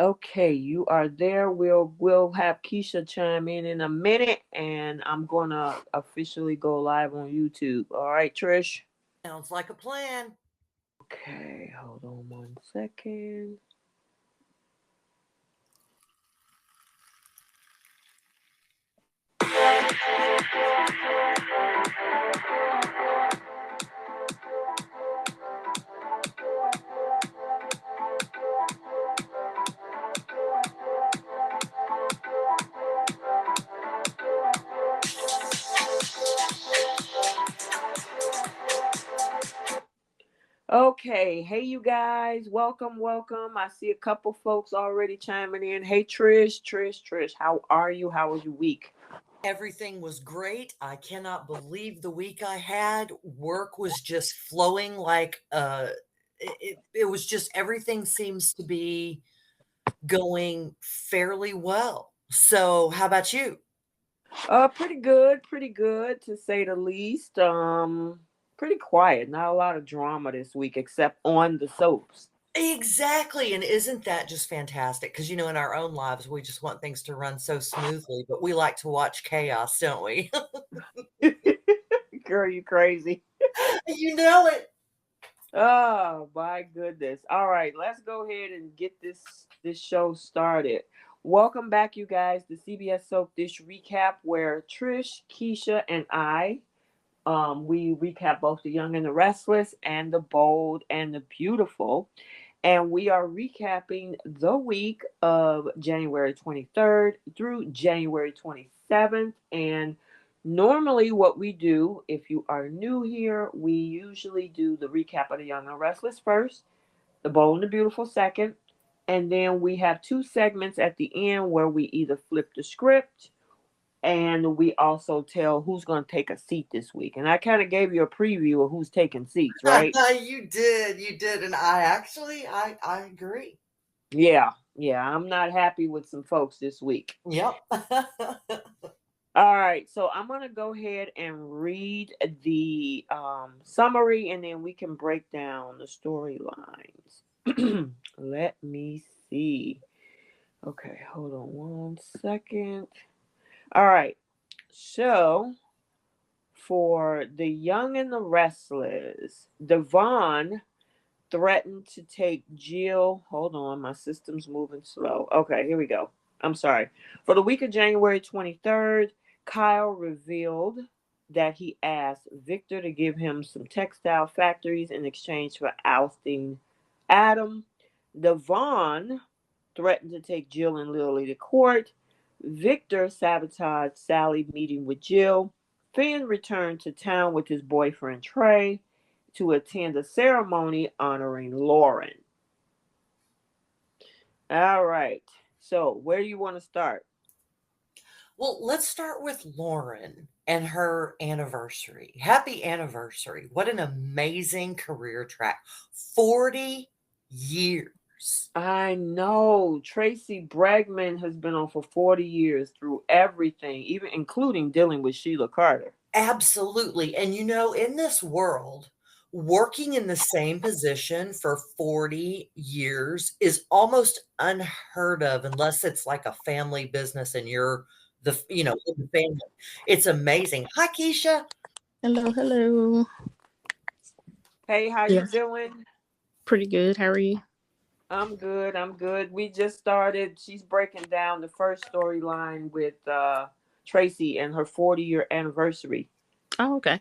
Okay, you are there. We'll have Keisha chime in a minute, and I'm gonna officially go live on YouTube. All right, Trish. Sounds like a plan. Okay, hold on 1 second. Okay, hey you guys, welcome, welcome. I see a couple folks already chiming in. Hey Trish, how are you? How was your week? Everything was great. I cannot believe the week I had. Work was just flowing like it was just everything seems to be going fairly well. So, how about you? Pretty good to say the least. Pretty quiet. Not a lot of drama this week except on the soaps. Exactly. And isn't that just fantastic? Because, in our own lives, we just want things to run so smoothly, but we like to watch chaos, don't we? Girl, you crazy. You know it. Oh my goodness. All right, let's go ahead and get this show started. Welcome back, you guys, to CBS Soap Dish Recap, where Trish, Keisha, and I we recap both the Young and the Restless and the Bold and the Beautiful. And we are recapping the week of January 23rd through January 27th. And normally, what we do, if you are new here, we usually do the recap of the Young and Restless first, the Bold and the Beautiful second. And then we have two segments at the end where we either flip the script and we also tell who's going to take a seat this week. And I kind of gave you a preview of who's taking seats, right? You did. And I agree. Yeah, I'm not happy with some folks this week. Yep. All right, so I'm going to go ahead and read the summary and then we can break down the storylines. Let me see. Okay, hold on 1 second. All right, so for the Young and the Restless, Devon threatened to take Jill. Hold on, my system's moving slow. Okay, here we go. I'm sorry. For the week of January 23rd, Kyle revealed that he asked Victor to give him some textile factories in exchange for ousting Adam. Devon threatened to take Jill and Lily to court. Victor sabotaged Sally meeting with Jill. Finn returned to town with his boyfriend Trey to attend a ceremony honoring Lauren. All right. So, where do you want to start? Well, let's start with Lauren and her anniversary. Happy anniversary. What an amazing career track. 40 years. I know Tracy Bregman has been on for 40 years through everything, even including dealing with Sheila Carter. Absolutely. And in this world, working in the same position for 40 years is almost unheard of unless it's like a family business and you're in the family. It's amazing. Hi, Keisha. Hello, hello. Hey, how you Yes, doing? pretty good. How are you? I'm good. I'm good. We just started. She's breaking down the first storyline with Tracy and her 40-year anniversary. Oh, okay.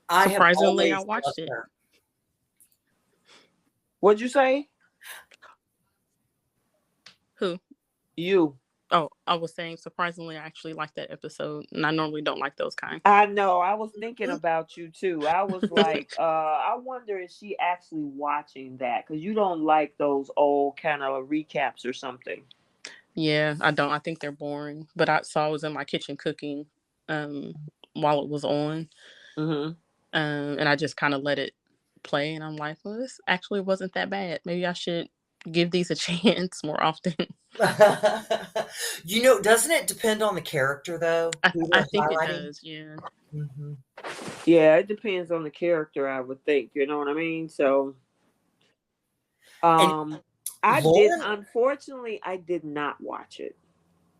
I have Surprisingly, I always loved watched it. her. What'd you say? Who? You. Oh, I was saying surprisingly, I actually liked that episode, and I normally don't like those kind. I know. I was thinking about you too. I was like, I wonder if she actually watching that because you don't like those old kind of recaps or something. Yeah, I don't. I think they're boring. But I was in my kitchen cooking um, while it was on, Hmm. and I just kind of let it play, and I'm like, well, this actually wasn't that bad. Maybe I should give these a chance more often. Doesn't it depend on the character though? Who I they're think it highlighting? does. Yeah. Hmm. Yeah, it depends on the character. I would think. You know what I mean? So, And um, I did. Lauren, Unfortunately, I did not watch it.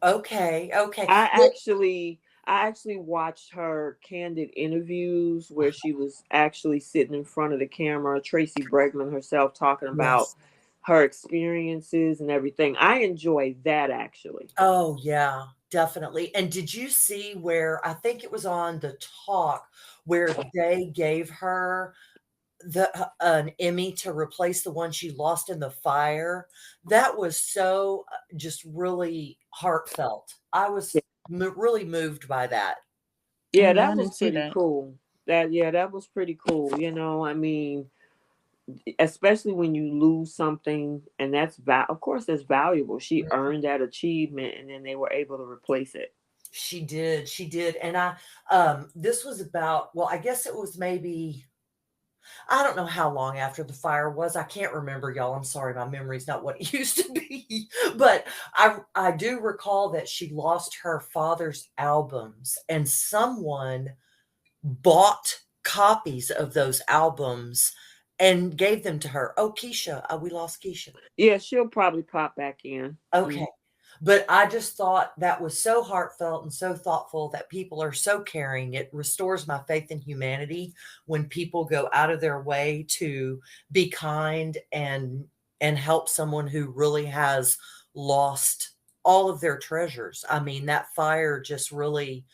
okay, okay. I Well, actually, I actually watched her candid interviews where she was actually sitting in front of the camera. Tracy Bregman herself talking about yes. her experiences and everything. I enjoyed that actually. Oh, yeah, definitely. And did you see where I think it was on the talk where they gave her an Emmy to replace the one she lost in the fire? That was so just really heartfelt. I was really moved by that. Oh Yeah, yeah, that I was didn't see pretty that. cool. That was pretty cool. I mean, especially when you lose something, and of course that's valuable. She earned that achievement, and then they were able to replace it. She did. And this was about, well, I guess it was maybe, I don't know how long after the fire was. I can't remember, y'all. I'm sorry, my memory's not what it used to be. But I do recall that she lost her father's albums, and someone bought copies of those albums and gave them to her. Oh, Keisha, we lost Keisha. Yeah, she'll probably pop back in. Okay. But I just thought that was so heartfelt and so thoughtful that people are so caring. It restores my faith in humanity when people go out of their way to be kind and help someone who really has lost all of their treasures. I mean, that fire just really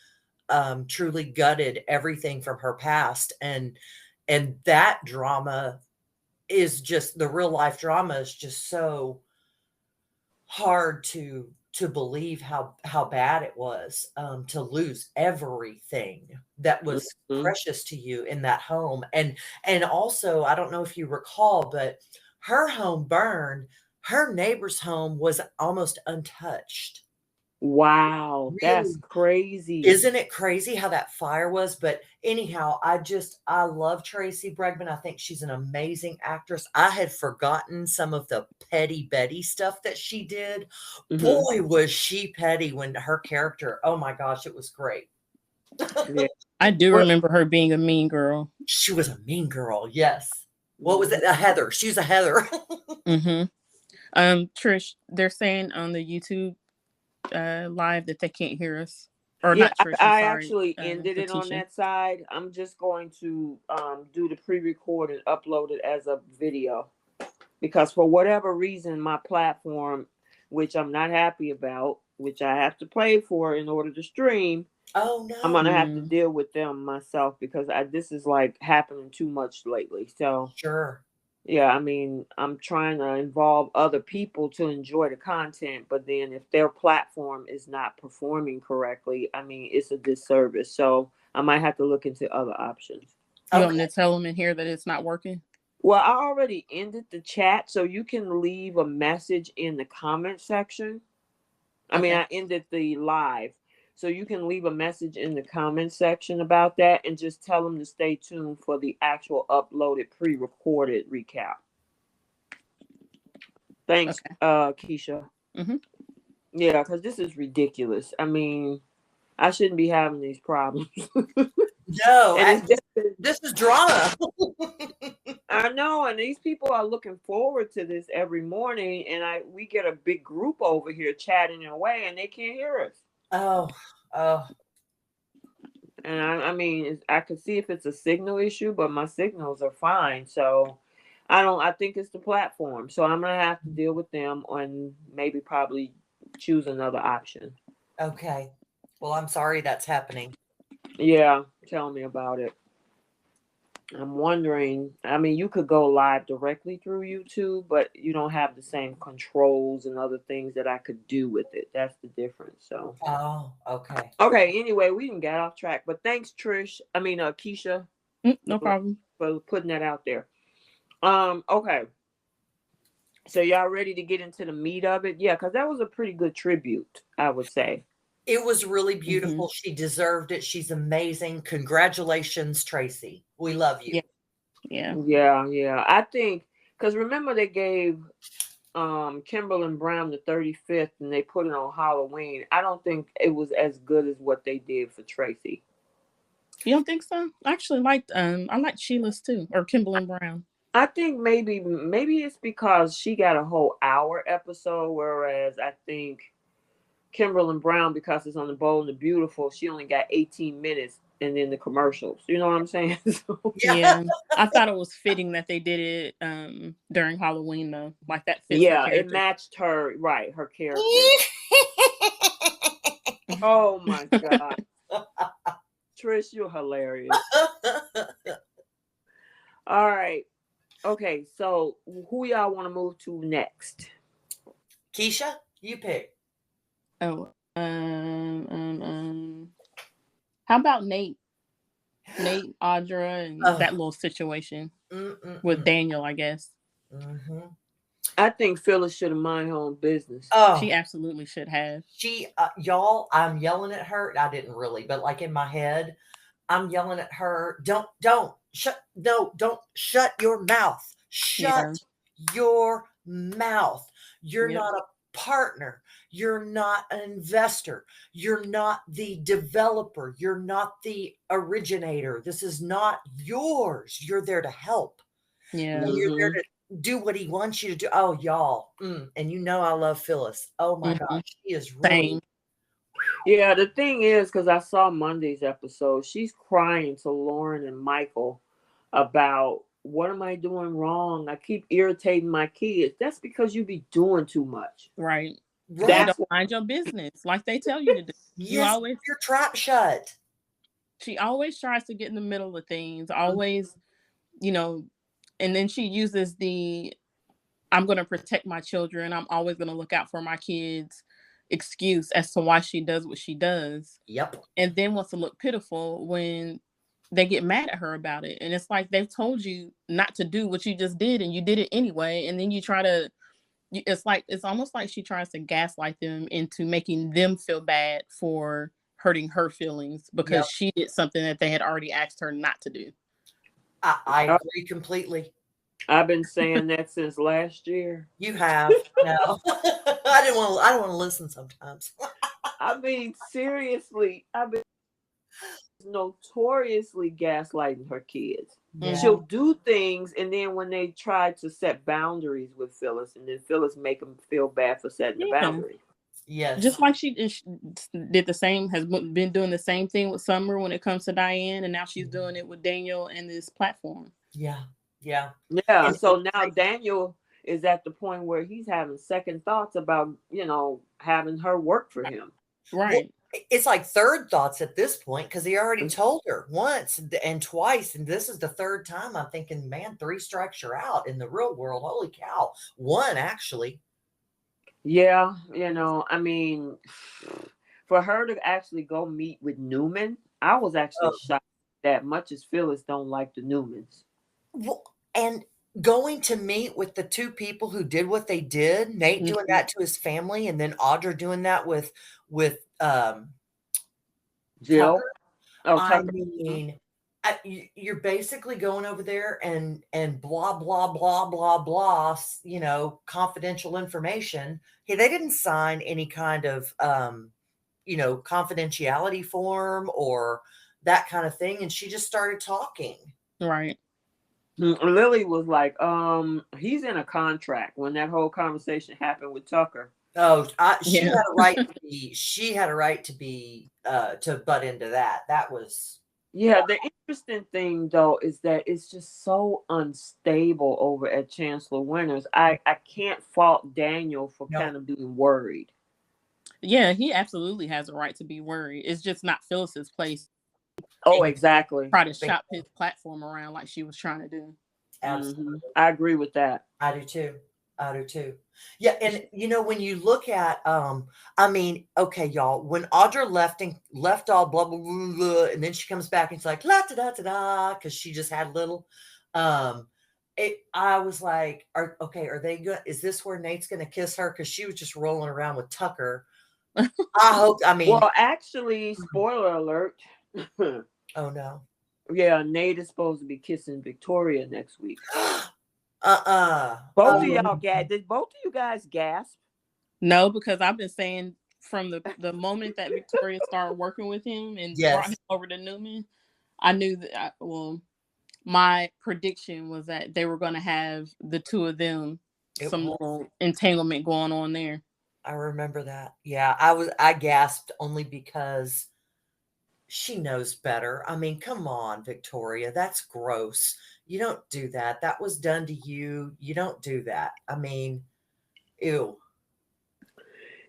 truly gutted everything from her past, and that drama is just, the real life drama is just so hard to believe how bad it was, to lose everything that was Mhm. precious to you in that home. And also, I don't know if you recall, but her home burned. Her neighbor's home was almost untouched. Wow, that's Really, crazy. isn't it crazy how that fire was? But anyhow, I love Tracy Bregman. I think she's an amazing actress. I had forgotten some of the petty Betty stuff that she did. Hmm. Boy, was she petty when her character, oh my gosh, it was great. Yeah. I do Well, remember her being a mean girl. She was a mean girl. Yes. What was mhm. it? A Heather. She's a Heather. Mm-hmm. Trish, they're saying on the YouTube live that they can't hear us. Or Yeah, not Trish, I'm I sorry, actually ended it on Letitia. that side. I'm just going to do the pre-record and upload it as a video because for whatever reason, my platform, which I'm not happy about, which I have to pay for in order to stream, Oh I'm no. gonna have to Mm. deal with them myself because this is like happening too much lately. So Sure. yeah, I mean, I'm trying to involve other people to enjoy the content, but then if their platform is not performing correctly, I mean, it's a disservice. So I might have to look into other options. You want me Okay. to tell them in here that it's not working? Well, I already ended the chat, so you can leave a message in the comment section. I mean, Okay. I ended the live. So you can leave a message in the comment section about that and just tell them to stay tuned for the actual uploaded pre-recorded recap. Thanks, Okay. Keisha. Mm-hmm. Yeah, because this is ridiculous. I mean, I shouldn't be having these problems. No, And it's just, this is drama. I know, and these people are looking forward to this every morning, and we get a big group over here chatting away, and they can't hear us. Oh, oh, And I mean, I can see if it's a signal issue, but my signals are fine. So I don't. I think it's the platform. So I'm gonna have to deal with them and maybe probably choose another option. okay. Well, I'm sorry that's happening. Yeah, tell me about it. I'm wondering. I mean, you could go live directly through YouTube, but you don't have the same controls and other things that I could do with it. That's the difference. So Oh, okay. okay. Anyway, we can get off track, but thanks, Trish. I mean, Keisha, No for, problem. for putting that out there. Okay. So y'all ready to get into the meat of it? Yeah, because that was a pretty good tribute, I would say. It was really Mm-hmm. beautiful. She deserved it. She's amazing. Congratulations, Tracy. We love you. Yeah. Yeah. Yeah, yeah. I think because remember they gave Kimberly Brown the 35th and they put it on Halloween. I don't think it was as good as what they did for Tracy. You don't think so? I actually liked I liked Sheila's too, or Kimberly Brown. I think maybe it's because she got a whole hour episode, whereas I think Kimberly Brown, because it's on the Bold and the Beautiful, she only got 18 minutes and then the commercials. You know what I'm saying? So, Yeah. Yeah. I thought it was fitting that they did it during Halloween though. Like that fits her yeah, it character. matched her, right, her character. Oh my God. Trish, you're hilarious. All right. Okay, so who y'all want to move to next? Keisha, you pick. Oh. How about Nate? Nate, Audra, and Oh, that little situation with mm-mm-mm. Daniel, I guess. Mhm. I think Phyllis should have mind her own business. She Oh, absolutely should have. y'all, I'm yelling at her. I didn't really, but like in my head, I'm yelling at her. Don't shut your mouth. Shut Yeah. your mouth. You're Yep. not a partner. You're not an investor. You're not the developer. You're not the originator. This is not yours. You're there to help. Yeah. And you're there Hmm. to do what he wants you to do. Oh, y'all. And you know I love Phyllis. Oh my Hmm. gosh. She is really. Same. Yeah, the thing is, because I saw Monday's episode, she's crying to Lauren and Michael about what am I doing wrong? I keep irritating my kids. That's because you be doing too much. Right. Because you Right. don't That's what. mind your business like they tell you to do. You Yes, always, your trap shut. she always tries to get in the middle of things, always, you know, and then she uses the I'm going to protect my children. I'm always going to look out for my kids excuse as to why she does what she does. Yep. And then wants to look pitiful when they get mad at her about it. And it's like they've told you not to do what you just did and you did it anyway. And then you try to, it's almost like she tries to gaslight them into making them feel bad for hurting her feelings because Yep. she did something that they had already asked her not to do. I agree completely. I've been saying that since last year. You have. No. I don't want to listen sometimes. I mean, seriously, I've been notoriously gaslighting her kids. Yeah. Hmm. She'll do things, and then when they try to set boundaries with Phyllis, and then Phyllis make them feel bad for setting the Yeah. boundary. Yes. Just like she did the same, has been doing the same thing with Summer when it comes to Diane, and now she's doing it with Daniel and this platform. Yeah. Yeah. Yeah. And So now Daniel is at the point where he's having second thoughts about, having her work for him. well, Right. it's like third thoughts at this point because he already told her once and twice, and this is the third time. I'm thinking, man, 3 strikes you're out in the real world. Holy cow! 1 actually. Yeah, I mean, for her to actually go meet with Newman, I was actually Oh, shocked that much as Phyllis don't like the Newmans. well, and going to meet with the 2 people who did what they did, Nate doing Mhm. that to his family, and then Audra doing that with Jill? Tucker. Oh, I Tucker. Mhm. mean, you're basically going over there and blah blah blah blah blah. Confidential information. Hey, they didn't sign any kind of confidentiality form or that kind of thing, and she just started talking. Right. Lily was like, he's in a contract when that whole conversation happened with Tucker. Oh, she Yeah. had a right to be. She had a right to be to butt into that. That was Yeah, the interesting thing though is that it's just so unstable over at Chancellor Winters. I can't fault Daniel for no. kind of being worried. Yeah, he absolutely has a right to be worried. It's just not Phyllis's place Oh, exactly. to try to shop his platform around like she was trying to do. Absolutely. I agree with that. I do too. I do too. Yeah, and when you look at I mean, okay, y'all, when Audra left all blah blah blah, blah and then she comes back and it's like la da da da da because she just had little I was like, are they good? Is this where Nate's gonna kiss her? Because she was just rolling around with Tucker. I mean, Well, actually, spoiler alert. oh no. Yeah, Nate is supposed to be kissing Victoria next week. Both of Oh, y'all did both of you guys gasp? No, because I've been saying from the moment that Victoria started working with him and brought him yes. over to Newman, I knew that. my prediction was that they were going to have the two of them It some was. little entanglement going on there. I remember that. Yeah, I gasped only because she knows better. I mean, come on, Victoria, that's gross. You don't do that. That was done to you. You don't do that. I mean, ew.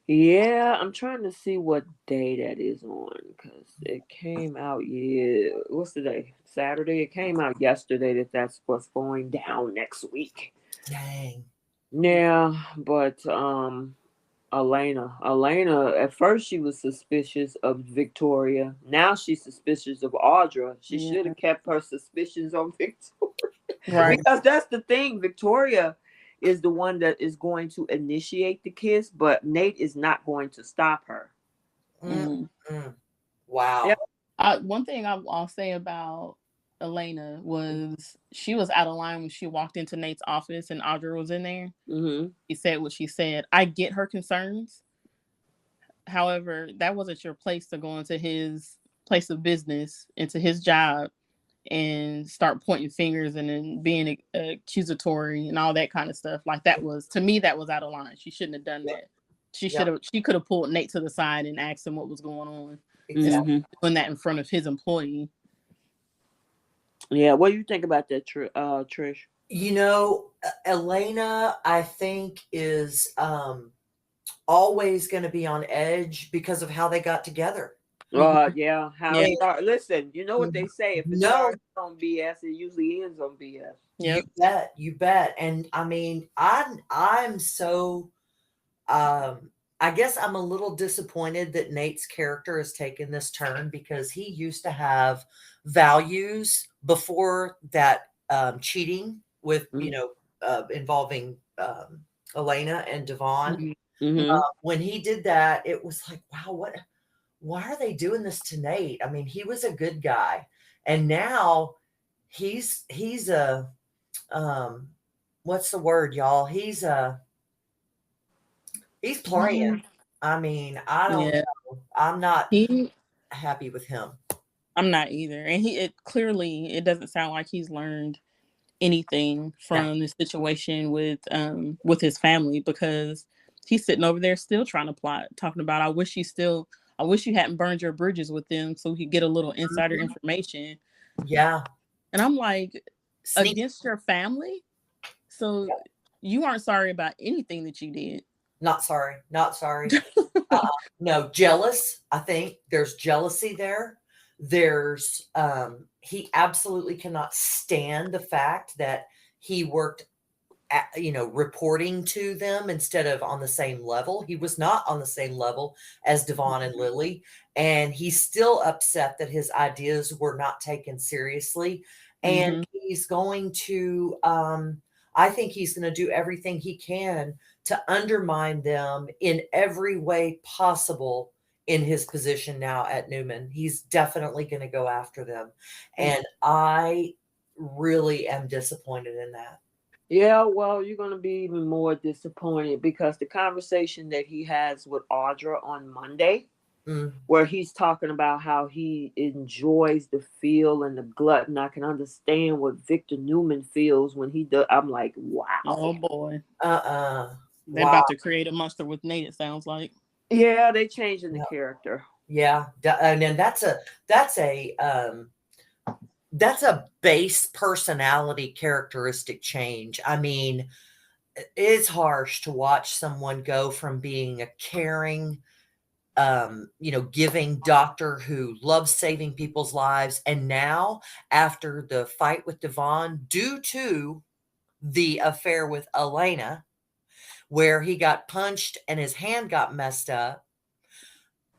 Yeah, I'm trying to see what day that is on because it came out. Yeah, what's the day? Saturday. It came out yesterday that that's what's going down next week. Dang. Yeah, but Elena, at first she was suspicious of Victoria. Now she's suspicious of Audra. She Yeah. should have kept her suspicions on Victoria. Right. Because that's the thing. Victoria is the one that is going to initiate the kiss, but Nate is not going to stop her. Mm, Hmm. mm. Wow. Yep. One thing I'll say about Elena was she was out of line when she walked into Nate's office and Audra was in there. Mm-hmm. She said what she said. I get her concerns. However, that wasn't your place to go into his place of business, into his job, and start pointing fingers and then being accusatory and all that kind of stuff. Like that was, to me, that was out of line. She shouldn't have done that. Yep. She could have pulled Nate to the side and asked him what was going on instead Exactly. Mm-hmm. of doing that in front of his employee. Yeah. What do you think about that, Trish? Elena, I think, is always going to be on edge because of how they got together. Mhm. Yeah. How Yeah. it start? Listen, you know what they say. If it No, starts on BS, it usually ends on BS. you Yep. bet, you bet. And I mean, I'm so I guess I'm a little disappointed that Nate's character has taken this turn because he used to have values before that cheating with, involving Elena and Devon. Mm-hmm. When he did that, it was like, wow, why are they doing this to Nate? I mean, he was a good guy. And now he's a um what's the word, y'all? He's playing. Mhm. I mean, I don't Yeah. know. I'm not He happy with him. I'm not either. And it clearly it doesn't sound like he's learned anything Yeah. from the situation with his family, because he's sitting over there still trying to plot, talking about I wish you hadn't burned your bridges with them so he could get a little insider Mhm. information. Yeah. And I'm like, Sneak. against your family? So you aren't sorry about anything that you did. Not sorry. Not sorry. No, jealous. I think there's jealousy there. There's he absolutely cannot stand the fact that he worked reporting to them instead of on the same level. He was not on the same level as Devon and Lily, and he's still upset that his ideas were not taken seriously. And Hmm. he's going to, I think he's going to do everything he can to undermine them in every way possible in his position now at Newman. He's definitely going to go after them. And I really am disappointed in that. Yeah, well, you're going to be even more disappointed because the conversation that he has with Audra on Monday, Mm. where he's talking about how he enjoys the feel and the glut, and I can understand what Victor Newman feels when he does. I'm like, Oh wow. boy. Uh-uh. They're Wow. about to create a monster with Nate, it sounds like. Yeah, they changing the Yeah. character. Yeah. And then that's a base personality characteristic change. I mean, it's harsh to watch someone go from being a caring, giving doctor who loves saving people's lives. And now, after the fight with Devon, due to the affair with Elena, where he got punched and his hand got messed up,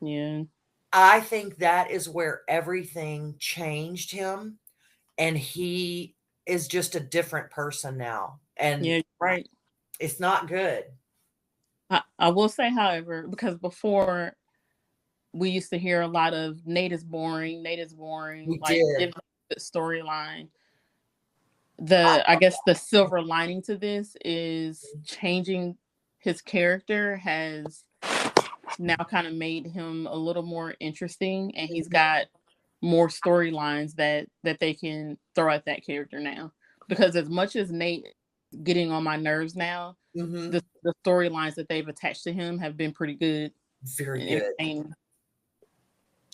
Yeah. I think that is where everything changed him. And he is just a different person now. Yeah, And you're right. it's not good. I will say, however, because before we used to hear a lot of Nate is boring, We like did. didn't have a good storyline. I guess the silver lining to this is changing his character has now kind of made him a little more interesting, and he's got more storylines that they can throw at that character now. Because as much as Nate is getting on my nerves now, Mm-hmm. the storylines that they've attached to him have been pretty good Very and good. entertaining.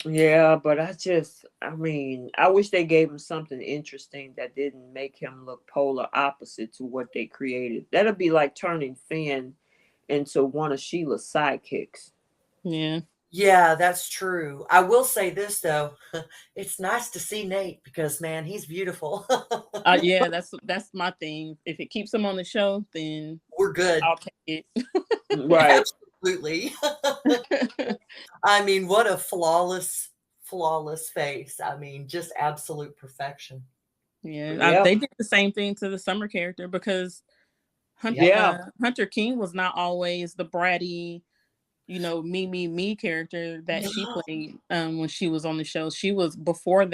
Yeah, but I mean, I wish they gave him something interesting that didn't make him look polar opposite to what they created. That'd be like turning Finn into one of Sheila's sidekicks. Yeah. Yeah, that's true. I will say this though, it's nice to see Nate because man, he's beautiful. Yeah, that's my thing. If it keeps him on the show, then We're good. I'll take Right. Absolutely. it. I mean, what a flawless face. I mean, just absolute perfection. Yeah, Yep. they did the same thing to the Summer character because Yep. Yeah. Hunter King was not always the bratty, me character that she No. played when she was on the show. She was before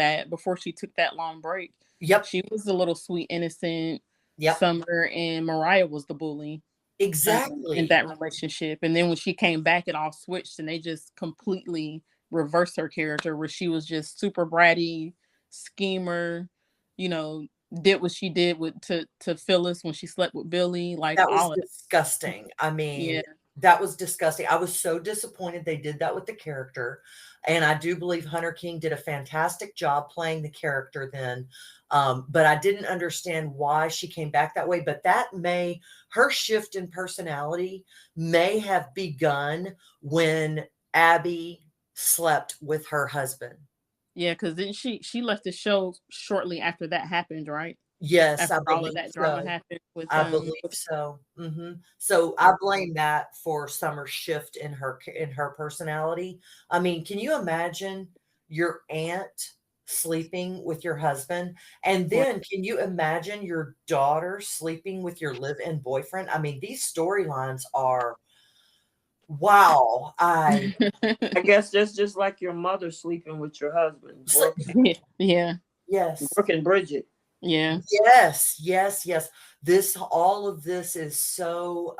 she took that long break. Yep. She was the little sweet innocent Yep. Summer, and Mariah was the bully in Exactly. that relationship. And then when she came back, it all switched, and they just completely reversed her character, where she was just super bratty, schemer, you know, did what she did to Phyllis when she slept with Billy, like That was all of that. disgusting. I mean, Yeah, that was disgusting. I was so disappointed they did that with the character. And I do believe Hunter King did a fantastic job playing the character then. But I didn't understand why she came back that way. But her shift in personality may have begun when Abby slept with her husband. yeah, because then she left the show shortly after that happened, right? Yes, I After all of believe that drama so. happened with I believe so. So I blame that for Summer's shift in her personality. I mean, can you imagine your aunt sleeping with your husband? And Right. then can you imagine your daughter sleeping with your live-in boyfriend? I mean, these storylines are wow. I guess that's just like your mother sleeping with your husband, So, Yeah, yes. Brooke and Bridget. yeah, Yes. This all of this is so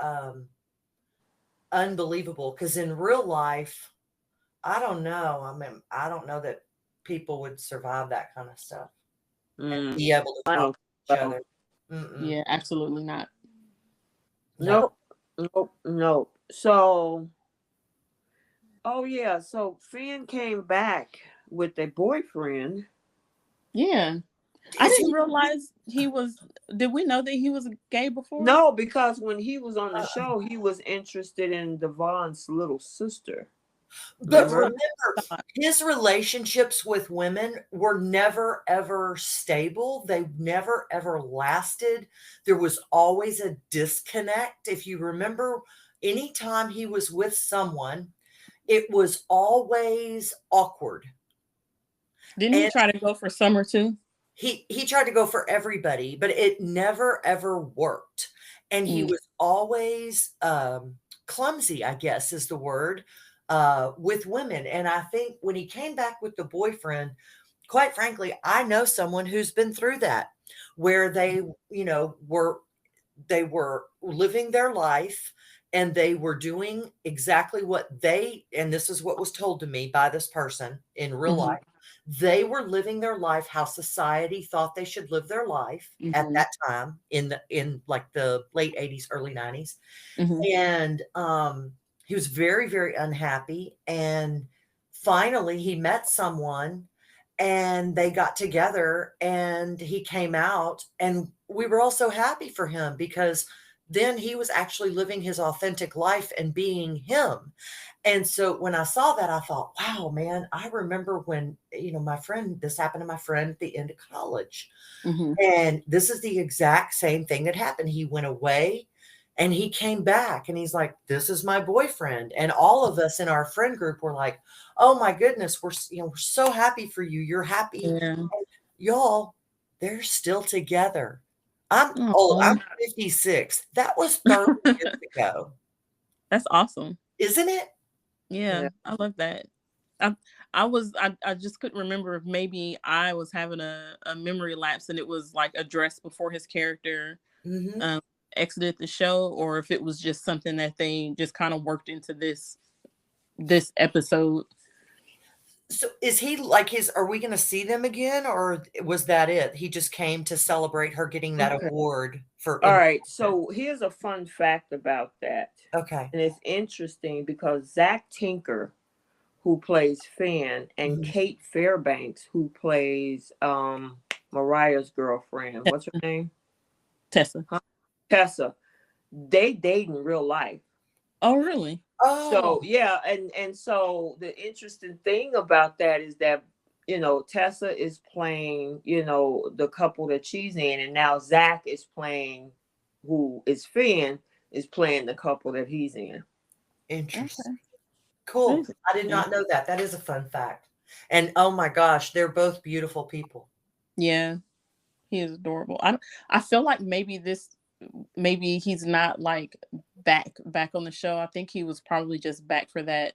unbelievable because in real life, I don't know. I mean, I don't know that people would survive that kind of stuff and Mm, be able to I talk don't. to each So. other. Mm-mm. yeah, absolutely not. No. Nope. Nope. Nope. So, oh yeah. So Finn came back with a boyfriend. Yeah, I Is didn't he? realize he was. Did we know that he was gay before? No, because when he was on the Uh, show, he was interested in Devon's little sister. but Oh, Remember? remember, God. his relationships with women were never ever stable. They never ever lasted. There was always a disconnect. If you remember, anytime he was with someone, it was always awkward. Didn't he And try to go for Summer too? he tried to go for everybody, but it never ever worked. And he Mm. was always clumsy, I guess is the word, with women. And I think when he came back with the boyfriend, quite frankly, I know someone who's been through that, where they were living their life and they were doing exactly and this is what was told to me by this person in real Hmm. life. They were living their life how society thought they should live their life at Hmm. that time in like the late 80s, early 90s. Hmm. And he was very, very unhappy. And finally he met someone and they got together and he came out and we were all so happy for him because then he was actually living his authentic life and being him. And so when I saw that, I thought, wow, man, I remember when, this happened to my friend at the end of college. Hmm. And this is the exact same thing that happened. He went away and he came back and he's like, this is my boyfriend. And all of us in our friend group were like, oh my goodness, we're so happy for you. You're happy. Yeah. Y'all, they're still together. I'm old. Aw. I'm 56. That was 30 years ago. That's awesome. Isn't it? Yeah, Yeah. I love that. I I just couldn't remember if maybe I was having a memory lapse and it was like addressed before his character Hmm. um exited the show, or if it was just something that they just kind of worked into this episode. So is he like his are we gonna see them again, or was that it? He just came to celebrate her getting that Okay. award for All in right. So here's a fun fact about that. Okay. And it's interesting because Zach Tinker, who plays Finn, and Mhm. Kate Fairbanks, who plays Mariah's girlfriend. What's her name? Tessa. Huh? Tessa. They date in real life. Oh, really? Oh, So yeah, and so the interesting thing about that is that Tessa is playing the couple that she's in, and now Zach is playing, who is Finn, is playing the couple that he's in. interesting. Okay. Cool. That's I did interesting. not know that. That is a fun fact. And oh my gosh, they're both beautiful people. Yeah, he is adorable. I feel like maybe he's not like back on the show. I think he was probably just back for that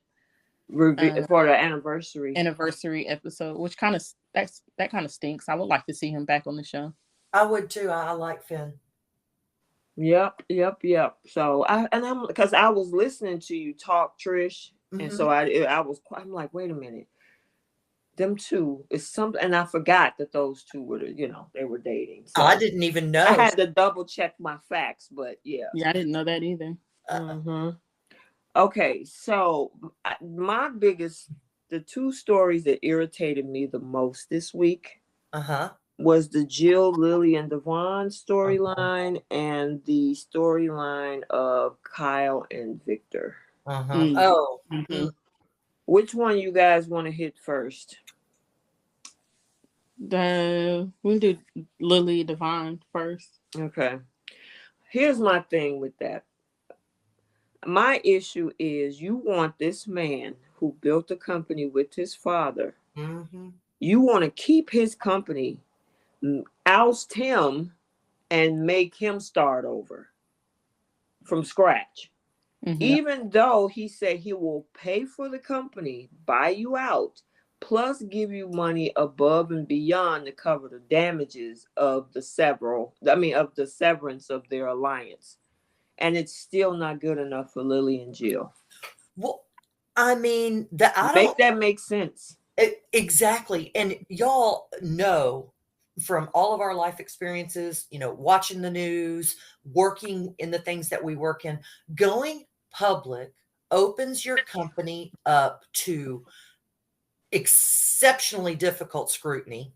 uh For the anniversary. anniversary episode, which that kind of stinks. I would like to see him back on the show. I would too. I like Finn. Yep, yep, yep. So I'm because I was listening to you talk, Trish, and so Mhm. I'm like, wait a minute, them two is something, and I forgot that those two were they were dating. I So didn't even I know. had to double check my facts, but yeah. Yeah, I didn't know that either. hmm Okay, so the two stories that irritated me the most this week Uh-huh. was the Jill, Lily, and Devon Uh-huh. storyline and the storyline of Kyle and Victor. Uh-huh. Mm. Oh. Hmm. Mm. Which one you guys want to hit first? We can do Lily Devine first. Okay. Here's my thing with that. My issue is you want this man who built a company with his father, Mhm. you want to keep his company, oust him, and make him start over from scratch. Hmm. Even though he said he will pay for the company, buy you out, plus give you money above and beyond to cover the damages of of the severance of their alliance. And it's still not good enough for Lily and Jill. Well, I mean, the I Make don't that make sense. exactly. And y'all know from all of our life experiences, watching the news, working in the things that we work in, going public opens your company up to exceptionally difficult scrutiny.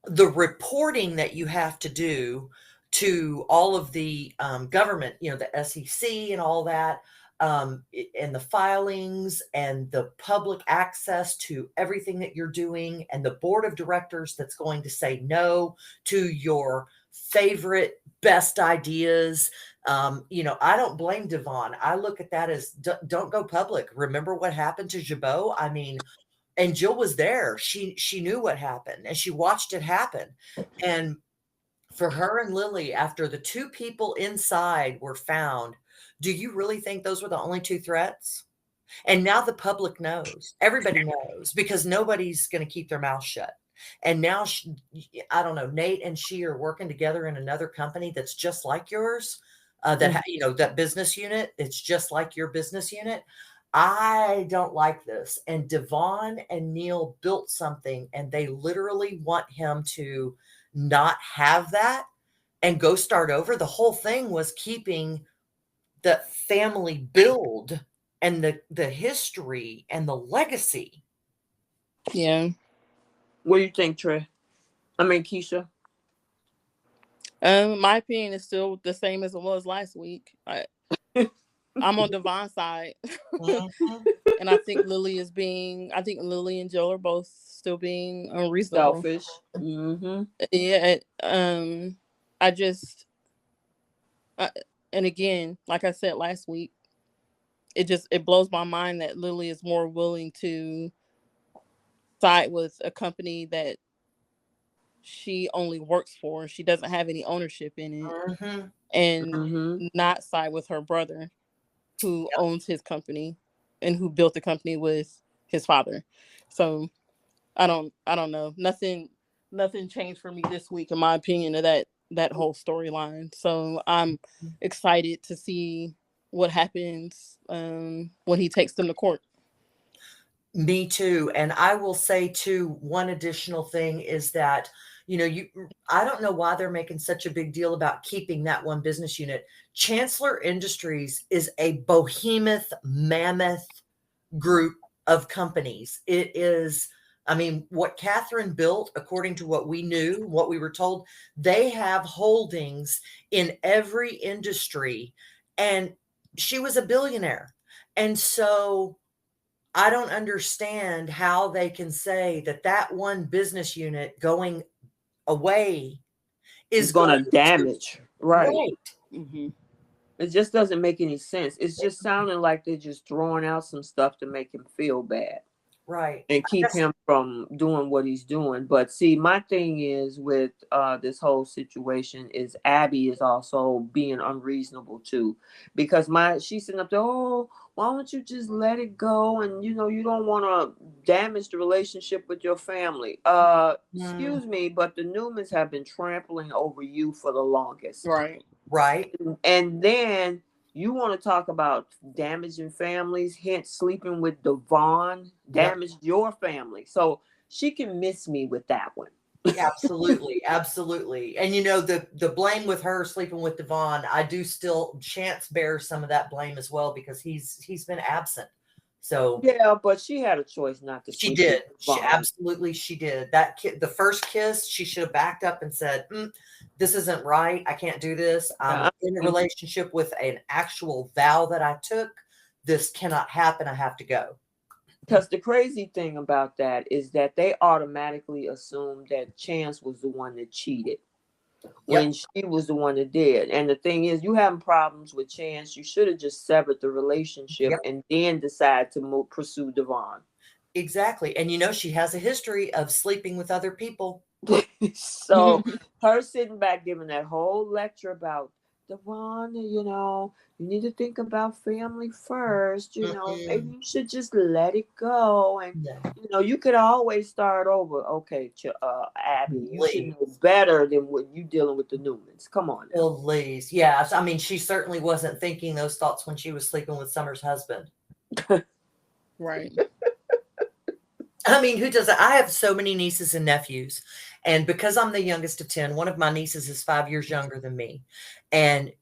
The reporting that you have to do to all of the government, the SEC and all that, and the filings and the public access to everything that you're doing, and the board of directors that's going to say no to your favorite best ideas. I don't blame Devon. I look at that as don't go public. Remember what happened to Jabot? I mean, and Jill was there. She knew what happened and she watched it happen. And for her and Lily, after the two people inside were found, do you really think those were the only two threats? And now the public knows. Everybody knows because nobody's going to keep their mouth shut. And now, I don't know, Nate and she are working together in another company that's just like yours. That business unit, it's just like your business unit. I don't like this. And Devon and Neil built something and they literally want him to not have that and go start over. The whole thing was keeping the family build and the history and the legacy. Yeah. What do you think, Trey? I mean, Keisha. My opinion is still the same as it was last week. I'm on Devon's side, Mhm. and I think Lily and Joe are both still being unreasonable. Selfish. Mm-hmm. Yeah. I just, uh, and again, like I said last week, it blows my mind that Lily is more willing to side with a company that she only works for. She doesn't have any ownership in it, Mhm. and Mm-hmm. not side with her brother, who owns his company and who built the company with his father. So I don't know. Nothing changed for me this week in my opinion of that whole storyline. So I'm excited to see what happens when he takes them to court. Me too. And I will say too, one additional thing is that, I don't know why they're making such a big deal about keeping that one business unit. Chancellor Industries is a behemoth, mammoth group of companies. It is, I mean, what Catherine built, according to what we knew, what we were told, they have holdings in every industry. And she was a billionaire. And so I don't understand how they can say that that one business unit going away It's is going to going to, damage. Right. right, Mm-hmm. It just doesn't make any sense. It's just sounding like they're just throwing out some stuff to make him feel bad right. and keep That's him from doing what he's doing. But see, my thing is with this whole situation is Abby is also being unreasonable too, because she's sitting up there. Oh, why don't you just let it go? And you don't want to damage the relationship with your family. mm, Excuse me, but the Newmans have been trampling over you for the longest. Right. right. And then you want to talk about damaging families, hence sleeping with Devon Yep. damaged your family. So she can miss me with that one. Absolutely, absolutely. And the blame with her sleeping with Devon, I do still Chance bears some of that blame as well because he's been absent. So Yeah, but she had a choice not to she sleep with did. Devon. She did. That kid, the first kiss, she should have backed up and said, "This isn't right. I can't do this. I'm in a relationship with an actual vow that I took. This cannot happen. I have to go." Because the crazy thing about that is that they automatically assumed that Chance was the one that cheated Yep. when she was the one that did. And the thing is, you having problems with Chance, you should have just severed the relationship Yep. and then decide to pursue Devon. Exactly. And she has a history of sleeping with other people. So her sitting back giving that whole lecture about Devon, you need to think about family first, maybe Mm-mm. you should just let it go. And No. you could always start over. Okay, Abby, you should Please. know better than what you dealing with the Newmans. Come on now. Please. Yeah. I mean, she certainly wasn't thinking those thoughts when she was sleeping with Summer's husband. Right. I mean, who doesn't? I have so many nieces and nephews. And because I'm the youngest of 10, one of my nieces is 5 years younger than me. And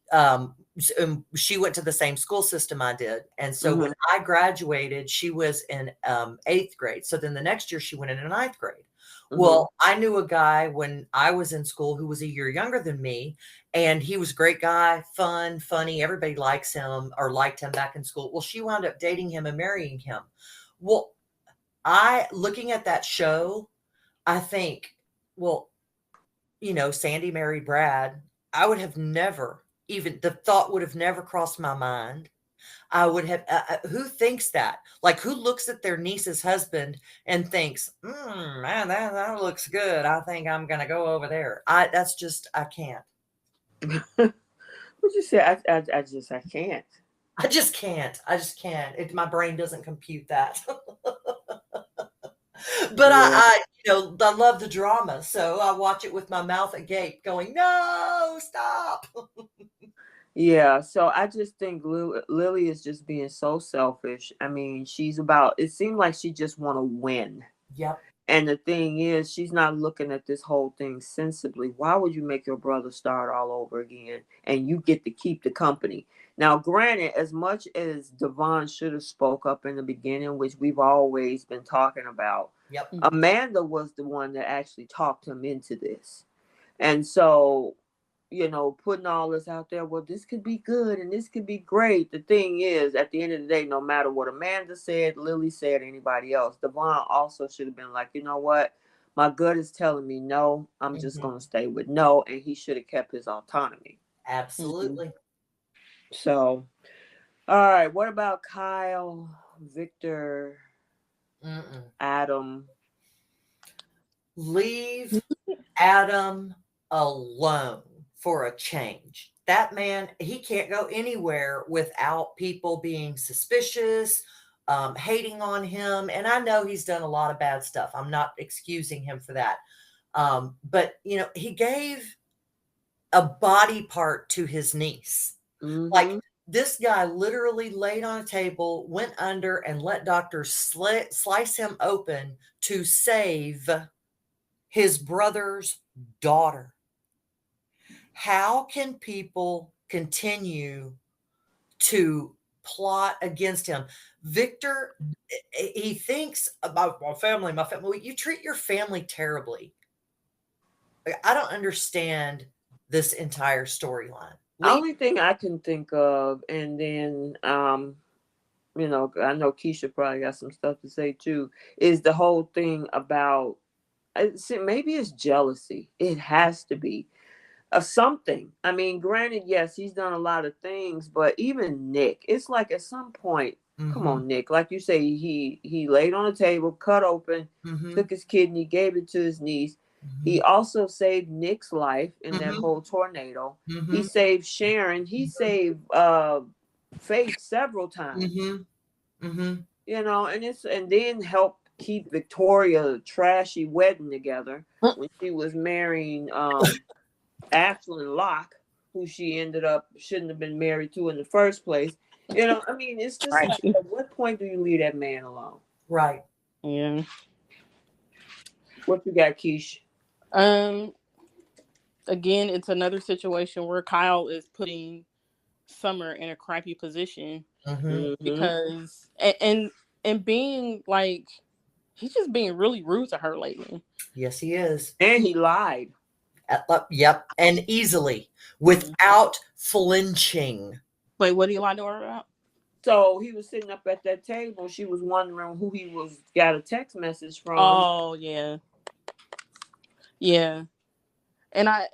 she went to the same school system I did. And so when Mm-hmm. I graduated, she was in 8th grade. So then the next year she went into ninth grade. Mm-hmm. Well, I knew a guy when I was in school who was a year younger than me. And he was a great guy, fun, funny. Everybody likes him or liked him back in school. Well, she wound up dating him and marrying him. Well, looking at that show, I think, well, Sandy married Brad. I would have never even the thought would have never crossed my mind. I would have, who thinks that? Like, who looks at their niece's husband and thinks, man, that looks good. I think I'm going to go over there. That's just, I can't. What you say? I can't. I just can't. I just can't. My brain doesn't compute that. But Yeah. I love the drama, so I watch it with my mouth agape, going, "No, stop!" Yeah, so I just think Lily is just being so selfish. I mean, it seems like she just want to win. Yep. And the thing is, she's not looking at this whole thing sensibly. Why would you make your brother start all over again and you get to keep the company? Now, granted, as much as Devon should have spoke up in the beginning, which we've always been talking about, Yep. Amanda was the one that actually talked him into this. And so, putting all this out there, well, this could be good and this could be great. The thing is, at the end of the day, no matter what Amanda said, Lily said, anybody else, Devon also should have been like, you know what? My gut is telling me no. I'm just Mhm. going to stay with no. And he should have kept his autonomy. Mhm. Absolutely. So, all right. What about Kyle, Victor, Mm-mm. Adam? Leave Adam alone for a change. That man, he can't go anywhere without people being suspicious, hating on him. And I know he's done a lot of bad stuff. I'm not excusing him for that. But he gave a body part to his niece. Like, Mm-hmm. This guy literally laid on a table, went under, and let doctors slice him open to save his brother's daughter. How can people continue to plot against him? Victor, he thinks about my family, my family. Well, you treat your family terribly. I don't understand this entire storyline. Only thing I can think of, and then you know, I know Keisha probably got some stuff to say too, is the whole thing about maybe it's jealousy. It has to be of something. I mean, granted, yes, he's done a lot of things, but even Nick, it's like at some point, come Mm-hmm. on, Nick, like you say, he laid on the table, cut open, Mm-hmm. took his kidney, gave it to his niece. He Mm-hmm. also saved Nick's life in that Mm-hmm. whole tornado. He Mm-hmm. saved Sharon. He saved Faith several times. Mm-hmm. Mm-hmm. You know, and then helped keep Victoria trashy wedding together when she was marrying Ashlyn Locke, who she ended up shouldn't have been married to in the first place. You know, I mean, it's just Right. like, at what point do you leave that man alone? Right. Yeah. What you got, Keish? Um. Again, it's another situation where Kyle is putting Summer in a crappy position Mm-hmm. Mm-hmm. because and being like he's just being really rude to her lately. Yes, he is. And he lied. Yep. And easily, without flinching. Wait, what do you lie to her about? So he was sitting up at that table. She was wondering who he was got a text message from. Oh yeah, yeah, and I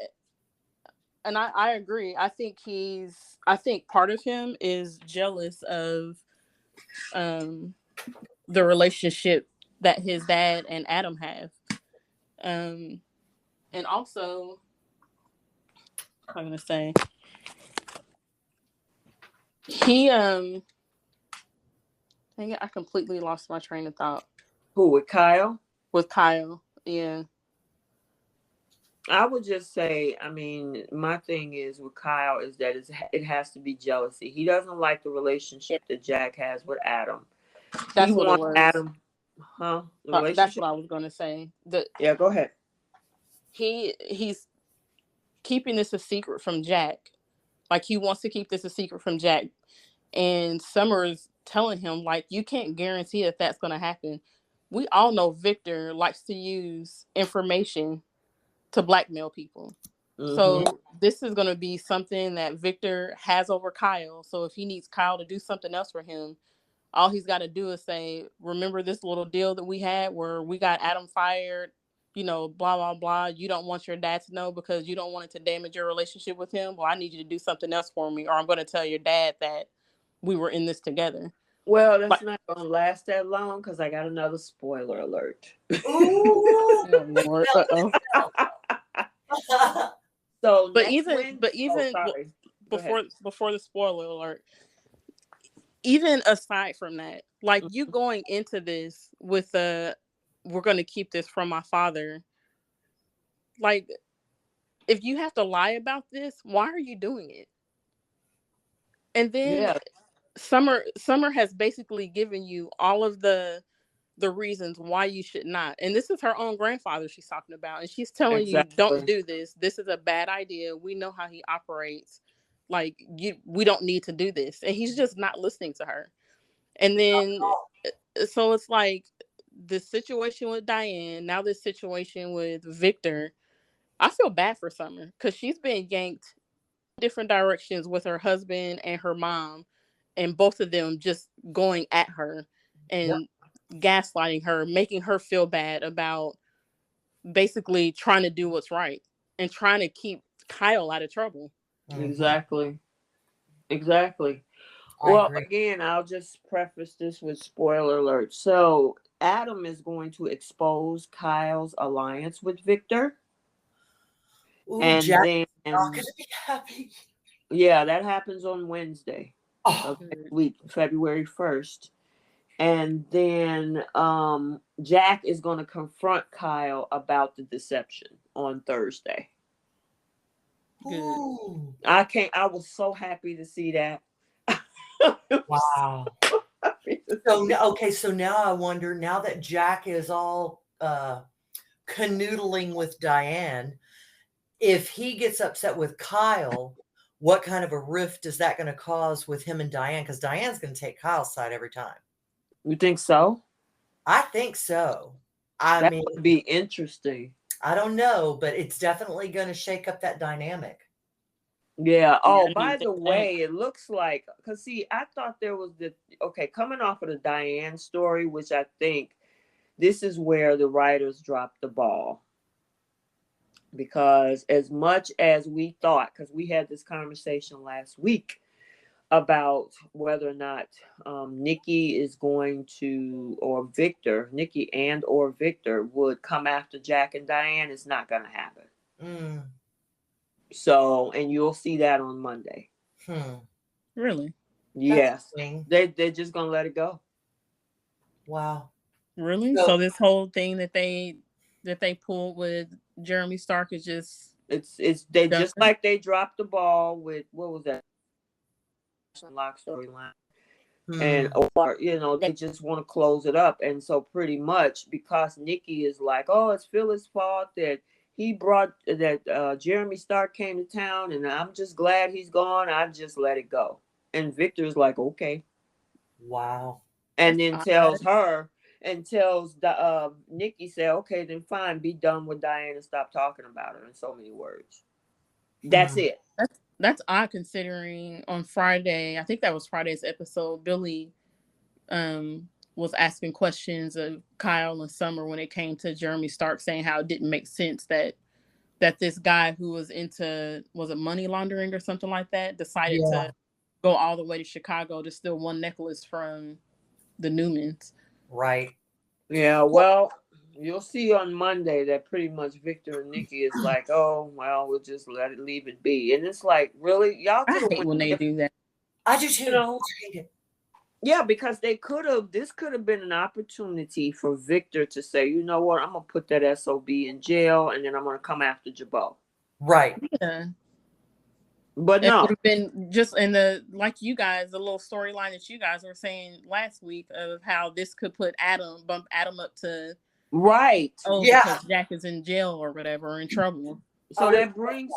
agree. I think part of him is jealous of um the relationship that his dad and Adam have. Um and also I'm gonna say he dang it, I completely lost my train of thought Who, with Kyle? with Kyle. Yeah. I would just say, I mean, my thing is with Kyle is that it has to be jealousy. He doesn't like the relationship that Jack has with Adam. He That's what it wants was. Adam, the That's relationship. what I was gonna say. The Yeah, go ahead. he's keeping this a secret from Jack. Like he wants to keep this a secret from Jack. And Summer's telling him, like, you can't guarantee that that's going to happen. We all know Victor likes to use information to blackmail people. Mm-hmm. So this is going to be something that Victor has over Kyle. So if he needs Kyle to do something else for him, all he's got to do is say, remember this little deal that we had where we got Adam fired, you know, blah, blah, blah. You don't want your dad to know because you don't want it to damage your relationship with him. Well, I need you to do something else for me, or I'm going to tell your dad that we were in this together. Well, that's Like, not going to last that long because I got another spoiler alert. Ooh. oh Lord, uh-oh. So But next Wednesday. Oh, sorry. Go ahead. before the spoiler alert, even aside from that, like you going into this with we're going to keep this from my father. Like, if you have to lie about this, why are you doing it? And then Yeah, Summer has basically given you all of the reasons why you should not. And this is her own grandfather she's talking about. And she's telling you, don't exactly. do this. This is a bad idea. We know how he operates. Like we don't need to do this. And he's just not listening to her. And then so it's like the situation with Diane, now this situation with Victor. I feel bad for Summer because she's been yanked different directions with her husband and her mom, and both of them just going at her Yep. and gaslighting her, making her feel bad about basically trying to do what's right and trying to keep Kyle out of trouble. Exactly. Exactly. I Well, agree. again, I'll just preface this with spoiler alert. So, Adam is going to expose Kyle's alliance with Victor. Ooh, And Jack's then, not going to be happy. yeah, that happens on Wednesday Oh, of next week, February 1st. And then Jack is going to confront Kyle about the deception on Thursday. Good. ooh. I was so happy to see that. Wow. So now I wonder, now that Jack is all canoodling with Diane, if he gets upset with Kyle, what kind of a rift is that going to cause with him and Diane? Because Diane's going to take Kyle's side every time. You think so? I think so. I That mean, would be interesting. I don't know, but it's definitely going to shake up that dynamic. Yeah. Yeah, Oh, I by didn't the think that. way, it looks like, because see, I thought there was coming off of the Diane story, which I think this is where the writers dropped the ball. Because as much as we thought, because we had this conversation last week about whether or not Nikki is going to, or Victor, Nikki and or Victor would come after Jack and Diane, it's not going to happen. Mm. So, and you'll see that on Monday. Really? Yes. Interesting. They're just going to let it go. Wow. Really? So- So this whole thing that they pulled with Jeremy Stark is just They done? just like they dropped the ball with, what was that? Lock storyline. And or they just want to close it up, and so pretty much because Nikki is like, oh, it's Phil's fault that he brought that Jeremy Stark came to town, and I'm just glad he's gone, I just let it go. And Victor's like, okay. Wow. And then That's tells odd. her and tells the Nikki, say, okay, then fine, be done with Diane and stop talking about her in so many words. That's it. That's odd considering on Friday, I think that was Friday's episode, Billy was asking questions of Kyle and Summer when it came to Jeremy Stark, saying how it didn't make sense that this guy who was into, was it money laundering or something like that, decided to go all the way to Chicago to steal one necklace from the Newmans. Right. Yeah, well, you'll see on Monday that pretty much Victor and Nikki is like, oh, well, we'll just leave it be. And it's like, really? Y'all I could hate when they do that. I do too. You know, I hate it. yeah, because this could have been an opportunity for Victor to say, you know what, I'm going to put that SOB in jail, and then I'm going to come after Jabot. Right. Yeah. But It no. would have been just in the, like you guys, the little storyline that you guys were saying last week of how this could put bump Adam up to, right. oh, Yeah. because Jack is in jail or whatever, in trouble. So that brings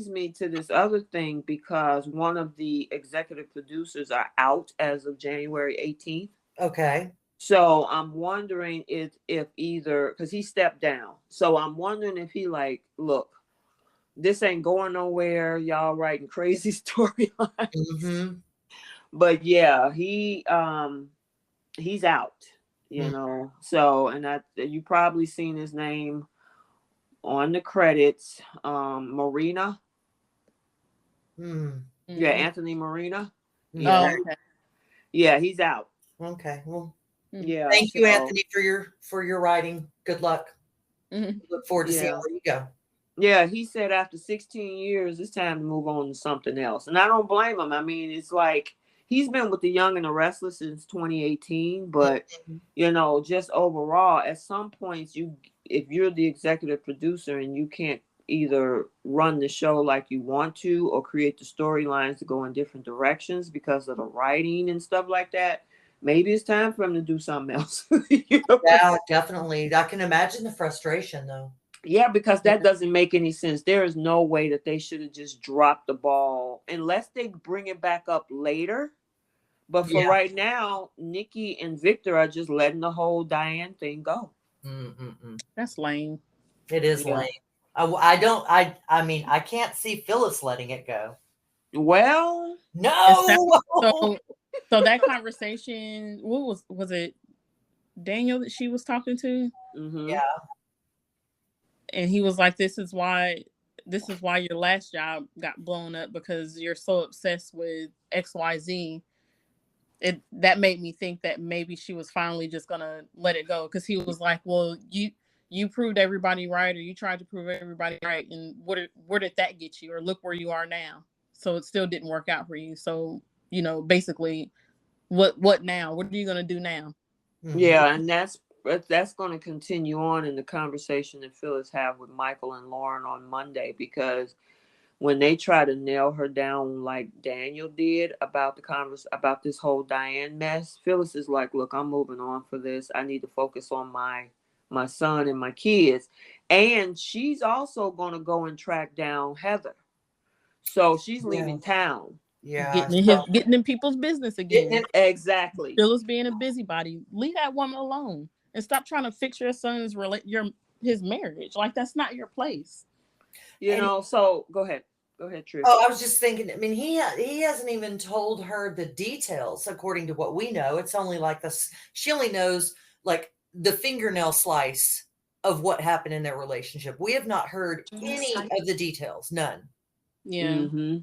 me to this other thing, because one of the executive producers are out as of January 18th. Okay. So I'm wondering if either, because he stepped down. So I'm wondering if he like, look, this ain't going nowhere. Y'all writing crazy storylines. But yeah, he's out, So, and you probably seen his name on the credits. Marina. Yeah, Anthony Marina. Yeah. Oh, okay. Yeah, he's out. Okay. Well, yeah. Thank you, Anthony, for your writing. Good luck. Look forward to seeing where you go. Yeah, he said after 16 years, it's time to move on to something else. And I don't blame him. I mean, it's like he's been with the Young and the Restless since 2018. But, just overall, at some points, if you're the executive producer and you can't either run the show like you want to or create the storylines to go in different directions because of the writing and stuff like that, maybe it's time for him to do something else. Yeah, definitely. I can imagine the frustration, though. Yeah, because that doesn't make any sense. There is no way that they should have just dropped the ball unless they bring it back up later. But for right now, Nikki and Victor are just letting the whole Diane thing go. That's lame. It is lame. I mean, I can't see Phyllis letting it go. Well, no. So that conversation, what was it Daniel that she was talking to? Yeah. And he was like, this is why your last job got blown up, because you're so obsessed with XYZ. That made me think that maybe she was finally just gonna let it go, because he was like, well, you proved everybody right, or you tried to prove everybody right, and where did that get you? Or look where you are now. So it still didn't work out for you. So basically, what now? What are you gonna do now? Yeah, and that's going to continue on in the conversation that Phyllis have with Michael and Lauren on Monday, because when they try to nail her down like Daniel did about about this whole Diane mess, Phyllis is like, look, I'm moving on for this. I need to focus on my son and my kids. And she's also going to go and track down Heather. So she's leaving town. Yeah. Getting in people's business again. Exactly. Phyllis being a busybody. Leave that woman alone and stop trying to fix your son's his marriage. Like, that's not your place. You know, so go ahead. Go ahead, Trish. Oh, I was just thinking, I mean, he hasn't even told her the details according to what we know. It's only like this. She only knows like the fingernail slice of what happened in their relationship. We have not heard any of the details. None. Yeah. Mm-hmm.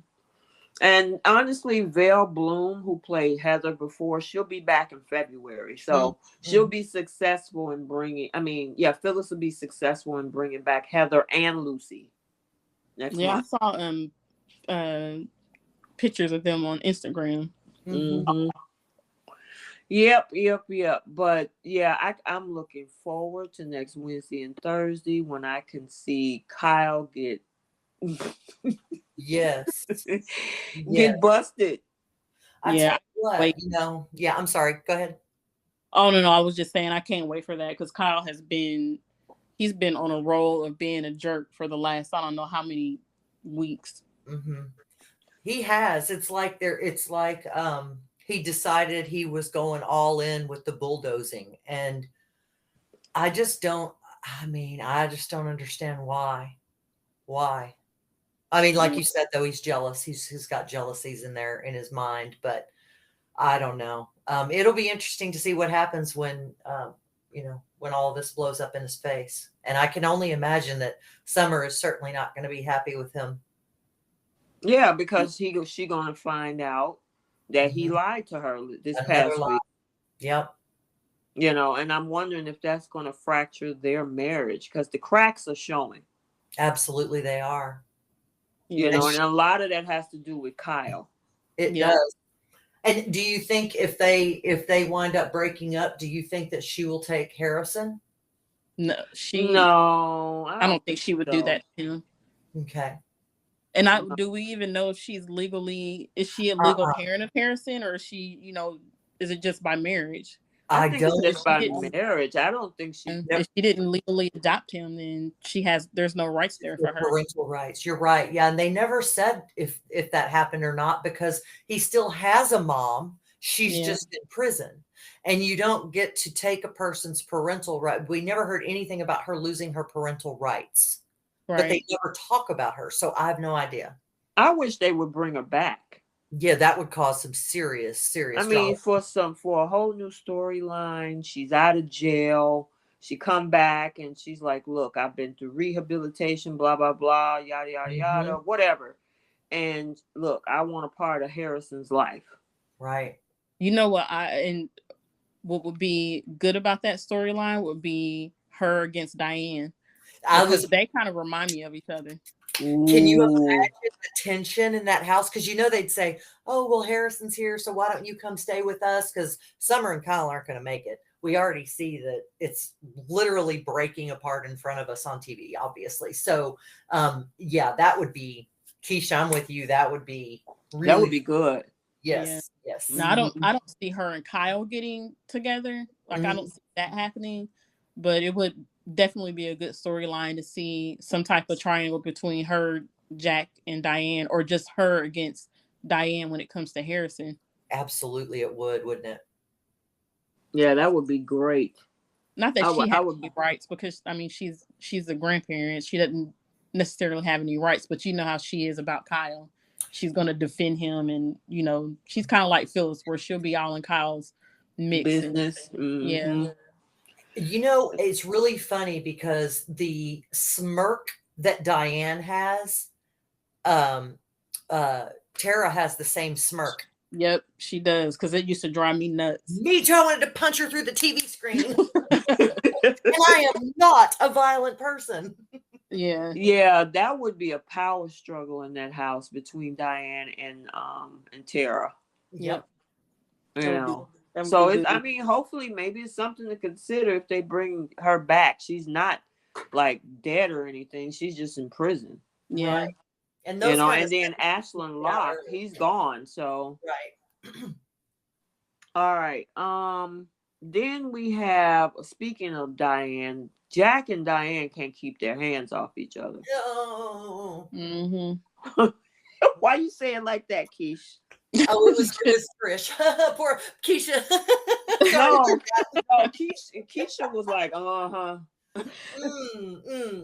And honestly, Val Bloom, who played Heather before, she'll be back in February. So she'll be successful in Phyllis will be successful in bringing back Heather and Lucy. Next month. I saw pictures of them on Instagram. Mm-hmm. Yep. But yeah, I'm looking forward to next Wednesday and Thursday when I can see Kyle get Yes. get busted. I tell you what, I'm sorry. Go ahead. Oh no, I was just saying I can't wait for that because Kyle he's been on a roll of being a jerk for the last I don't know how many weeks. Mm-hmm. He has. It's like he decided he was going all in with the bulldozing, and I just don't understand why. Why? I mean, like you said, though, he's jealous. He's got jealousies in there in his mind, but I don't know. It'll be interesting to see what happens when when all this blows up in his face. And I can only imagine that Summer is certainly not going to be happy with him. Yeah, because she gonna find out that he lied to her this past week. Yep. And I'm wondering if that's gonna fracture their marriage because the cracks are showing. Absolutely, they are. And a lot of that has to do with Kyle. It does. And do you think if they wind up breaking up, do you think that she will take Harrison? No, I don't think she would do that to him. Okay. And do we even know if is she a legal parent of Harrison, or is she, is it just by marriage? I think it's just by marriage. I don't think she. If she didn't legally adopt him, then there's no rights there for her. Parental rights. You're right. Yeah, and they never said if that happened or not because he still has a mom. She's just in prison, and you don't get to take a person's parental right. We never heard anything about her losing her parental rights, but they never talk about her. So I have no idea. I wish they would bring her back. Yeah, that would cause some serious. I mean, for a whole new storyline. She's out of jail. She come back and she's like, "Look, I've been through rehabilitation, blah blah blah, yada yada yada, whatever. And look, I want a part of Harrison's life." Right. You know what? What would be good about that storyline would be her against Diane. They kind of remind me of each other. Can you imagine the tension in that house? Because they'd say, "Oh, well, Harrison's here, so why don't you come stay with us?" Because Summer and Kyle aren't going to make it. We already see that it's literally breaking apart in front of us on TV, obviously. So, that would be Keisha. I'm with you. That would be that would be good. Yes. No, I don't see her and Kyle getting together. Like I don't see that happening, but it would definitely be a good storyline to see some type of triangle between her, Jack, and Diane, or just her against Diane when it comes to Harrison. Absolutely, it would, wouldn't it? Yeah, that would be great. Not that she has any rights, because I mean she's a grandparent. She doesn't necessarily have any rights, but you know how she is about Kyle. She's going to defend him, and she's kind of like Phyllis, where she'll be all in Kyle's mix business. Yeah. It's really funny because the smirk that Diane has, Tara has the same smirk. Yep, she does, because it used to drive me nuts. Me too. I wanted to punch her through the TV screen. And I am not a violent person. Yeah, that would be a power struggle in that house between Diane and Tara. Yep. So hopefully maybe it's something to consider if they bring her back. She's not like dead or anything. She's just in prison. Yeah. Right. And You those know, kind of and then things Ashland out Locke, early. he's gone. So, Right. all right. Then we have, speaking of Diane, Jack and Diane can't keep their hands off each other. No. Mm-hmm. Why you saying like that, Keish? Oh, it was Trish. Poor Keisha. Sorry No, about that. no, Keisha was like, uh-huh.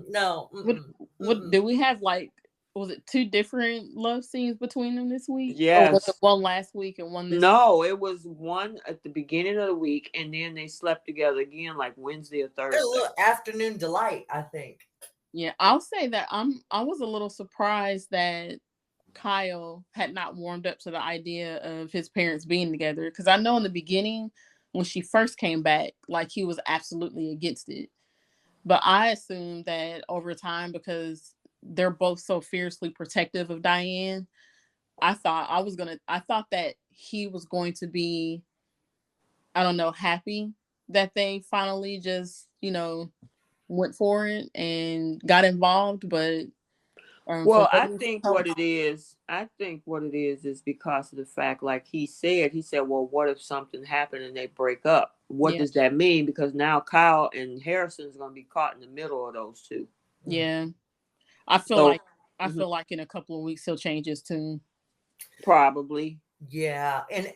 No. What Mm-mm. do we have, like, was it 2 different love scenes between them this week? Or was it Yes. one last week and one this week? No, it was one at the beginning of the week, and then they slept together again like Wednesday or A Thursday. little afternoon delight, I think. Yeah, I'll say that I was a little surprised that Kyle had not warmed up to the idea of his parents being together, because I know in the beginning when she first came back, like, he was absolutely against it. But I assumed that over time, because they're both so fiercely protective of Diane, I thought that he was going to be, I don't know, happy that they finally just, went for it and got involved. But for Well, I whatever think help, what it is because of the fact, like he said, well, what if something happened and they break up? What yeah, does that mean? Because now Kyle and Harrison's going to be caught in the middle of those two. Mm. yeah. I feel So, like I mhm, feel like in a couple of weeks he'll change his tune. probably. Yeah. And,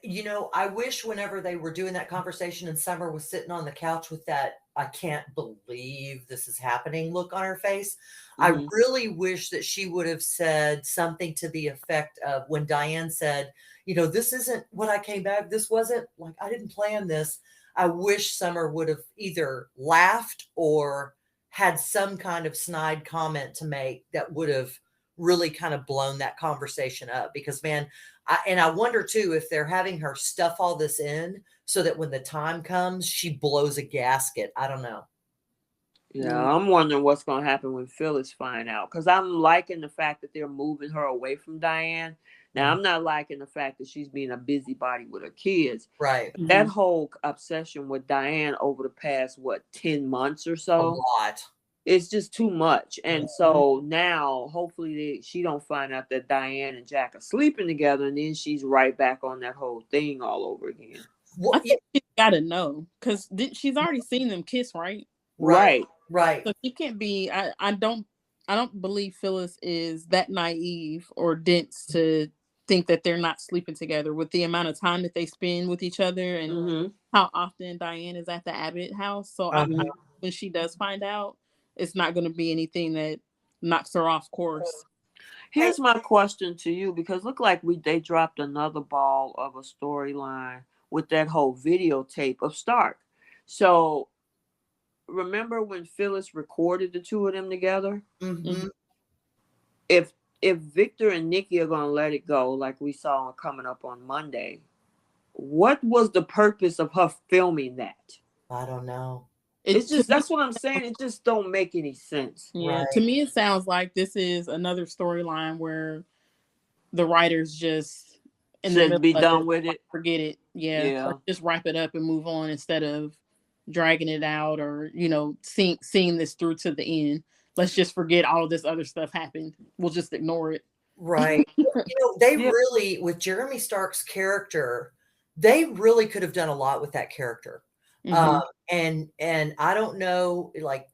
I wish whenever they were doing that conversation and Summer was sitting on the couch with that, I can't believe this is happening look on her face. I Hmm. really wish that she would have said something to the effect of when Diane said, this isn't what I came back. This wasn't like I didn't plan this. I wish Summer would have either laughed or had some kind of snide comment to make that would have really kind of blown that conversation up because, man, I wonder too if they're having her stuff all this in so that when the time comes, she blows a gasket. I don't know. Yeah, Mm, I'm wondering what's going to happen when Phyllis find out. Because I'm liking the fact that they're moving her away from Diane. Now, Mhm. I'm not liking the fact that she's being a busybody with her kids. Right. That mhm. whole obsession with Diane over the past, 10 months or A so, lot. it's just too much. And Mhm. so now, hopefully, she don't find out that Diane and Jack are sleeping together, and then she's right back on that whole thing all over again. I Well, yeah, think she's got to know because she's already seen them kiss, right? right. Right. Right. So she can't be. I don't believe Phyllis is that naive or dense to think that they're not sleeping together with the amount of time that they spend with each other and Mm-hmm. how often Diane is at the Abbott house. So I Uh-huh. when she does find out, it's not going to be anything that knocks her off course. Hey, Here's my question to you because look like they dropped another ball of a storyline with that whole videotape of Stark. So remember when Phyllis recorded the two of them together? Mhm. mhm. If Victor and Nikki are gonna let it go, like we saw coming up on Monday, what was the purpose of her filming that? I don't know. It's It to just me, that's what I'm saying. It just don't make any sense. yeah, to Right. me it sounds like this is another storyline where the writers just in the Said middle be of it done with like, it. forget it, yeah, or Yeah. just wrap it up and move on instead of dragging it out or seeing this through to the end. Let's just forget all of this other stuff happened. We'll just ignore it. Right. They Yeah. really, with Jeremy Stark's character, they really could have done a lot with that character. Um, Hmm. and I don't know, like,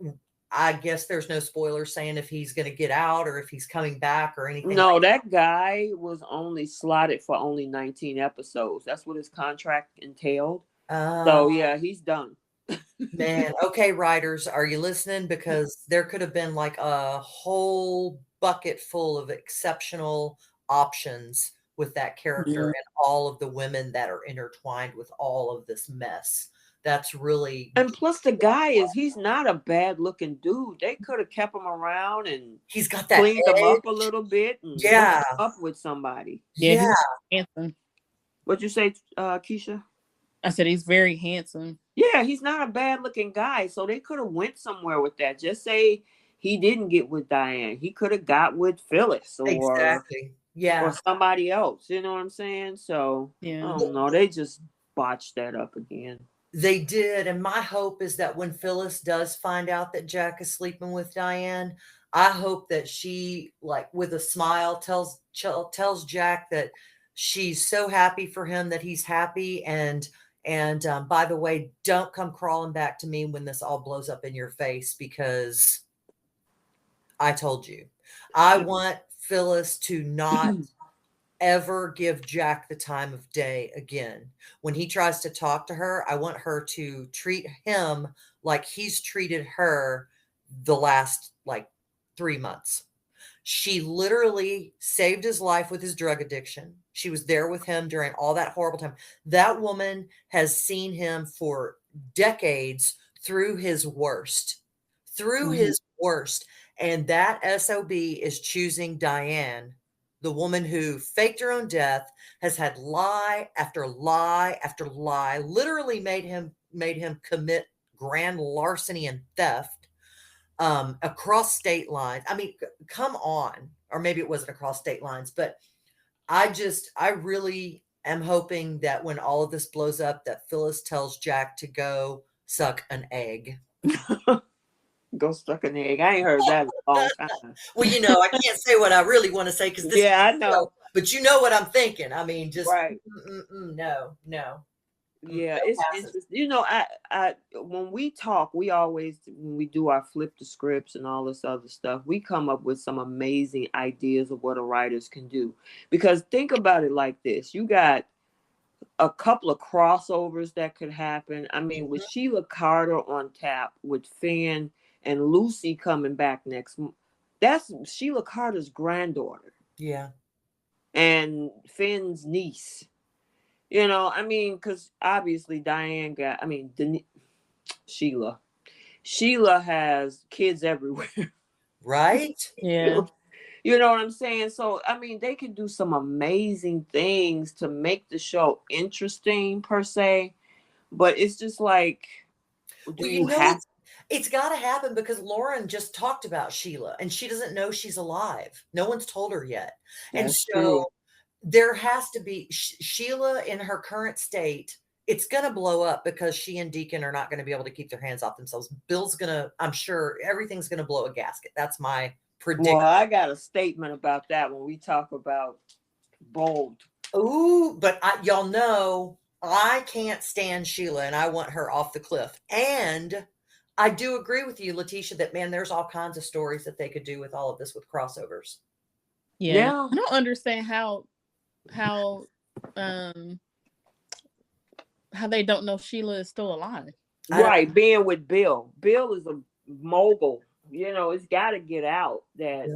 I guess there's no spoilers saying if he's going to get out or if he's coming back or anything like No, that guy was only slotted for only 19 episodes. That's what his contract entailed. that. So yeah, he's done. Man, okay, writers, are you listening? Because there could have been like a whole bucket full of exceptional options with that character Yeah. and all of the women that are intertwined with all of this mess. That's really, And plus the guy he's not a bad looking dude. They could have kept him around and he's got that cleaned him up a edge. little bit and hooked Yeah, him up with somebody. Yeah, yeah, he's handsome. What'd you say, Keisha? I said he's very handsome. Yeah, he's not a bad looking guy. So they could have went somewhere with that. Just say he didn't get with Diane. He could have got with Phyllis exactly. or Yeah. somebody else. You know what I'm saying? So I Yeah. don't know. They just botched that up again. They did, and my hope is that when Phyllis does find out that Jack is sleeping with Diane, I hope that she, like, with a smile, tells Jack that she's so happy for him, that he's happy, and by the way, don't come crawling back to me when this all blows up in your face, because I told you. I want Phyllis to not ever give Jack the time of day again. When he tries to talk to her, I want her to treat him like he's treated her the last, like, 3 months. She literally saved his life with his drug addiction. She was there with him during all that horrible time. That woman has seen him for decades through his worst, through Mhm. his worst. And that SOB is choosing Diane, the woman who faked her own death, has had lie after lie after lie, literally made him commit grand larceny and theft across state lines. I mean, come on. Or maybe it wasn't across state lines, but I really am hoping that when all of this blows up, that Phyllis tells Jack to go suck an egg. Go suck an egg. I ain't heard that in a long time. Well, I can't say what I really want to say, because this, Yeah, I know. but you know what I'm thinking. I mean, just Right. no, no. Yeah, No it's passes. interesting. I when we talk, we always, when we do our flip the scripts and all this other stuff, we come up with some amazing ideas of what a writers can do. Because think about it like this: you got a couple of crossovers that could happen. I mean, with Sheila Carter on tap, with Finn and Lucy coming back next month, that's Sheila Carter's granddaughter Yeah. and Finn's niece. I mean, because obviously Diane got, I mean, Sheila. Sheila has kids everywhere. Right? Yeah. You know what I'm saying? So, I mean, they can do some amazing things to make the show interesting, per se. But it's just like, do Well, you have? it's got to happen, because Lauren just talked about Sheila and she doesn't know she's alive. No one's told her yet. And That's true. so there has to be Sheila in her current state. It's going to blow up, because she and Deacon are not going to be able to keep their hands off themselves. Bill's going to, I'm sure everything's going to blow a gasket. That's my prediction. Well, I got a statement about that when we talk about bold. Ooh, but y'all know I can't stand Sheila, and I want her off the cliff. And I do agree with you, Letitia, that, man, there's all kinds of stories that they could do with all of this with crossovers. Yeah. Yeah. I don't understand how um how they don't know Sheila is still alive. Right, being with Bill. Bill is a mogul. It's got to get out that,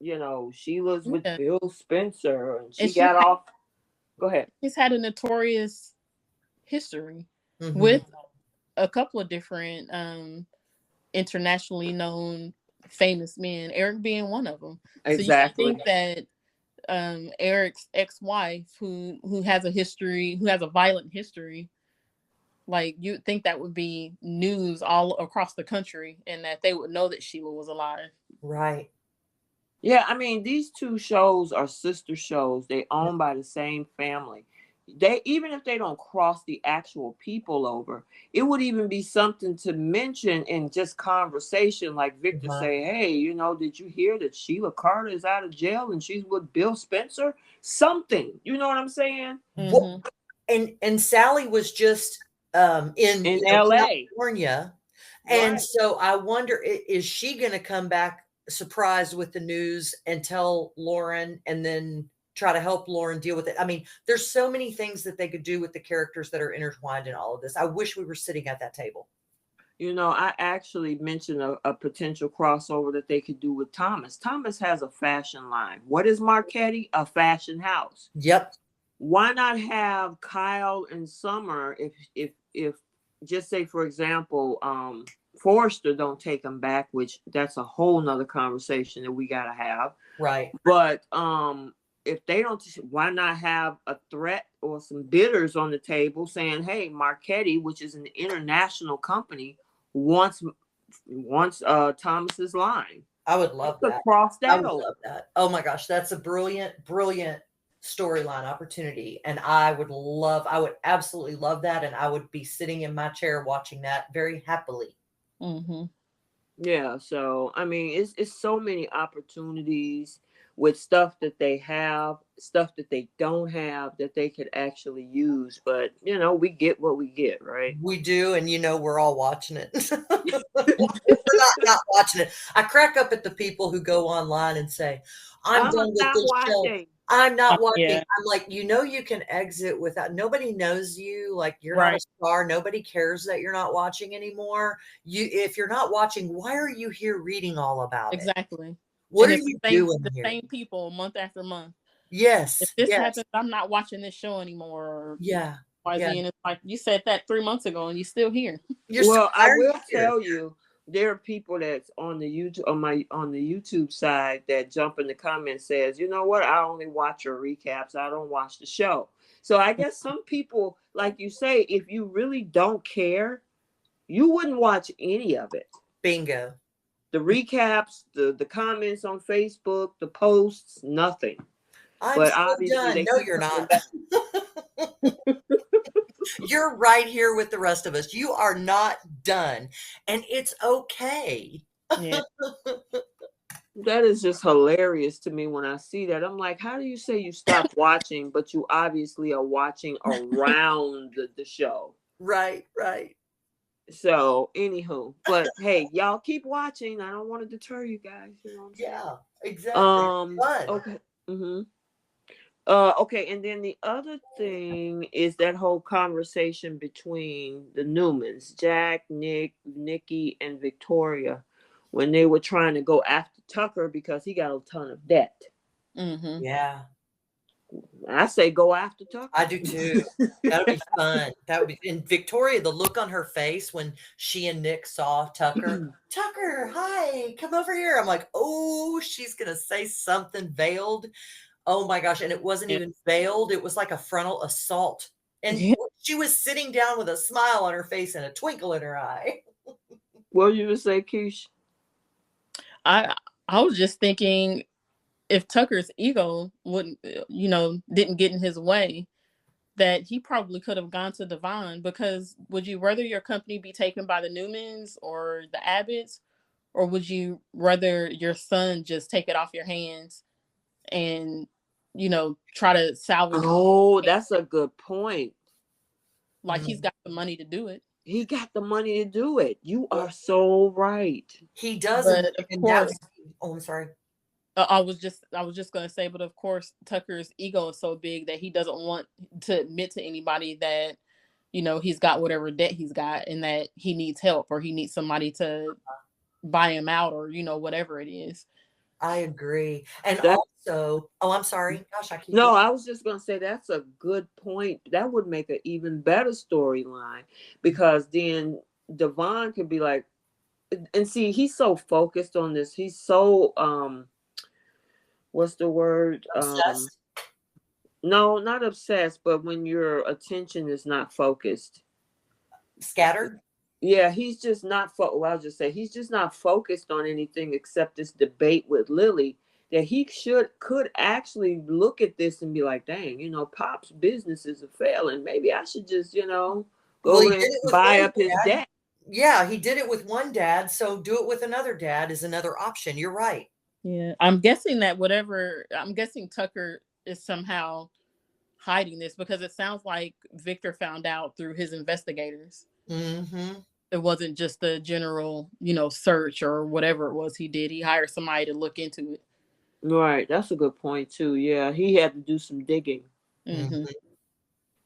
Sheila's with Yeah. Bill Spencer and she And got off. Go ahead. she's had a notorious history Mhm. with a couple of different internationally known famous men, Eric being one of them. Exactly. So you think that Eric's ex-wife, who has a violent history, like, you'd think that would be news all across the country, and that they would know that Sheila was alive. Right. Yeah, I mean, these two shows are sister shows. They owned by the same family. They, even if they don't cross the actual people over, it would even be something to mention in just conversation, like Victor say, hey, did you hear that Sheila Carter is out of jail and she's with Bill Spencer? Something. You know what I'm saying? Mhm. And Sally was just in LA. California. And Right. so I wonder, is she going to come back surprised with the news and tell Lauren, and then try to help Lauren deal with it? I mean, there's so many things that they could do with the characters that are intertwined in all of this. I wish we were sitting at that table. I actually mentioned a potential crossover that they could do with Thomas. Thomas has a fashion line. What is Marquetti? A fashion house. Yep. Why not have Kyle and Summer, if just say, for example, Forrester don't take them back, which that's a whole nother conversation that we gotta have. Right. But if they don't, why not have a threat or some bidders on the table saying, hey, Marquetti, which is an international company, wants Thomas's line. I would love that. Cross that I would over. love that. Oh my gosh, that's a brilliant storyline opportunity. And I would absolutely love that. And I would be sitting in my chair watching that very happily. Mhm. Yeah, so I mean, it's so many opportunities with stuff that they have, stuff that they don't have that they could actually use. But we get what we get, right? We do, and we're all watching it. We're not watching it. I crack up at the people who go online and say, "I'm I'm done with not this show. watching. I'm not watching." Yeah, I'm like, you can exit without nobody knows you. Like you're not a right. star. Nobody cares that you're not watching anymore. If you're not watching, why are you here reading all about it? Exactly. What And are it's you the doing here? same people month after month. If Yes, this yes, happens, I'm not watching this show anymore. Or yeah, yeah. YZ, and it's like you said that 3 months ago, and you're still here. You're still, Well, why I are you will here? tell you, there are people that's on the YouTube side that jump in the comments says, you know what, I only watch your recaps. I don't watch the show. So I guess some people, like you say, if you really don't care, you wouldn't watch any of it. Bingo. The recaps, the comments on Facebook, the posts, nothing. I'm But so obviously done. they No, keep you're coming not. back. You're right here with the rest of us. You are not done, and it's okay. Yeah, That is just hilarious to me when I see that. I'm like, how do you say you stopped watching, but you obviously are watching around the show? Right, right. So, anywho, but hey, y'all keep watching. I don't want to deter you guys. You know what I'm saying? Yeah, exactly. Fun. Okay. Mm-hmm. Okay, and then the other thing is that whole conversation between the Newmans, Jack, Nick, Nikki, and Victoria, when they were trying to go after Tucker because he got a ton of debt. mm-hmm. Yeah, I say go after Tucker. I do too. That would be fun. That would be. And Victoria, the look on her face when she and Nick saw Tucker. Tucker, hi, come over here. I'm like, oh, she's gonna say something veiled. Oh my gosh. And it wasn't Yeah. even veiled. It was like a frontal assault. And Yeah. she was sitting down with a smile on her face and a twinkle in her eye. What you would say, Keish? I I was just thinking, if Tucker's ego wouldn't, didn't get in his way, that he probably could have gone to Devon, because would you rather your company be taken by the Newmans or the Abbotts, or would you rather your son just take it off your hands and, try to salvage, Oh, that's a good point. like he's got the money to do it. He got the money to do it. You are so right. He does, But of and that course, would be, oh, I'm sorry. I was just gonna say, but of course, Tucker's ego is so big that he doesn't want to admit to anybody that, he's got whatever debt he's got, and that he needs help, or he needs somebody to buy him out, or whatever it is. I agree. And That also, oh, I'm sorry. Gosh, I keep No, going. I was just gonna say that's a good point. That would make an even better storyline because then Devon could be like, and see, he's so focused on this. He's so what's the word? Obsessed, No, not obsessed, but when your attention is not focused. scattered. Yeah, he's just not well, I'll just say he's just not focused on anything except this debate with Lily, that he could actually look at this and be like, dang, Pop's business is a failing. Maybe I should just, go Well, he over did and it with buy one up his dad. debt. Yeah, he did it with one dad, so do it with another dad is another option. You're right. Yeah, I'm guessing Tucker is somehow hiding this, because it sounds like Victor found out through his investigators. Mm-hmm. It wasn't just a general, search or whatever it was he did. He hired somebody to look into it. Right, that's a good point too. Yeah, he had to do some digging. Mm-hmm.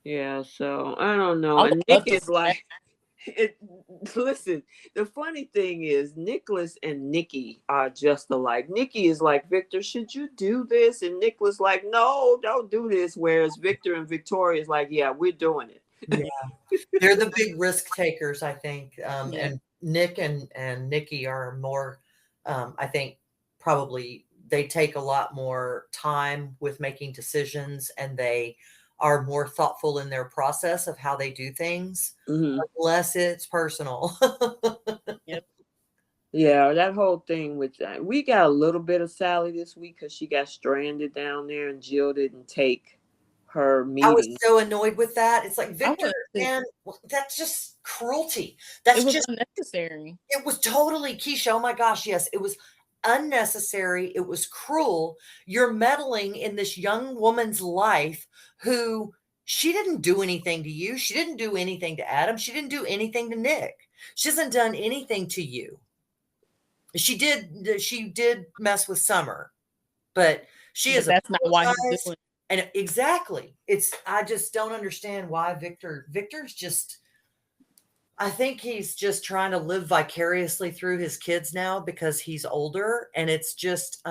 Yeah, so I don't know. I would And love Nick to is see that. like, it, listen, the funny thing is Nicholas and Nikki are just alike. Nikki is like, Victor, should you do this? And Nicholas like, no, don't do this. Whereas Victor and Victoria is like, yeah, we're doing it. Yeah, they're the big risk takers, I think. Yeah. And Nick and Nikki are more, I think, probably they take a lot more time with making decisions, and they are more thoughtful in their process of how they do things, Mm-hmm. unless it's personal. Yep. Yeah, that whole thing with we got a little bit of Sally this week because she got stranded down there and Jill didn't take her I was meeting. so annoyed with that. It's like, I Victor, was understand. Well, that's just cruelty. It That's was just, unnecessary. it was totally Keisha. Oh my gosh, yes, it was unnecessary. It was cruel. You're meddling in this young woman's life who she didn't do anything to you. She didn't do anything to Adam. She didn't do anything to Nick. She hasn't done anything to you. She did mess with Summer, but she But has that's not why he's apologized. doing And exactly. I just don't understand why Victor's just, I think he's just trying to live vicariously through his kids now because he's older, and it's just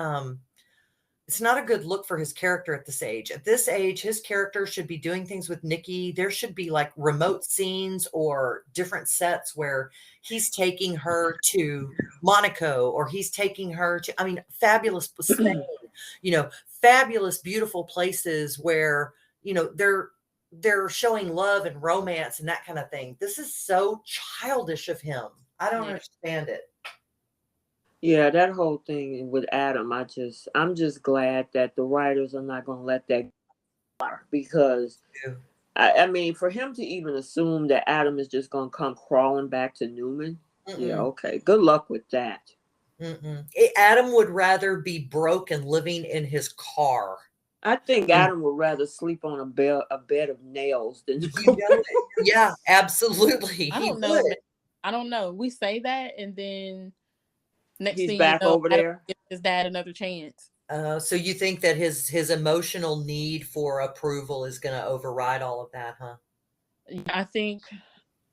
it's not a good look for his character at this age. At this age, his character should be doing things with Nikki. There should be like remote scenes or different sets where he's taking her to Monaco, or he's taking her to, I mean, fabulous Spain, fabulous, beautiful places where, they're showing love and romance and that kind of thing. This is so childish of him. I don't Yeah. understand it. Yeah, that whole thing with Adam, I'm just glad that the writers are not going to let that go, because Yeah. I mean, for him to even assume that Adam is just going to come crawling back to Newman, yeah, okay, good luck with that. Adam would rather be broke and living in his car. I think Adam would rather sleep on a bed of nails than go Yeah, absolutely. I He don't know. would. Man. I don't know. We say that, and then next He's thing back you know, over Adam there. gives his dad another chance. So you think that his emotional need for approval is going to override all of that, huh? I think.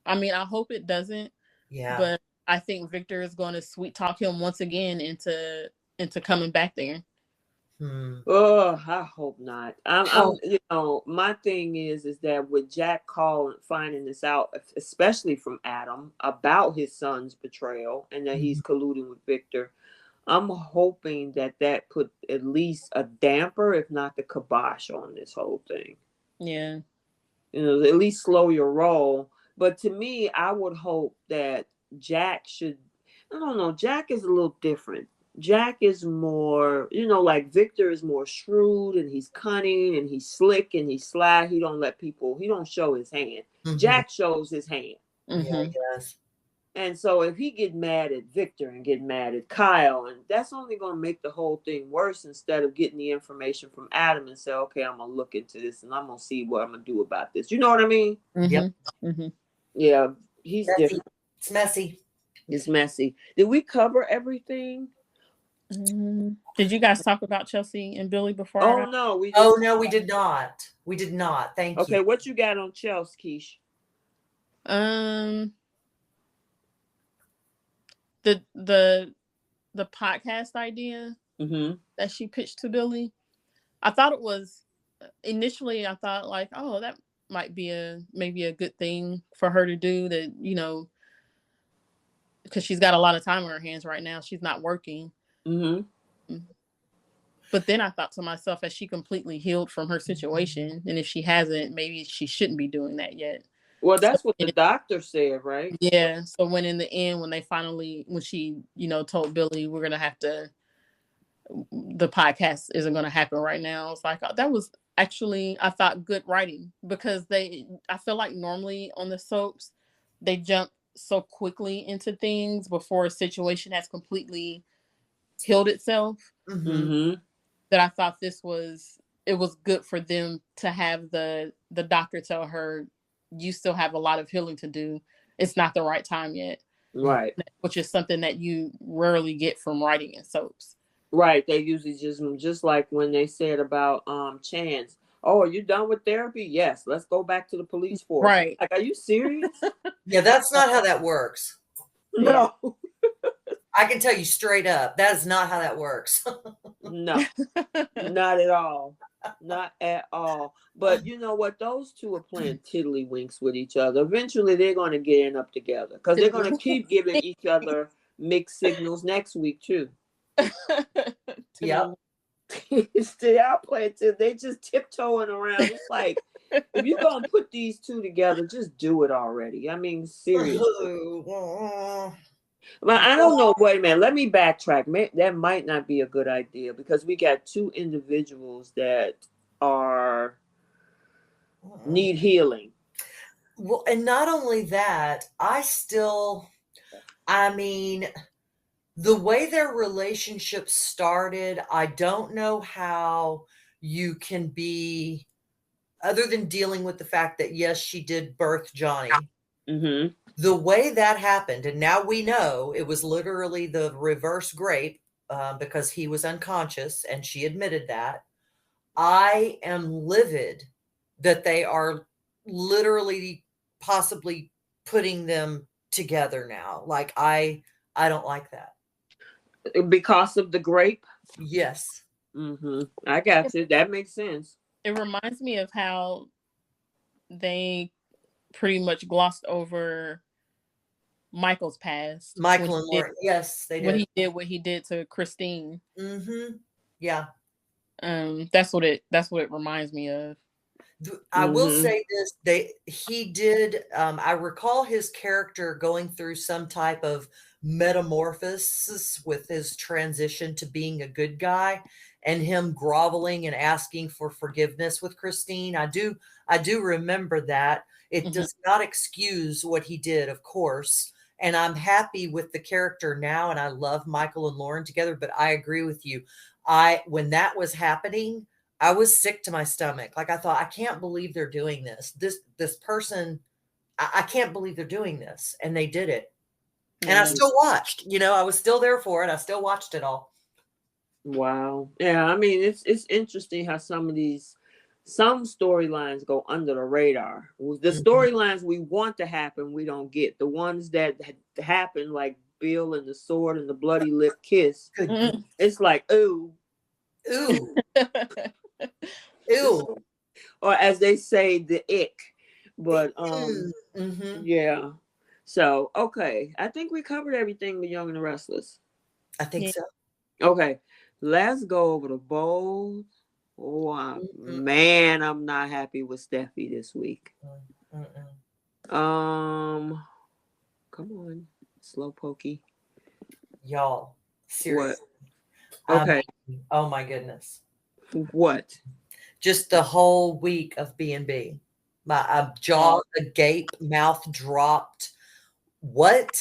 I mean, I hope it doesn't. Yeah. But I think Victor is going to sweet talk him once again into coming back there. Oh, I hope not. My thing is that with Jack finding this out, especially from Adam, about his son's betrayal and that he's colluding with Victor, I'm hoping that put at least a damper, if not the kibosh, on this whole thing. Yeah. At least slow your roll. But to me, I would hope that Jack should, I don't know, Jack is a little different. Jack is more, like Victor is more shrewd, and he's cunning and he's slick and he's sly. He don't show his hand. Jack shows his hand. Yeah, yes. And so if he get mad at Victor and get mad at Kyle, and that's only going to make the whole thing worse, instead of getting the information from Adam and say, okay, I'm going to look into this and I'm going to see what I'm going to do about this. You know what I mean? Yep. Yeah, he's messy. different. It's messy. It's messy. Did we cover everything? Did you guys talk about Chelsea and Billy before? No, we did not. We did not. Thank you. Okay, what you got on Chelsea, Keish? The podcast idea that she pitched to Billy, I thought it was initially. I thought like, oh, that might be maybe a good thing for her to do. That because she's got a lot of time on her hands right now. She's not working. But then I thought to myself, has she completely healed from her situation? And if she hasn't, maybe she shouldn't be doing that yet. Well, that's what the doctor said, right? Yeah. So when in the end, when she, told Billy, we're going to have to, the podcast isn't going to happen right now. It's like, that was actually, I thought, good writing, because I feel like normally on the soaps, they jump so quickly into things before a situation has completely healed itself. That I thought it was good for them to have the doctor tell her, you still have a lot of healing to do. It's not the right time yet. Right. Which is something that you rarely get from writing in soaps. Right. They usually just like when they said about Chance. Oh, are you done with therapy? Yes. Let's go back to the police force. Right. Like, are you serious? Yeah, that's not how that works. No. I can tell you straight up, that is not how that works. No, not at all. Not at all. But you know what? Those two are playing tiddlywinks with each other. Eventually, they're going to get up together, because they're going to keep giving each other mixed signals next week, too. Yeah. They just tiptoeing around. It's like, if you're going to put these two together, just do it already. I mean, seriously. But I don't know. Wait a minute. Let me backtrack. That might not be a good idea, because we got two individuals that need healing. Well, and not only that, I mean, the way their relationship started, I don't know how you can be, other than dealing with the fact that, yes, she did birth Johnny. Mm-hmm. The way that happened, and now we know it was literally the reverse grape, because he was unconscious and she admitted that. I am livid that they are literally possibly putting them together now. Like I don't like that. Because of the grape. Yes. Mm-hmm. I got you. That makes sense. It reminds me of how they pretty much glossed over Michael's past Michael and Lauren. Yes, they when did. he did what he did to Christine. Yeah. That's what it reminds me of. I will Mm-hmm. say this, he did, I recall his character going through some type of metamorphosis with his transition to being a good guy and him groveling and asking for forgiveness with Christine. I do remember that. It Mhm. does not excuse what he did, of course. And I'm happy with the character now, and I love Michael and Lauren together, but I agree with you. When that was happening, I was sick to my stomach. Like, I thought, I can't believe they're doing this. This person, I can't believe they're doing this. And they did it. And I Yeah. still watched, I was still there for it. I still watched it all. Wow. Yeah, I mean it's interesting how some storylines go under the radar. The Mhm. storylines we want to happen, we don't get. The ones that happen, like Bill and the sword and the bloody lip kiss, Good. Mhm. it's like, ooh. Ooh, ew. Or as they say, the ick. But Mm-hmm. yeah. So okay. I think we covered everything with Young and the Restless. I think Yeah. so. Okay. Let's go over the bowls. Oh, Mm-mm, man, I'm not happy with Steffi this week. mm-mm. Um, come on, slow pokey. Y'all, What? seriously. Um, Okay, oh my goodness. what? Just the whole week of B&B. My jaw Oh, agape, mouth dropped. What?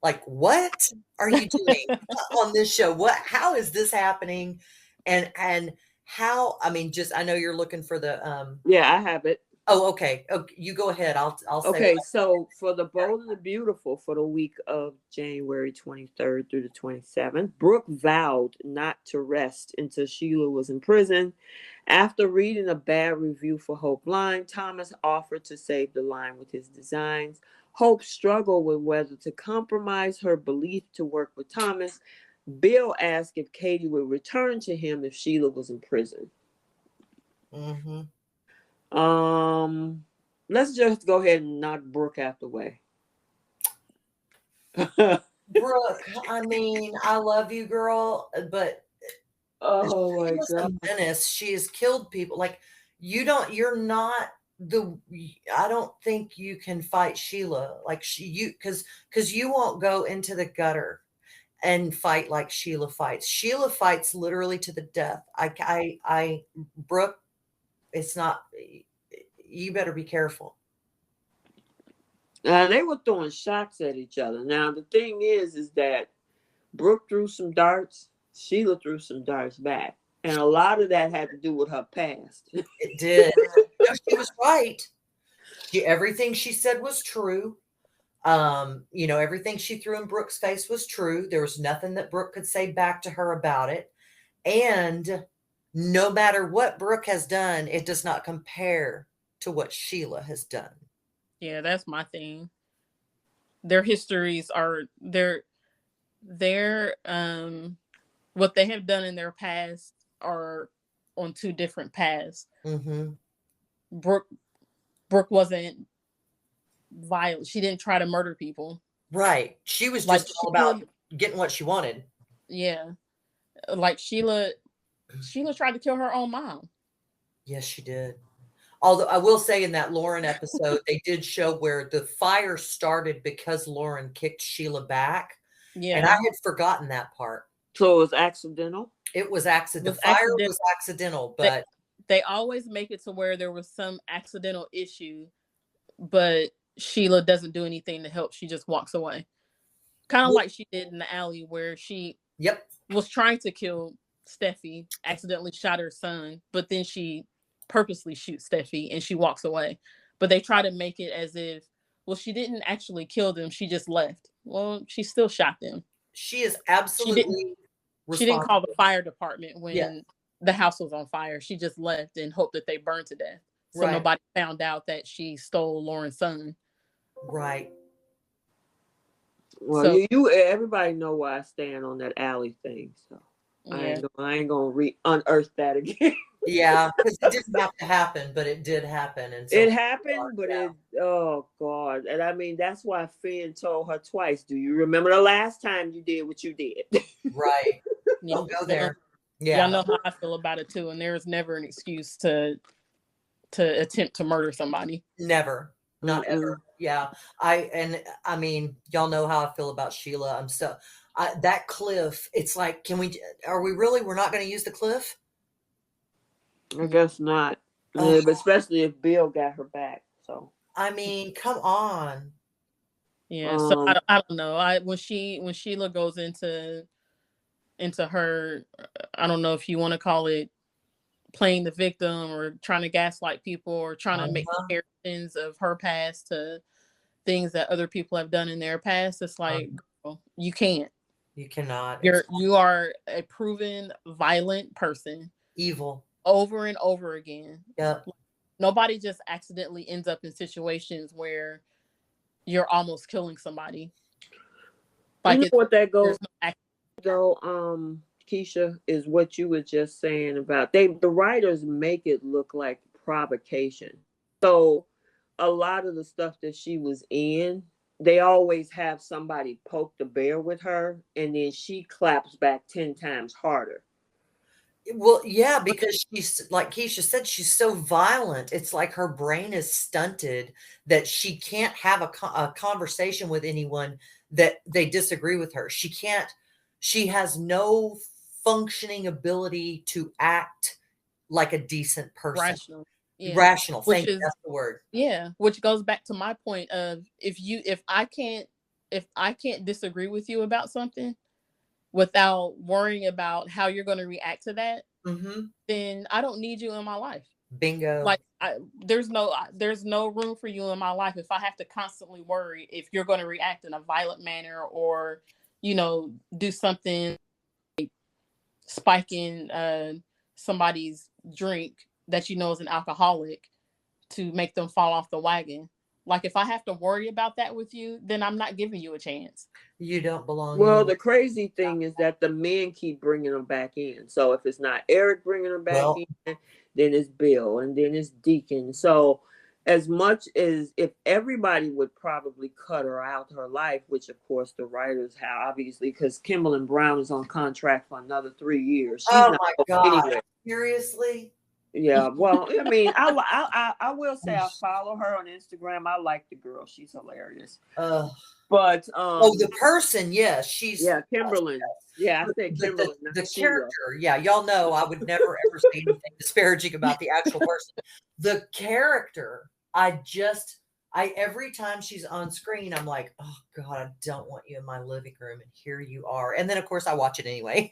Like, what are you doing on this show? How is this happening? And how, I mean, just, I know you're looking for the, Yeah, I have it. oh, okay. Okay, you go ahead. I'll say what Okay, so for the Bold and the Beautiful for the week of January 23rd through the 27th, Brooke vowed not to rest until Sheila was in prison. After reading a bad review for Hope line, Thomas offered to save the line with his designs. Hope struggled with whether to compromise her belief to work with Thomas. Bill asked if Katie would return to him if Sheila was in prison. Mhm. Um, let's just go ahead and knock Brooke out the way. Brooke, I mean, I love you, girl, but Oh she my was god. a menace. She has killed people. Like, you're not the, I don't think you can fight Sheila. Like, because you won't go into the gutter and fight like Sheila fights. Sheila fights literally to the death. Brooke, it's not, you better be careful. They were throwing shots at each other. Now the thing is that Brooke threw some darts, Sheila threw some darts back, and a lot of that had to do with her past. It did. No, she was right. Everything she said was true. Everything she threw in Brooke's face was true. There was nothing that Brooke could say back to her about it. And no matter what Brooke has done, it does not compare to what Sheila has done. yeah, that's my thing. Their histories are their what they have done in their past are on two different paths. Mm-hmm. Brooke Brooke wasn't violent. She didn't try to murder people. Right. She was Like just all about Sheila, getting what she wanted. yeah. Like Sheila tried to kill her own mom. Yes, she did. Although I will say in that Lauren episode, they did show where the fire started because Lauren kicked Sheila back. And I Yeah. had forgotten that part. So it was accidental. It was It the was fire accident was accidental, they, but they always make it to where there was some accidental issue but Sheila doesn't do anything to help. She just walks away. Kind of like she did in the alley where she Yep. was trying to kill Steffi, accidentally shot her son, but then she purposely shoots Steffi and she walks away. But they try to make it as if, well, she didn't actually kill them, she just left. Well, she still shot them. She is She didn't absolutely she didn't call the responsible. fire department Yeah. when the house was on fire. She just left and hoped that they burned to death. So Right. nobody found out that she stole Lauren's son. Right. Well, So you everybody know where I stand on that alley thing, so yeah. I ain't gonna unearth that again. Yeah, because it didn't have to happen, but it did happen, and so It happened, but yeah. oh God. And I mean, that's why Finn told her twice. Do you remember the last time you did what you did? Right. Yeah. Don't go there. Y'all Yeah. know how I feel about it too, and there's never an excuse to attempt to murder somebody. Never. Not Mm-mm. ever. Yeah. I mean, y'all know how I feel about Sheila. I'm so that cliff, it's like, we're not going to use the cliff? I guess not. Oh. But especially if Bill got her back. So I mean, come on. Yeah. So I don't know. When Sheila goes into her, I don't know if you want to call it playing the victim or trying to gaslight people or trying to make comparisons of her past to things that other people have done in their past. It's like, girl, you can't. You cannot. You are a proven violent person. Evil. Over and over again. Yep. Nobody just accidentally ends up in situations where you're almost killing somebody. Like, you know what that goes though, Keisha, is what you were just saying about the writers make it look like provocation. So a lot of the stuff that she was in, they always have somebody poke the bear with her, and then she claps back 10 times harder. Well, yeah, because she's, like Keisha said, she's so violent. It's like her brain is stunted that she can't have a conversation with anyone that they disagree with her. She has no functioning ability to act like a decent person. Rational. Yeah. Rational. That's the word. Yeah. Which goes back to my point of if I can't disagree with you about something without worrying about how you're going to react to that, then I don't need you in my life. Bingo. Like there's no room for you in my life if I have to constantly worry if you're going to react in a violent manner or, do something like spiking somebody's drink that is an alcoholic to make them fall off the wagon. Like if I have to worry about that with you, then I'm not giving you a chance. You don't belong. Well, the crazy thing is that the men keep bringing them back in. So if it's not Eric bringing them back in, then it's Bill, and then it's Deacon. So as much as if everybody would probably cut her out her life, which of course the writers have, obviously, because Kimberly Brown is on contract for another 3 years. She's not my God. anywhere. Seriously? Yeah, well, I mean, I will say I follow her on Instagram. I like the girl; she's hilarious. But the person, yes, she's Kimberly. Yeah, I said Kimberly. The character, yeah, y'all know I would never ever say anything disparaging about the actual person. The character, every time she's on screen, I'm like, oh God, I don't want you in my living room, and here you are. And then of course I watch it anyway.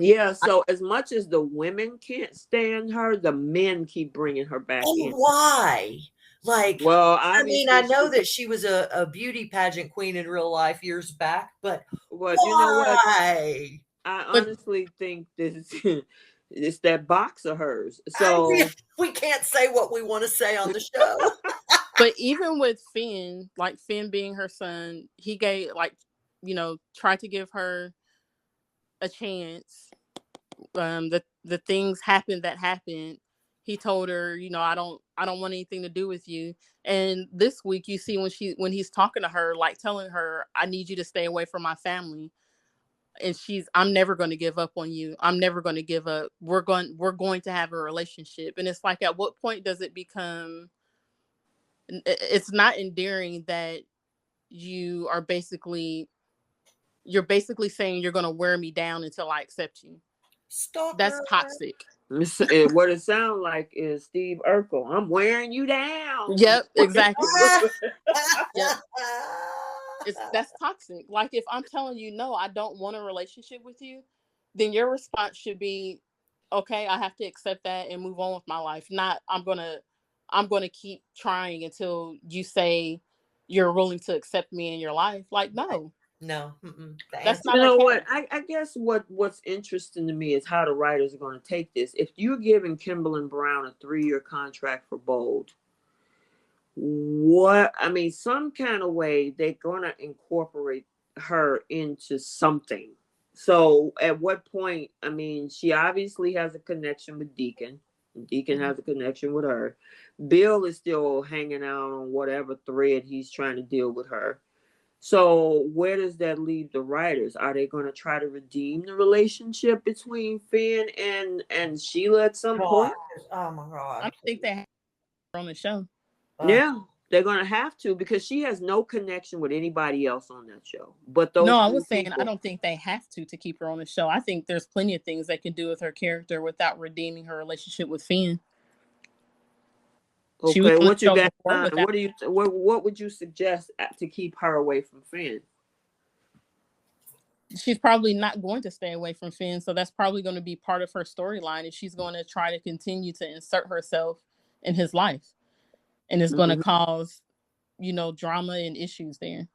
Yeah, so as much as the women can't stand her, the men keep bringing her back in. Why? Like, well, I mean, I know that she was a beauty pageant queen in real life years back, but why? You know what? I honestly think it's that box of hers. So we can't say what we want to say on the show. But even with Finn, like Finn being her son, he gave tried to give her a chance. The things happened that happened. He told her, I don't want anything to do with you. And this week you see when he's talking to her, like telling her, I need you to stay away from my family. And I'm never going to give up on you. I'm never going to give up. We're going to have a relationship. And it's like, at what point does it become, it's not endearing that you're basically saying you're going to wear me down until I accept you. Stalker. That's toxic. What it sounds like is Steve Urkel. I'm wearing you down. Yep, exactly. Yep. That's toxic. Like if I'm telling you no, I don't want a relationship with you, then your response should be, okay, I have to accept that and move on with my life. Not I'm gonna keep trying until you say you're willing to accept me in your life. Like no, No, the that's answer. not You know what? okay. I guess what's interesting to me is how the writers are going to take this. If you're giving Kimberly Brown a 3-year contract for Bold, what I mean, some kind of way they're going to incorporate her into something. So at what point? I mean, she obviously has a connection with Deacon. Deacon Mhm. has a connection with her. Bill is still hanging out on whatever thread he's trying to deal with her. So where does that leave the writers? Are they going to try to redeem the relationship between Finn and Sheila at some God, point? oh my I God. don't think they have her on the show. Uh, Yeah, they're going to have to because she has no connection with anybody else on that show. But No, those I three was saying I people. don't think they have to keep her on the show. I think there's plenty of things they can do with her character without redeeming her relationship with Finn. She was Okay, on the what you show got before in mind? without. What would you suggest to keep her away from Finn? She's probably not going to stay away from Finn, so that's probably going to be part of her storyline. Is she's going to try to continue to insert herself in his life, and it's going to Hmm. cause drama and issues there.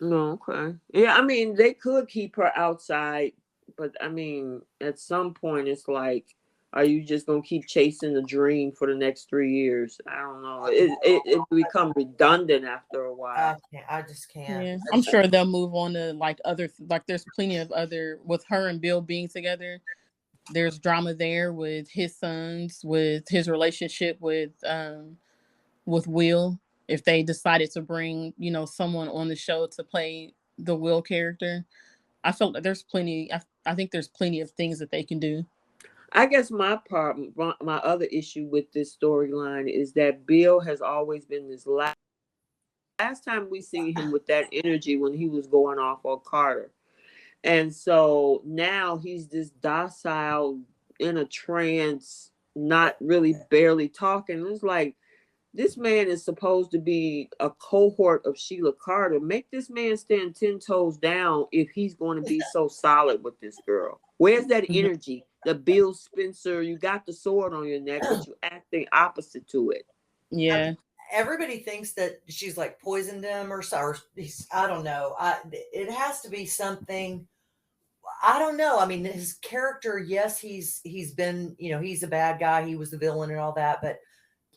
No, okay. Yeah, I mean they could keep her outside, but I mean at some point it's like, are you just gonna keep chasing the dream for the next 3 years? I don't know. It become redundant after a while. I just can't. Yeah, I'm sure they'll move on to like like there's plenty of other with her and Bill being together. There's drama there with his sons, with his relationship with Will. If they decided to bring someone on the show to play the Will character, I felt that there's plenty. I think there's plenty of things that they can do. I guess my problem, my other issue with this storyline is that Bill has always been this last time we seen him with that energy when he was going off on Carter. And so now he's this docile in a trance, not really barely talking. It's like this man is supposed to be a cohort of Sheila Carter. Make this man stand 10 toes down if he's going to be so solid with this girl. Where's that Mhm. energy? The Bill Spencer, you got the sword on your neck, but you acting opposite to it. Yeah, Everybody thinks that she's like poisoned him or I don't know. It has to be something. I don't know. I mean, his character, yes, he's been, he's a bad guy. He was the villain and all that, but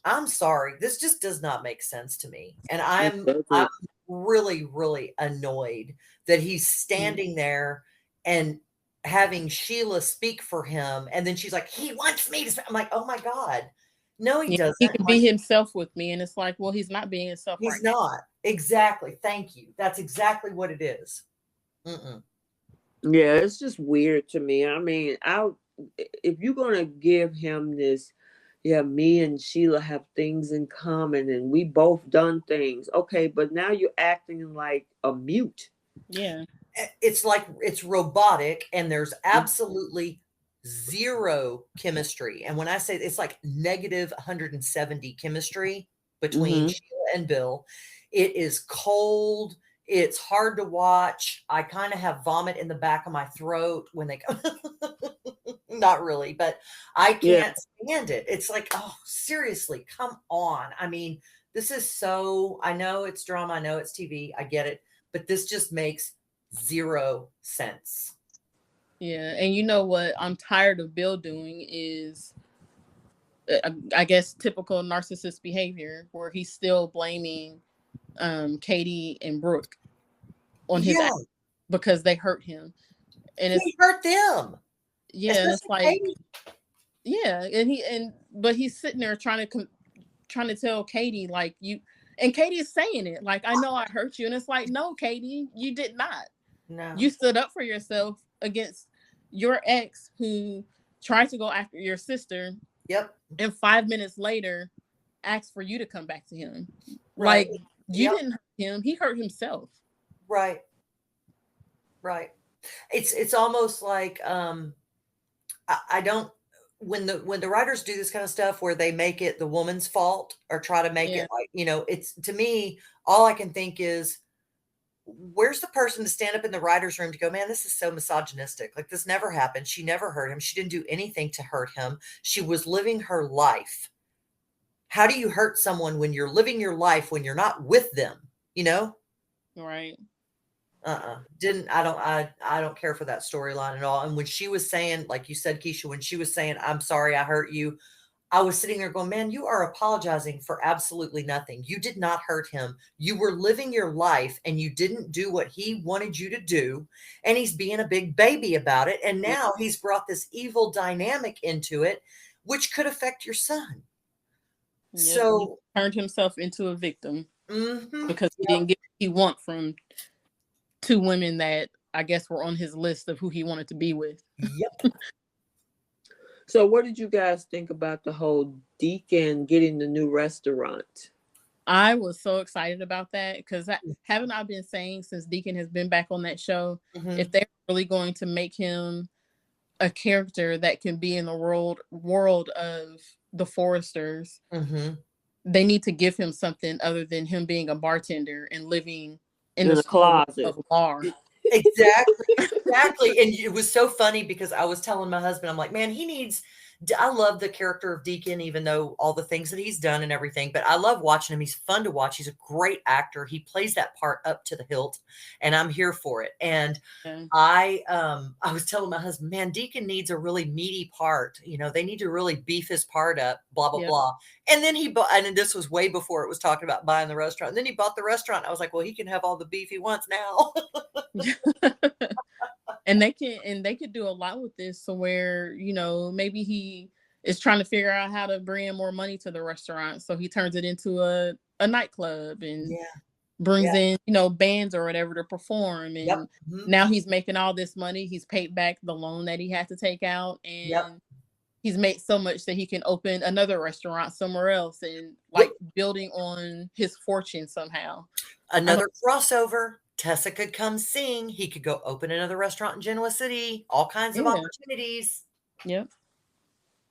I'm sorry, this just does not make sense to me. And It I'm doesn't. really, really annoyed that he's Mhm. standing there and having Sheila speak for him, and then she's like, "He wants me to." I'm like, "Oh my god, no, he Yeah, he doesn't." can be Like, himself with me, and it's like, well, he's not being himself he's right now. not. Exactly. Thank you. That's exactly what it is. Mm-mm. Yeah, it's just weird to me. I mean, if you're gonna give him this, yeah, me and Sheila have things in common and we both done things. Okay, but now you're acting like a mute. Yeah, It's like it's robotic, and there's absolutely zero chemistry. And when I say it's like negative 170 chemistry between Mm-hmm. Sheila and Bill, it is cold. It's hard to watch. I kind of have vomit in the back of my throat when they come. Not really, but I Yeah. can't stand it. It's like, oh, seriously, come on. I mean, this is so, I know it's drama, I know it's TV, I get it, but this just makes zero sense. yeah, and you know what I'm tired of Bill doing is, I guess, typical narcissist behavior where he's still blaming Katie and Brooke on his act Yeah, because they hurt him, and it's he hurt them, yeah, and it's especially like Katie. yeah, but he's sitting there trying to tell Katie like you, and Katie is saying it like I know I hurt you, and it's like no, Katie, you did not. No. You stood up for yourself against your ex who tried to go after your sister, Yep. and 5 minutes later asked for you to come back to him. Right. Like you Yep. didn't hurt him; he hurt himself. Right. Right. It's almost like I don't when the writers do this kind of stuff where they make it the woman's fault or try to make Yeah. it like, it's to me, all I can think is, where's the person to stand up in the writer's room to go, man, this is so misogynistic. Like, this never happened. She never hurt him. She didn't do anything to hurt him. She was living her life. How do you hurt someone when you're living your life when you're not with them? Right. I don't care for that storyline at all. And when she was saying, like you said, Keisha, when she was saying, I'm sorry I hurt you, I was sitting there going, man, you are apologizing for absolutely nothing. You did not hurt him. You were living your life and you didn't do what he wanted you to do. And he's being a big baby about it. And now he's brought this evil dynamic into it, which could affect your son. Yep. So he turned himself into a victim because he Yep. didn't get what he want from two women that I guess were on his list of who he wanted to be with. Yep. So what did you guys think about the whole Deacon getting the new restaurant? I was so excited about that because haven't I been saying since Deacon has been back on that show, if they're really going to make him a character that can be in the world of the Foresters, they need to give him something other than him being a bartender and living in the closet of a bar. Exactly. And it was so funny because I was telling my husband, I'm like, man, I love the character of Deacon, even though all the things that he's done and everything, but I love watching him. He's fun to watch. He's a great actor. He plays that part up to the hilt and I'm here for it. And I was telling my husband, man, Deacon needs a really meaty part. They need to really beef his part up, blah, blah, blah. And then and this was way before it was talking about buying the restaurant. And then he bought the restaurant. I was like, well, he can have all the beef he wants now. And they could do a lot with this, so where maybe he is trying to figure out how to bring in more money to the restaurant, so he turns it into a nightclub and brings in bands or whatever to perform. And now he's making all this money. He's paid back the loan that he had to take out, and he's made so much that he can open another restaurant somewhere else and building on his fortune somehow. Another crossover. Tessa could come sing. He could go open another restaurant in Genoa City. All kinds of opportunities. Yep.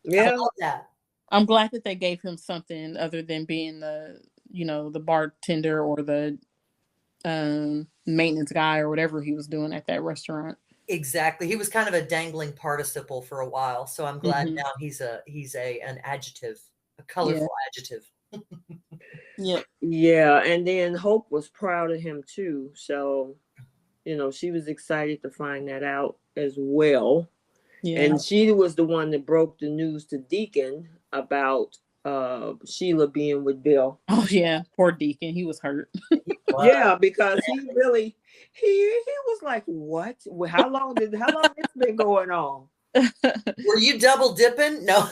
Yeah. I love that. I'm glad that they gave him something other than being the bartender or the maintenance guy or whatever he was doing at that restaurant. Exactly. He was kind of a dangling participle for a while. So I'm glad now he's an adjective, a colorful adjective. Yeah, and then Hope was proud of him too. So, she was excited to find that out as well. Yeah. And she was the one that broke the news to Deacon about Sheila being with Bill. Oh yeah, poor Deacon. He was hurt. Yeah, because he really he was like, what? How long this been going on? Were you double dipping? No.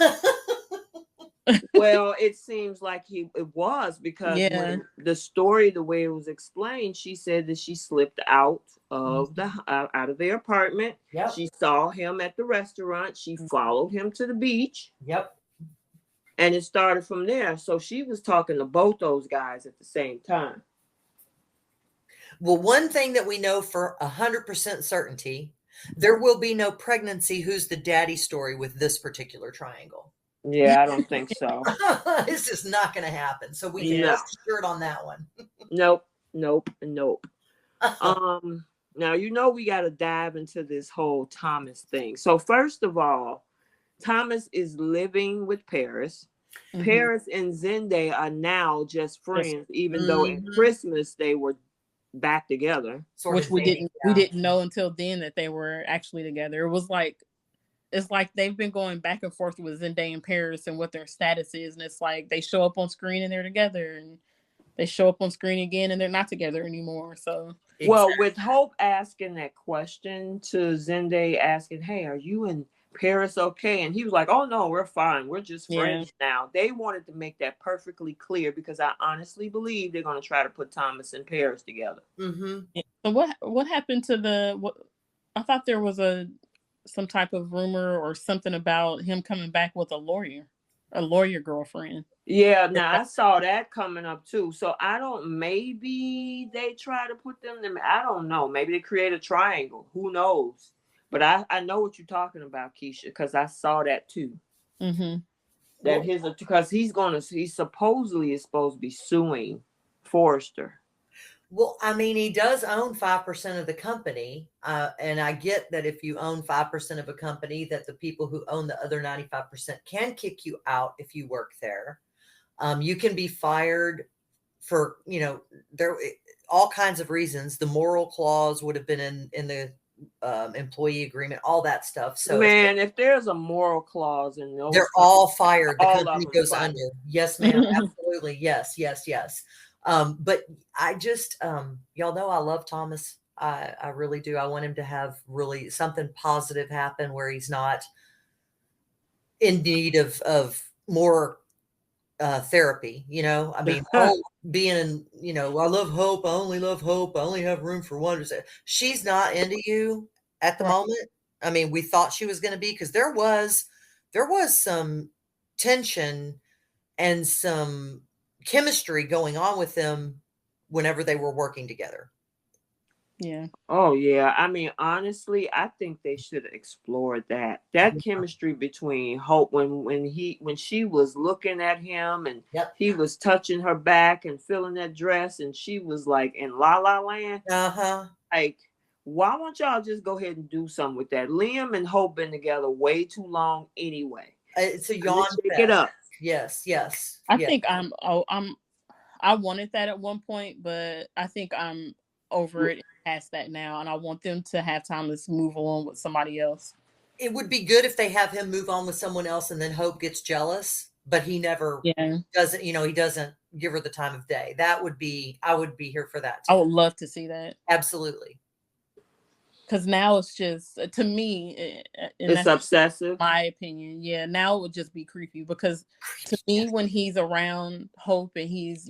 Well, it seems like it was because when the story, the way it was explained, she said that she slipped out of out of their apartment. Yep. She saw him at the restaurant. She followed him to the beach. Yep. And it started from there. So she was talking to both those guys at the same time. Well, one thing that we know for 100% certainty, there will be no pregnancy who's the daddy story with this particular triangle. Yeah, I don't think so. It's just not going to happen. So we can rest assured on that one. Nope. Now, we got to dive into this whole Thomas thing. So first of all, Thomas is living with Paris. Paris and Zende are now just friends, even though at Christmas they were back together. Which we didn't know until then that they were actually together. It's like they've been going back and forth with Zendaya and Paris and what their status is. And it's like they show up on screen and they're together, and they show up on screen again and they're not together anymore. So, well, with Hope asking that question to Zendaya, asking, hey, are you and Paris okay? And he was like, oh, no, we're fine. We're just friends now. They wanted to make that perfectly clear because I honestly believe they're going to try to put Thomas and Paris together. So what happened to I thought there was some type of rumor or something about him coming back with a lawyer girlfriend. Yeah, now I saw that coming up too. So maybe they try to put them in, I don't know. Maybe they create a triangle. Who knows? But I know what you're talking about, Keisha, because I saw that too. Mm-hmm. That Well, his, because he supposedly is supposed to be suing Forrester. well, I mean, he does own 5% of the company, and I get that if you own 5% of a company, that the people who own the other 95% can kick you out if you work there. You can be fired for, there all kinds of reasons. The moral clause would have been in the employee agreement, all that stuff. So Man, if there's a moral clause in they're those all contracts, fired. The all of company them goes fired. under. Yes, ma'am. Absolutely. Yes, yes, yes. But I just, y'all know I love Thomas. I really do. I want him to have really something positive happen where he's not in need of more therapy. I mean, oh, being, I love Hope. I only love Hope. I only have room for one. She's not into you at the Right. moment. I mean, we thought she was going to be, because there was some tension and some chemistry going on with them whenever they were working together. Yeah. Oh yeah, I mean honestly, I think they should have explored that Yeah. chemistry between Hope when she was looking at him and Yep. he was touching her back and feeling that dress and she was like in La La Land. Uh-huh. Like, why won't y'all just go ahead and do something with that? Liam and Hope been together way too long anyway. It's a I mean, yawn shake it fest. up. Yes, yes, I yes. think I wanted that at one point, but I think I'm over it and past that now, and I want them to have time to move on with somebody else. It would be good if they have him move on with someone else and then Hope gets jealous, but he never Yeah. doesn't, he doesn't give her the time of day. I would be here for that I too. would love to see that. Absolutely. Because now it's just to me, and It's that's obsessive. my opinion. Yeah, now it would just be creepy because to me, when he's around Hope and he's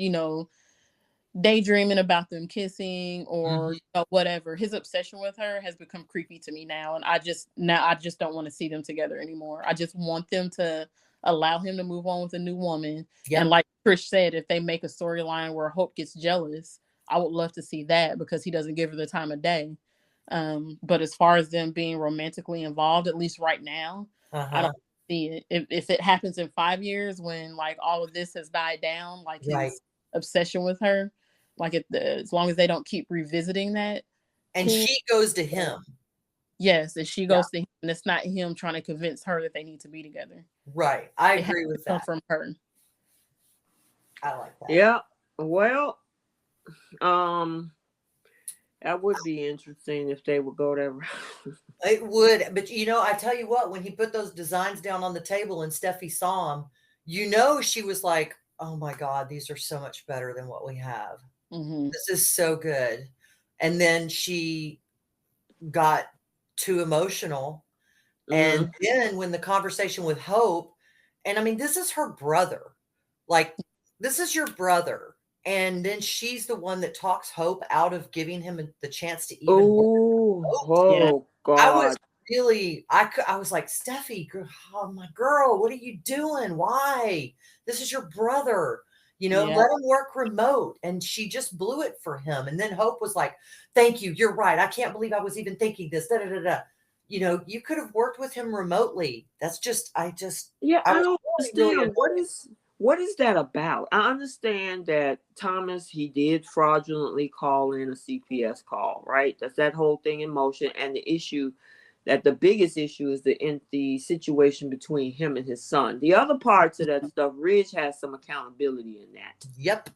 daydreaming about them kissing or Mhm. whatever, his obsession with her has become creepy to me now, and I just don't want to see them together anymore. I just want them to allow him to move on with a new woman. And Yep. like Trish said, if they make a storyline where Hope gets jealous, I would love to see that because he doesn't give her the time of day. But as far as them being romantically involved, at least right now, I Uh-huh. don't see it. If it happens in 5 years when like all of this has died down, like Right. his obsession with her, like as long as they don't keep revisiting that, And cool. she goes to him. Yes, and she Yeah. goes to him, and it's not him trying to convince her that they need to be together. Right. I It has agree to with come that. from her. I like that. Yeah. Well, um, that would be interesting if they would go that route. It would, but I tell you what, when he put those designs down on the table and Steffi saw them, she was like, "Oh my God, these are so much better than what we have. Mm-hmm. This is so good." And then she got too emotional. And Mm-hmm. then when the conversation with Hope, and I mean, this is her brother. Like, this is your brother. And then she's the one that talks Hope out of giving him the chance to even work Oh, with Hope. Yeah, oh I was God. really, I was like, Steffi, oh my girl, what are you doing? Why? This is your brother. yeah, Let him work remote. And she just blew it for him. And then Hope was like, thank you. You're right. I can't believe I was even thinking this. Da, da, da, da. You could have worked with him remotely. That's just, Yeah, I I was don't really, really understand annoyed. what is that about? I understand that Thomas he did fraudulently call in a CPS call, right? That's that whole thing in motion, and the biggest issue is the situation between him and his son. The other parts of that stuff, Ridge has some accountability in that. Yep.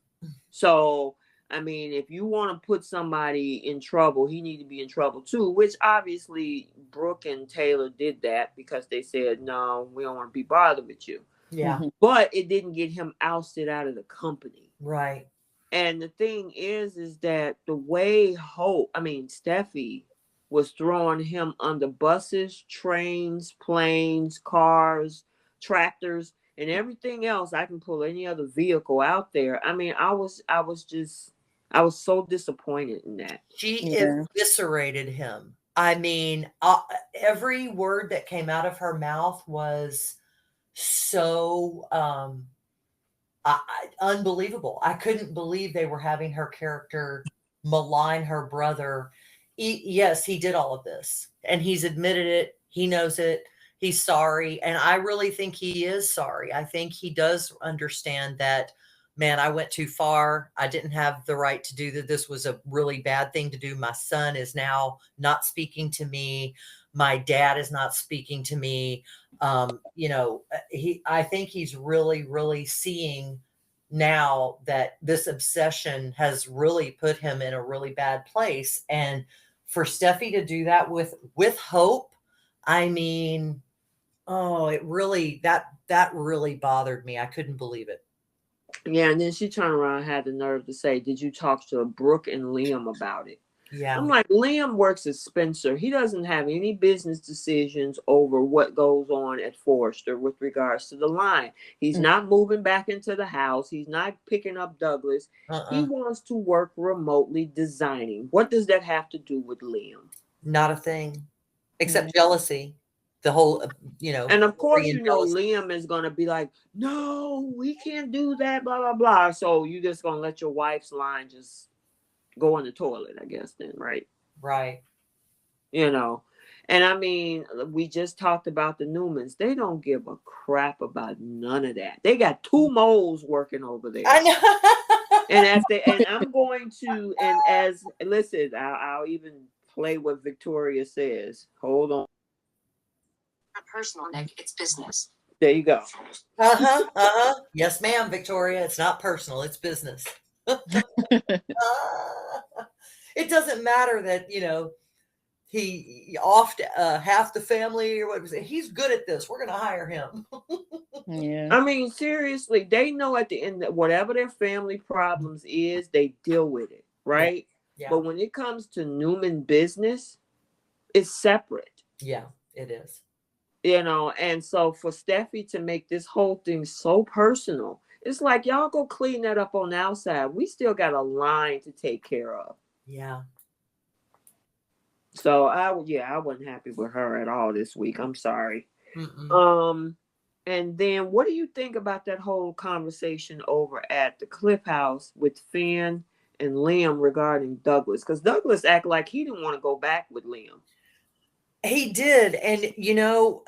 So, I mean, if you want to put somebody in trouble, he need to be in trouble too, which obviously Brooke and Taylor did that because they said, no, we don't want to be bothered with you. Yeah. mm-hmm. But it didn't get him ousted out of the company. Right. And the thing is that the way Steffi was throwing him under buses, trains, planes, cars, tractors, and everything else. I can pull any other vehicle out there. I mean, I was so disappointed in that. She Yeah, eviscerated him. I mean, every word that came out of her mouth was so unbelievable. I couldn't believe they were having her character malign her brother. Yes, he did all of this, and he's admitted it. He knows it. he's sorry. And I really think he is sorry. I think he does understand that, man, I went too far. I didn't have the right to do that. This was a really bad thing to do. My son is now not speaking to me. My dad is not speaking to me. I think he's really, really seeing now that this obsession has really put him in a really bad place. And for Steffi to do that with hope, I mean, oh, it really, that really bothered me. I couldn't believe it. Yeah, and then she turned around and had the nerve to say, "Did you talk to Brooke and Liam about it?" Yeah. I'm like, Liam works at Spencer. He doesn't have any business decisions over what goes on at Forrester with regards to the line. He's not moving back into the house. He's not picking up Douglas. He wants to work remotely designing. What does that have to do with Liam? Not a thing, except jealousy. The whole, And of course, jealousy. Liam is going to be like, no, we can't do that, blah, blah, blah. So you just going to let your wife's line just go in the toilet, I guess, then, right? Right. And I mean, we just talked about the Newmans. They don't give a crap about none of that. They got two moles working over there. I know. and I'm going to, and as, listen, I'll even play what Victoria says. Hold on. Not personal, Nick. It's business. There you go. Yes, ma'am, Victoria. It's not personal. It's business. It doesn't matter that, he offed half the family or what was it. He's good at this. We're going to hire him. Yeah. I mean, seriously, they know at the end that whatever their family problems is, they deal with it, right? Yeah. But when it comes to Newman business, it's separate. Yeah, it is. And so for Steffi to make this whole thing so personal, it's like, y'all go clean that up on the outside. We still got a line to take care of. Yeah. So I wasn't happy with her at all this week. I'm sorry. And then what do you think about that whole conversation over at the Cliff House with Finn and Liam regarding Douglas? Because Douglas acted like he didn't want to go back with Liam. He did. And,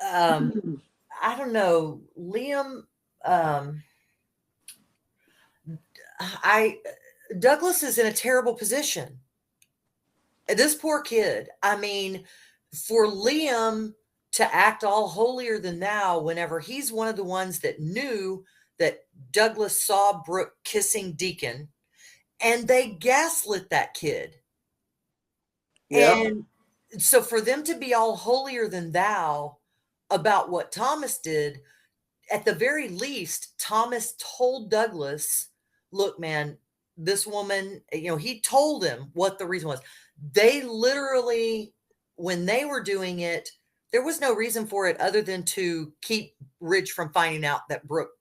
I don't know, Liam, Douglas is in a terrible position. This poor kid. I mean, for Liam to act all holier than thou whenever he's one of the ones that knew that Douglas saw Brooke kissing Deacon, and they gaslit that kid. Yep. And so for them to be all holier than thou about what Thomas did, at the very least, Thomas told Douglas, look, man, this woman, he told him what the reason was. They literally, when they were doing it, there was no reason for it other than to keep Ridge from finding out that Brooke,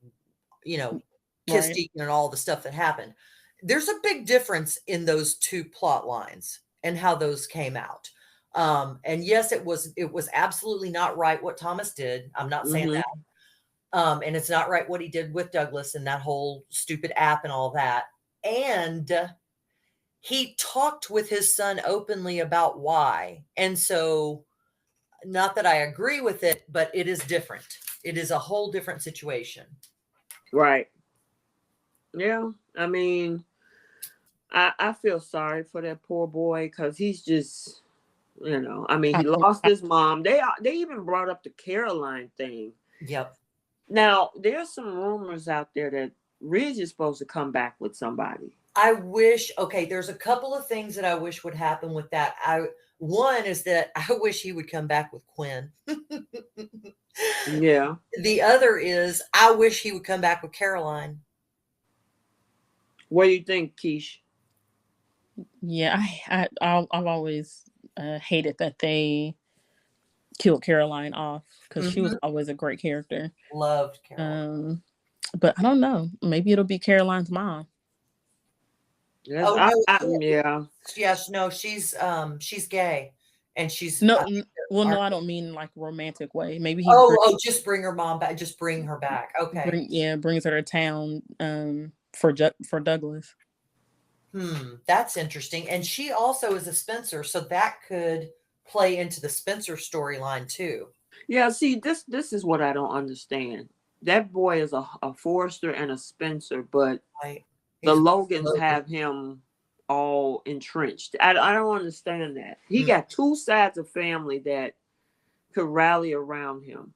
kissed Deacon and all the stuff that happened. There's a big difference in those two plot lines and how those came out. And yes, it was absolutely not right what Thomas did. I'm not saying that. And it's not right what he did with Douglas and that whole stupid app and all that. And he talked with his son openly about why. And so, not that I agree with it, but it is different. It is a whole different situation. Right. Yeah. I mean, I feel sorry for that poor boy because he's just, he lost his mom. They even brought up the Caroline thing. Yep. Now, there's some rumors out there that Ridge is supposed to come back with somebody. I wish, there's a couple of things that I wish would happen with that. One is that I wish he would come back with Quinn. Yeah. The other is I wish he would come back with Caroline. What do you think, Keish? Yeah, I've always hated that they killed Caroline off because she was always a great character. Loved Caroline. But I don't know. Maybe it'll be Caroline's mom. Yes, yeah. Yes, no, she's gay, and she's no. I don't mean like romantic way. Maybe he. Just bring her mom back. Just bring her back. Okay. Brings her to town. For Douglas. That's interesting. And she also is a Spencer, so that could play into the Spencer storyline too. Yeah, see, this is what I don't understand. That boy is a Forrester and a Spencer, but Right. the He's Logans Logan. have him all entrenched. I don't understand that. He Mm. got two sides of family that could rally around him.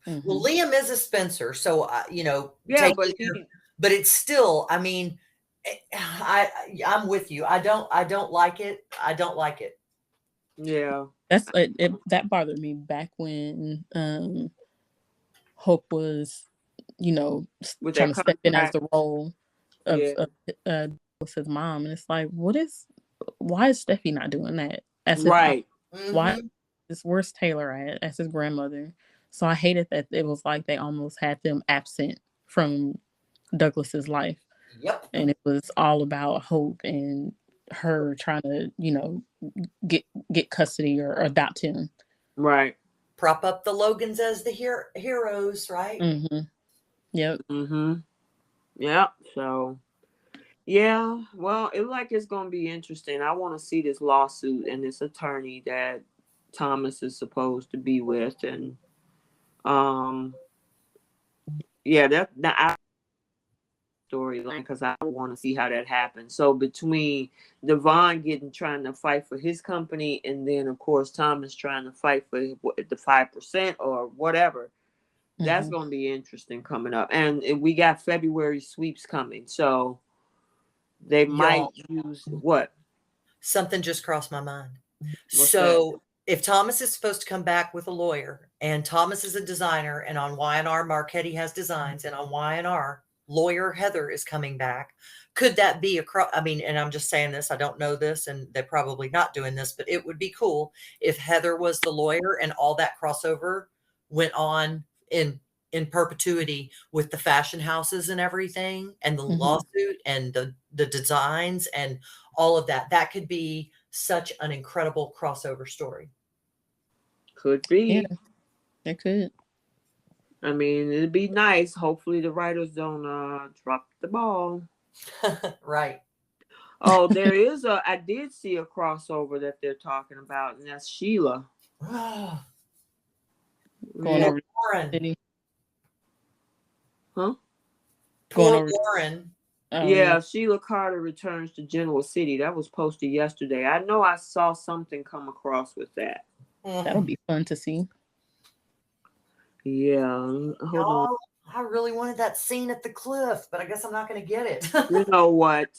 Well, Hmm. Liam is a Spencer, so Yeah, take but either, but it's still. I mean, I'm with you. I don't like it. I don't like it. yeah, That bothered me back when Hope was, with trying that to step in as contract, the role of, yeah, was his mom, and it's like, why is Steffi not doing that as his aunt? right, Why Hmm. where's Taylor at as his grandmother? So I hated that it was like they almost had them absent from Douglas's life, Yep. and it was all about Hope and her trying to, get get custody or adopt him. right. Prop up the Logans as the heroes, right? Hmm. Yep. Mm-hmm. Yeah. So yeah, well, it like it's gonna be interesting. I want to see this lawsuit and this attorney that Thomas is supposed to be with, and um, yeah, that storyline because I want to see how that happens. So between Devon getting trying to fight for his company, and then of course Thomas trying to fight for the 5% or whatever, that's Hmm. going to be interesting coming up. And we got February sweeps coming, so they might Y'all, use what? something just crossed my mind. What's that? So if Thomas is supposed to come back with a lawyer, and Thomas is a designer, and on Y&R Marchetti has designs, and on Y&R lawyer Heather is coming back, could that be I mean, and I'm just saying this, I don't know this, and they're probably not doing this, but it would be cool if Heather was the lawyer and all that crossover went on in perpetuity with the fashion houses and everything, and the Hmm. lawsuit and the designs and all of that. That could be such an incredible crossover story. Could Yeah, be. it could. I mean, it'd be nice. Hopefully, the writers don't drop the ball. Right. Oh, there is a. I did see a crossover that they're talking about, and that's Sheila. Going Yeah. Poor over to the Lauren. city, Huh? going Poor over. Lauren. Oh yeah, Yeah, Sheila Carter returns to Genoa City. That was posted yesterday. I know I saw something come across with that. that'll Mhm. be fun to see. Yeah, hold on. Y'all, I really wanted that scene at the cliff, but I guess I'm not going to get it. You know what?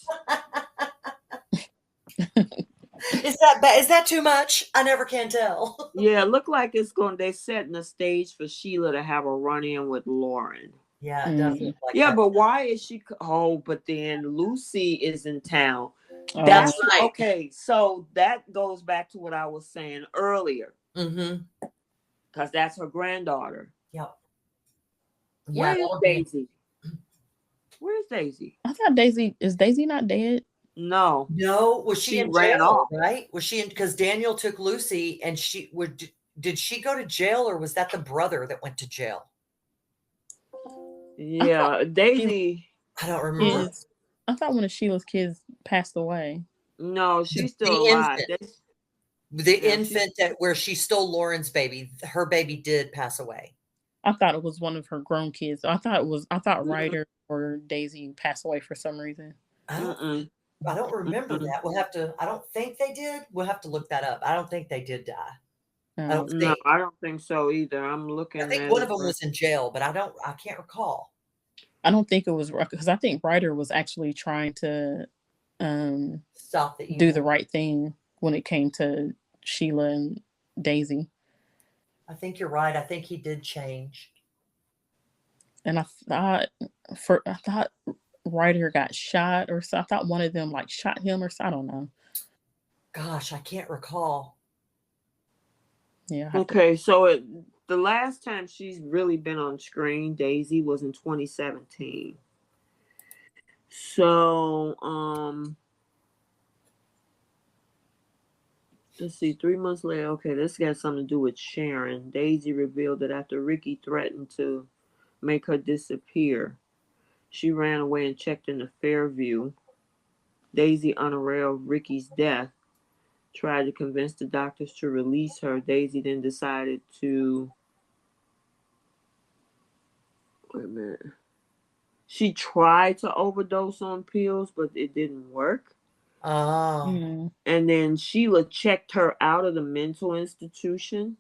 Is that bad? Is that too much? I never can tell. Yeah, look like it's going. They're setting the stage for Sheila to have a run in with Lauren. Yeah, it does Mm. look like Yeah, that. but why is she? Oh, but then Lucy is in town. Oh, That's That's right. okay. So that goes back to what I was saying earlier, Mm-hmm. because that's her granddaughter. Yep. Yeah, Where is that'll be. Daisy? Where's Daisy? I thought Daisy not dead? No, No, was she she in ran jail, off. right? Was she in, because Daniel took Lucy and did she go to jail, or was that the brother that went to jail? I thought Yeah, Sheila's Daisy. I don't remember. Huh? kids. I thought one of Sheila's kids passed away. No, The, she's still the alive. infant, the Yeah, she's infant that where she stole Lauren's baby, her baby did pass away. I thought it was one of her grown kids. I thought mm-mm, Ryder or Daisy passed away for some reason. I don't mm-mm, I don't remember mm-mm. that. We'll have to, I don't think they did. We'll have to look that up. I don't think they did die. I don't Okay. No, think. I don't think so either. I'm I looking think at one it. of them was in jail, but I can't recall. I don't think it was because I think Ryder was actually trying to um, Stop the do the evil. right thing when it came to Sheila and Daisy. I think you're right. I think he did change. And I thought Ryder got shot or so. I thought one of them like shot him or so. I don't know. Gosh, I can't recall. Yeah, I have to. Okay, the last time she's really been on screen, Daisy, was in 2017. So, let's see, 3 months later. Okay, this got something to do with Sharon. Daisy revealed that after Ricky threatened to make her disappear, she ran away and checked into Fairview. Daisy, unaware of Ricky's death, tried to convince the doctors to release her. Daisy then decided to Wait a minute. She tried to overdose on pills, but it didn't work. Oh, Mm. And then Sheila checked her out of the mental institution.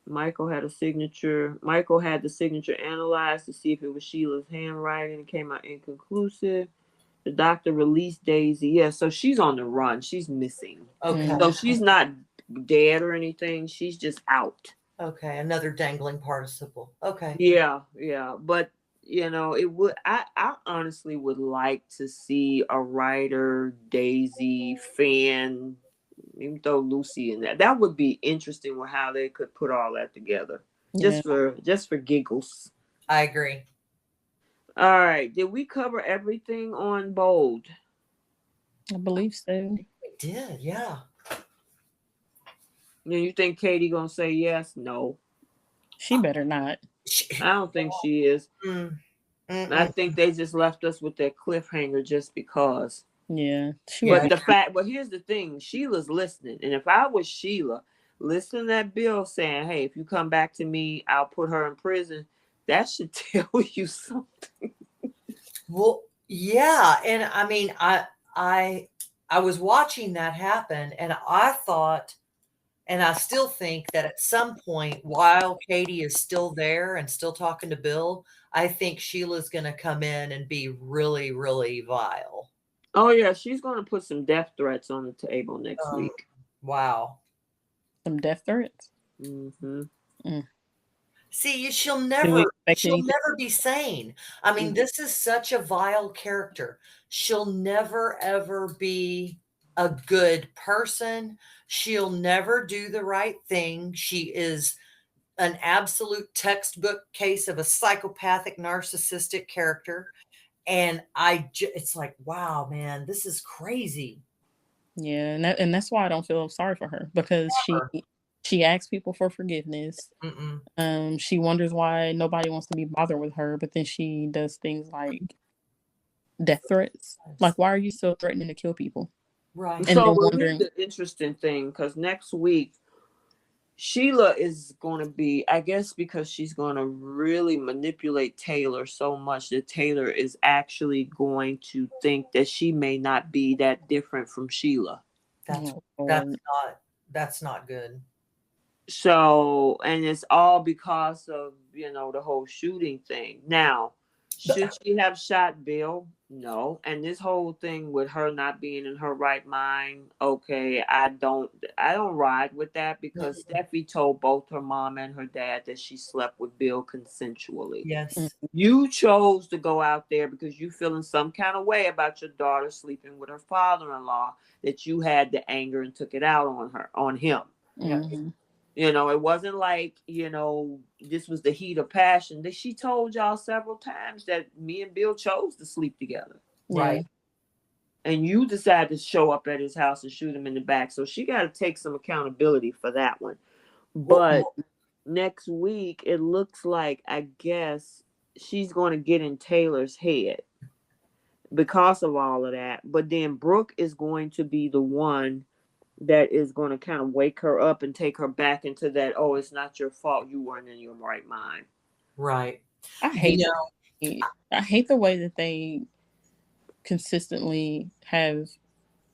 Michael had the signature analyzed to see if it was Sheila's handwriting. It came out inconclusive. The doctor released Daisy. Yeah, so she's on the run. She's missing. okay. So she's not dead or anything. She's just out. Okay. Another dangling participle. Okay. Yeah, yeah. But it would I honestly would like to see a writer, Daisy, fan, even throw Lucy in that. That would be interesting with how they could put all that together. Yeah. Just for giggles. I agree. All right. Did we cover everything on Bold? I believe so. We did. Yeah. You think Katie gonna say yes? No. She better not. I don't think she is. Mm, I think they just left us with that cliffhanger just because. Yeah. She Yeah. would But here's the thing, Sheila's listening. And if I was Sheila, listen to that bill saying, hey, if you come back to me, I'll put her in prison. That should tell you something. Well, yeah, and I mean, I was watching that happen, and I thought, and I still think that at some point, while Katie is still there and still talking to Bill, I think Sheila's going to come in and be really, really vile. Oh yeah, she's gonna put some death threats on the table next Um, week. Wow. some death threats. Mm-hmm. See, she'll Do we never expect anything? be sane. I mean, this is such a vile character. She'll never ever be a good person. She'll never do the right thing. She is an absolute textbook case of a psychopathic, narcissistic character. And it's like, wow, man, this is crazy. Yeah, and that's why I don't feel sorry for her, because Never. she asks people for forgiveness. Mm-mm. She wonders why nobody wants to be bothered with her, but then she does things like death threats. Like, why are you so threatening to kill people? Right. And So then here's wondering, the interesting thing, because next week Sheila is going to be, I guess, because she's going to really manipulate Taylor so much that Taylor is actually going to think that she may not be that different from Sheila. That's oh, that's Lord. that's not good. So, and it's all because of, the whole shooting thing. Now, should she have shot Bill? No. And this whole thing with her not being in her right mind, okay, I don't ride with that, because Steffi told both her mom and her dad that she slept with Bill consensually. Yes. You chose to go out there because you feeling some kind of way about your daughter sleeping with her father-in-law, that you had the anger and took it out on him. Mhm. It wasn't like, this was the heat of passion. That she told y'all several times that me and Bill chose to sleep together. Right. And you decided to show up at his house and shoot him in the back. So she got to take some accountability for that one. But next week, it looks like, I guess, she's going to get in Taylor's head because of all of that. But then Brooke is going to be the one that is going to kind of wake her up and take her back into that, oh, it's not your fault, you weren't in your right mind. Right. I hate the way that they consistently have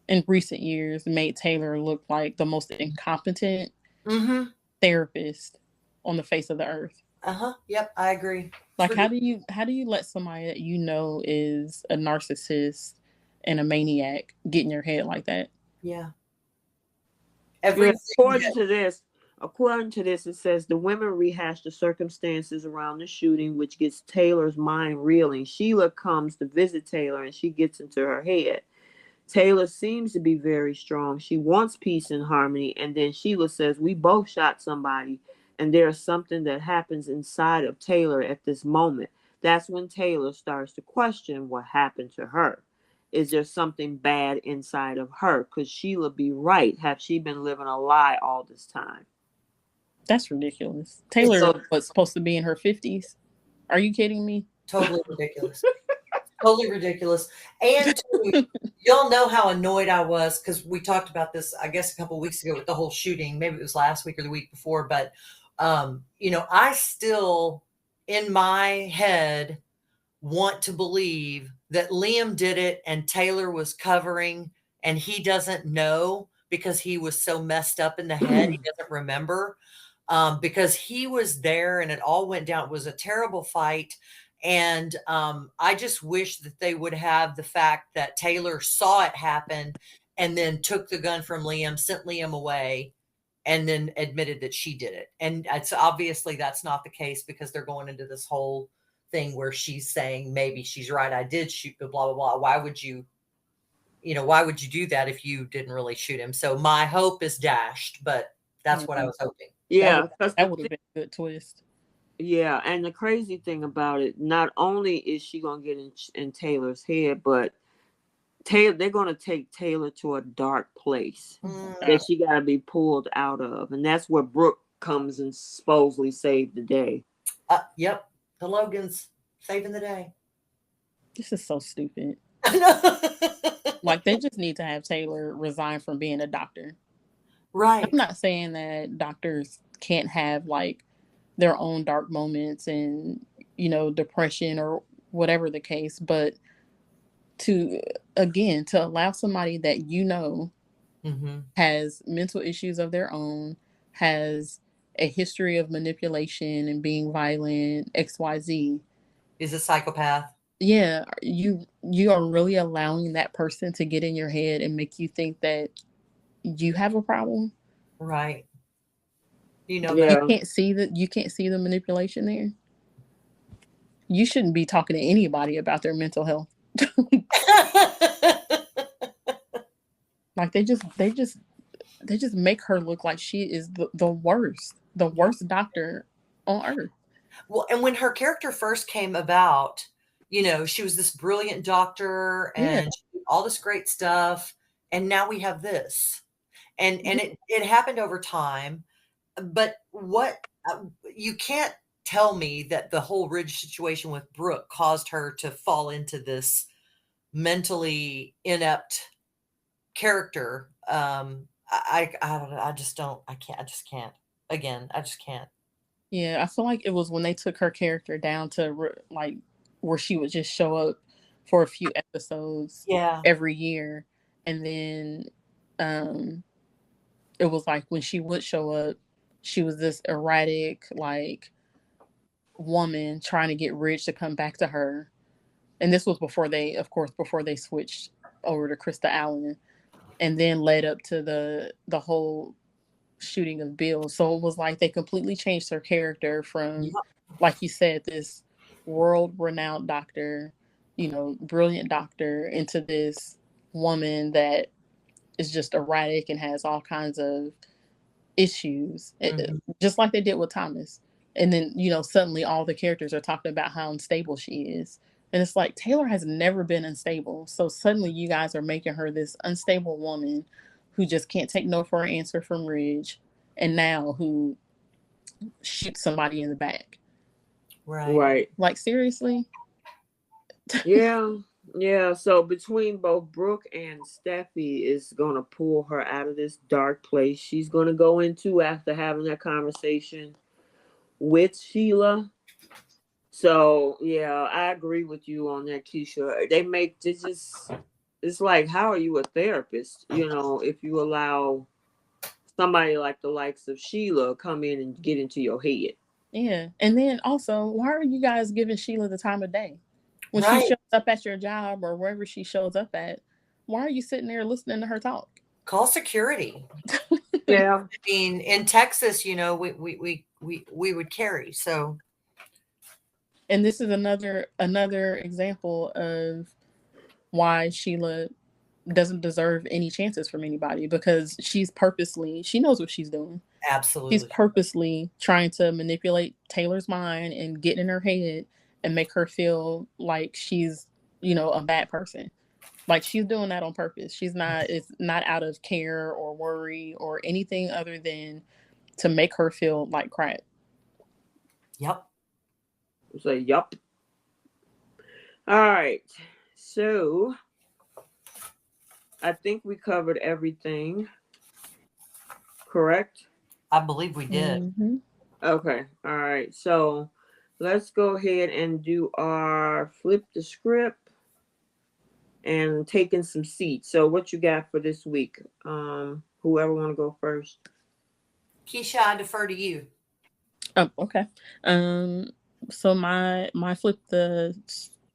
in recent years made Taylor look like the most incompetent therapist on the face of the earth. Yep, I agree. Like, how do you let somebody that is a narcissist and a maniac get in your head like that? Yeah. According to this, it says the women rehash the circumstances around the shooting, which gets Taylor's mind reeling. Sheila comes to visit Taylor and she gets into her head. Taylor seems to be very strong. She wants peace and harmony. And then Sheila says, we both shot somebody, and there's something that happens inside of Taylor at this moment. That's when Taylor starts to question what happened to her. Is there something bad inside of her? Could Sheila be right? Have she been living a lie all this time? That's ridiculous. Taylor was supposed to be in her 50s. Are you kidding me? Totally ridiculous. Totally ridiculous. And y'all know how annoyed I was, because we talked about this, I guess, a couple of weeks ago with the whole shooting. Maybe it was last week or the week before, but I still, in my head, want to believe that Liam did it and Taylor was covering and he doesn't know because he was so messed up in the head. He doesn't remember because he was there and it all went down. It was a terrible fight. And I just wish that they would have the fact that Taylor saw it happen and then took the gun from Liam, sent Liam away, and then admitted that she did it. And it's obviously that's not the case because they're going into this whole thing where she's saying maybe she's right, I did shoot, but blah blah blah. Why would you do that if you didn't really shoot him? So my hope is dashed, but that's what I was hoping. Yeah, that would have been a good twist. Yeah, and the crazy thing about it, not only is she gonna get in Taylor's head, but they're gonna take Taylor to a dark place that she gotta be pulled out of, and that's where Brooke comes and supposedly saved the day. Yep, the Logans saving the day. This is so stupid. Like, they just need to have Taylor resign from being a doctor. Right. I'm not saying that doctors can't have like their own dark moments and, depression or whatever the case, but to allow somebody that has mental issues of their own, has a history of manipulation and being violent, XYZ, is a psychopath. Yeah, you are really allowing that person to get in your head and make you think that you have a problem. Right. You can't see the manipulation there. You shouldn't be talking to anybody about their mental health. Like they just make her look like she is the worst doctor on earth. Well, and when her character first came about, she was this brilliant doctor and all this great stuff, and now we have this, and it happened over time. But what you can't tell me that the whole Ridge situation with Brooke caused her to fall into this mentally inept character. I don't know. I just can't. Again, I just can't. Yeah, I feel like it was when they took her character down to like where she would just show up for a few episodes every year. And then it was like when she would show up, she was this erratic, like, woman trying to get Ridge to come back to her. And this was before they switched over to Krista Allen, and then led up to the whole shooting of Bill. So it was like they completely changed her character from, like you said, this world-renowned doctor, brilliant doctor, into this woman that is just erratic and has all kinds of issues, just like they did with Thomas. And then, suddenly all the characters are talking about how unstable she is. And it's like, Taylor has never been unstable. So suddenly you guys are making her this unstable woman who just can't take no for an answer from Ridge, and now who shoots somebody in the back. Right. Like, seriously? Yeah. So between both Brooke and Steffi is going to pull her out of this dark place she's going to go into after having that conversation with Sheila. So, yeah, I agree with you on that, Keisha. It's like, how are you a therapist? If you allow somebody like the likes of Sheila come in and get into your head. Yeah. And then also, why are you guys giving Sheila the time of day? When she shows up at your job or wherever she shows up at, why are you sitting there listening to her talk? Call security. Yeah. I mean, in Texas, we would carry. So, and this is another example of why Sheila doesn't deserve any chances from anybody, because she knows what she's doing. Absolutely. She's purposely trying to manipulate Taylor's mind and get in her head and make her feel like she's, a bad person. Like, she's doing that on purpose. It's not out of care or worry or anything other than to make her feel like crap. Yep. Say yup. All right. So I think we covered everything. Correct? I believe we did. Mm-hmm. Okay. All right. So let's go ahead and do our flip the script and taking some seats. So what you got for this week? Whoever want to go first. Keisha, I defer to you. Oh, okay. Um, so my flip the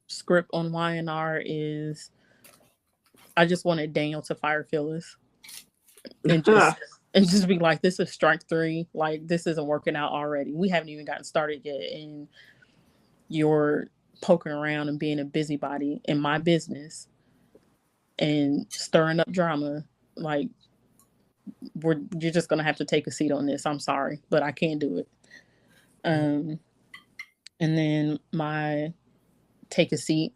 script on Y&R is I just wanted Daniel to fire Phyllis and just be like, this is strike three. Like, this isn't working out already. We haven't even gotten started yet, and you're poking around and being a busybody in my business and stirring up drama. Like, you're just gonna have to take a seat on this. I'm sorry, but I can't do it. And then my take a seat,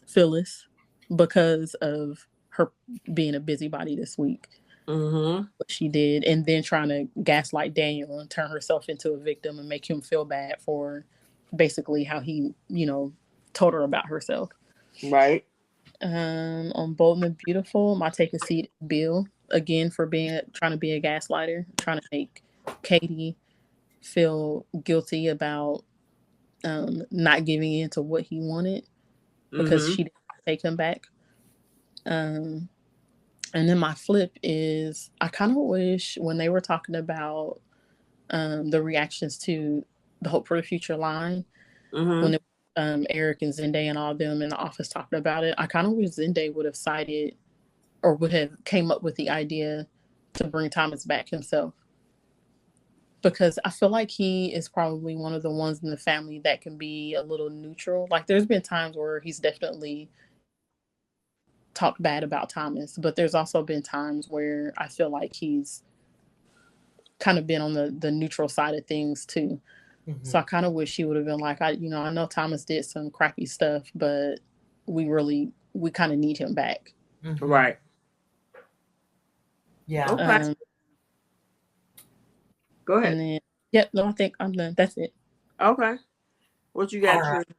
Phyllis, because of her being a busybody this week. Mm-hmm. What she did, and then trying to gaslight Daniel and turn herself into a victim and make him feel bad for basically how he, told her about herself. Right. On Bold and the Beautiful, my take a seat, Bill, again for trying to be a gaslighter, trying to make Katie feel guilty about not giving in to what he wanted because Mm-hmm. she didn't take him back. And then my flip is I kind of wish when they were talking about the reactions to the Hope for the Future line, Mm-hmm. when it Eric and Zende and all of them in the office talking about it, I kind of wish Zende would have cited or would have came up with the idea to bring Thomas back himself. Because I feel like he is probably one of the ones in the family that can be a little neutral. Like, there's been times where he's definitely talked bad about Thomas, but there's also been times where I feel like he's kind of been on the neutral side of things too. Mm-hmm. So I kind of wish he would have been like, I know Thomas did some crappy stuff, but we kind of need him back. Mm-hmm. Right. Yeah. Okay. Go ahead. And then, yep, no, I think I'm done. That's it. Okay. What you got, All right. Trey?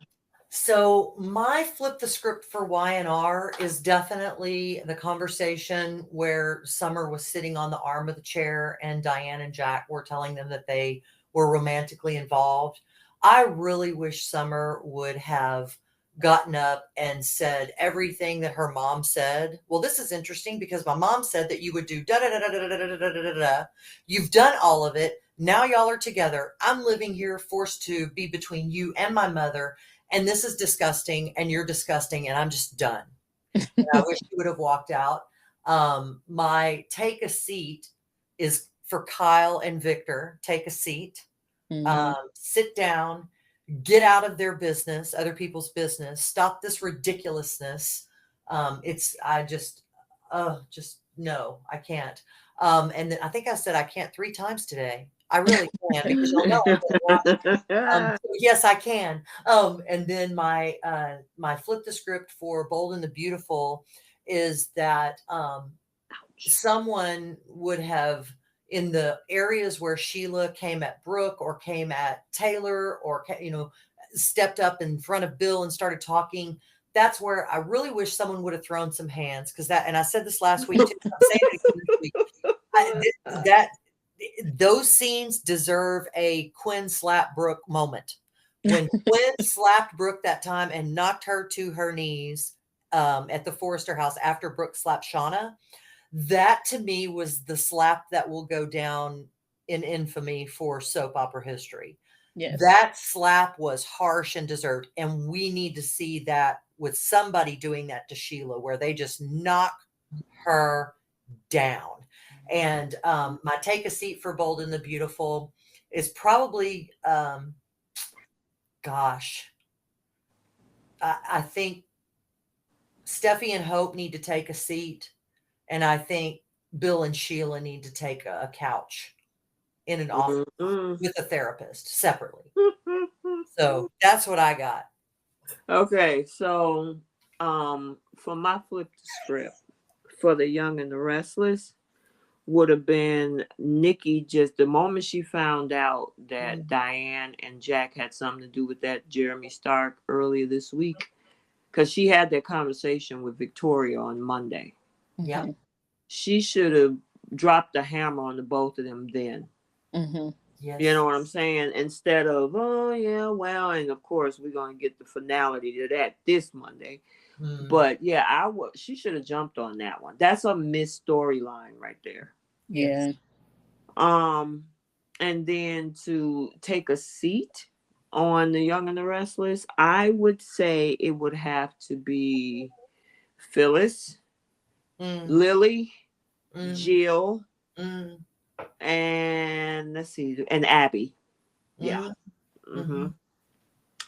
So my flip the script for Y&R is definitely the conversation where Summer was sitting on the arm of the chair and Diane and Jack were telling them that they were romantically involved. I really wish Summer would have gotten up and said everything that her mom said. Well, this is interesting because my mom said that you would do da da da da da da da da da da. You've done all of it. Now y'all are together. I'm living here forced to be between you and my mother. And this is disgusting, and you're disgusting, and I'm just done. And I wish you would have walked out. My take a seat is for Kyle and Victor. Take a seat, sit down, get out of their business, other people's business, stop this ridiculousness. No, I can't. And then I think I said I can't 3 times today. I really can because you'll know I've been watching. Yes, I can. And then my flip the script for Bold and the Beautiful is that someone would have, in the areas where Sheila came at Brooke or came at Taylor or stepped up in front of Bill and started talking. That's where I really wish someone would have thrown some hands, because and I said this last week too. I'm saying it again this week. Those scenes deserve a Quinn slap Brooke moment. When Quinn slapped Brooke that time and knocked her to her knees at the Forrester house after Brooke slapped Shauna, that to me was the slap that will go down in infamy for soap opera history. Yes. That slap was harsh and deserved, and we need to see that with somebody doing that to Sheila, where they just knock her down. And my take a seat for Bold and the Beautiful is probably, I think Steffi and Hope need to take a seat. And I think Bill and Sheila need to take a couch in an office with a therapist separately. So that's what I got. Okay. So for my flip the script for The Young and the Restless would have been Nikki, just the moment she found out that Diane and Jack had something to do with that Jeremy Stark earlier this week, because she had that conversation with Victoria on Monday. Yeah. She should have dropped the hammer on the both of them then. Yes. You know what I'm saying? Instead of, oh yeah, well, and of course we're gonna get the finality to that this Monday. But yeah, she should have jumped on that one. That's a missed storyline right there. Yeah. And then to take a seat on The Young and the Restless, I would say it would have to be Phyllis, Lily, Jill, and let's see, and Abby. Yeah.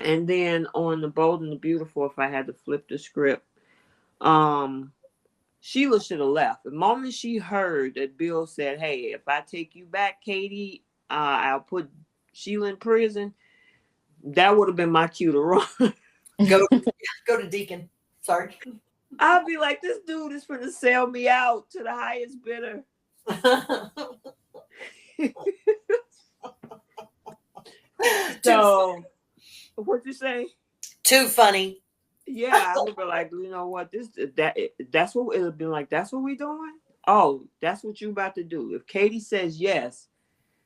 And then on The Bold and the Beautiful, if I had to flip the script, Sheila should have left. The moment she heard that Bill said, "Hey, if I take you back, Katie, I'll put Sheila in prison," that would have been my cue to run. Go to Deacon. Sorry. I'd be like, this dude is going to sell me out to the highest bidder. So, what'd you say? Too funny. Yeah, I would be like, you know what? That's what it would be like. That's what we doing? Oh, that's what you about to do. If Katie says yes,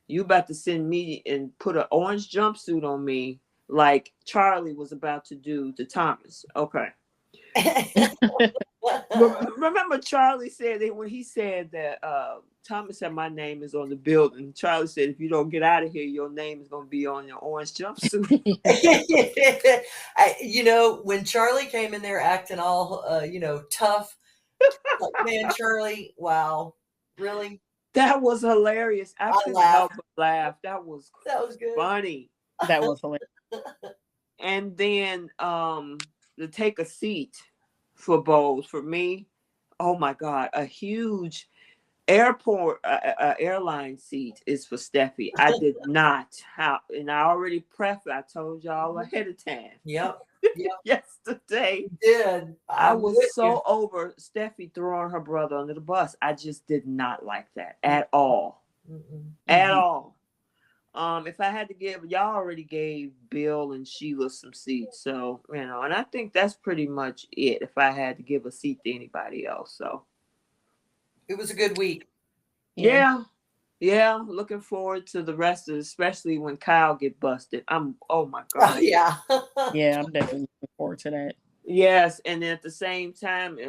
you about to send me and put an orange jumpsuit on me like Charlie was about to do to Thomas. Okay. Remember Charlie said that when he said that Thomas said my name is on the building. Charlie said, if you don't get out of here, your name is going to be on your orange jumpsuit. When Charlie came in there acting all, tough, like, man, Charlie, wow, really? That was hilarious. I couldn't help but laugh. That was good. Funny. That was hilarious. And then to take a seat for Bowles, for me, oh my God, a huge airport airline seat is for Steffi. I did not and I already I told y'all ahead of time. Yep. Yesterday. You did. I was so over Steffi throwing her brother under the bus. I just did not like that at all. At all. If I had to give, y'all already gave Bill and Sheila some seats, so and I think that's pretty much it. If I had to give a seat to anybody else, so it was a good week. Yeah. Looking forward to the rest of it, especially when Kyle get busted. Oh my God. Oh, yeah. Yeah, I'm definitely looking forward to that. Yes, and then at the same time,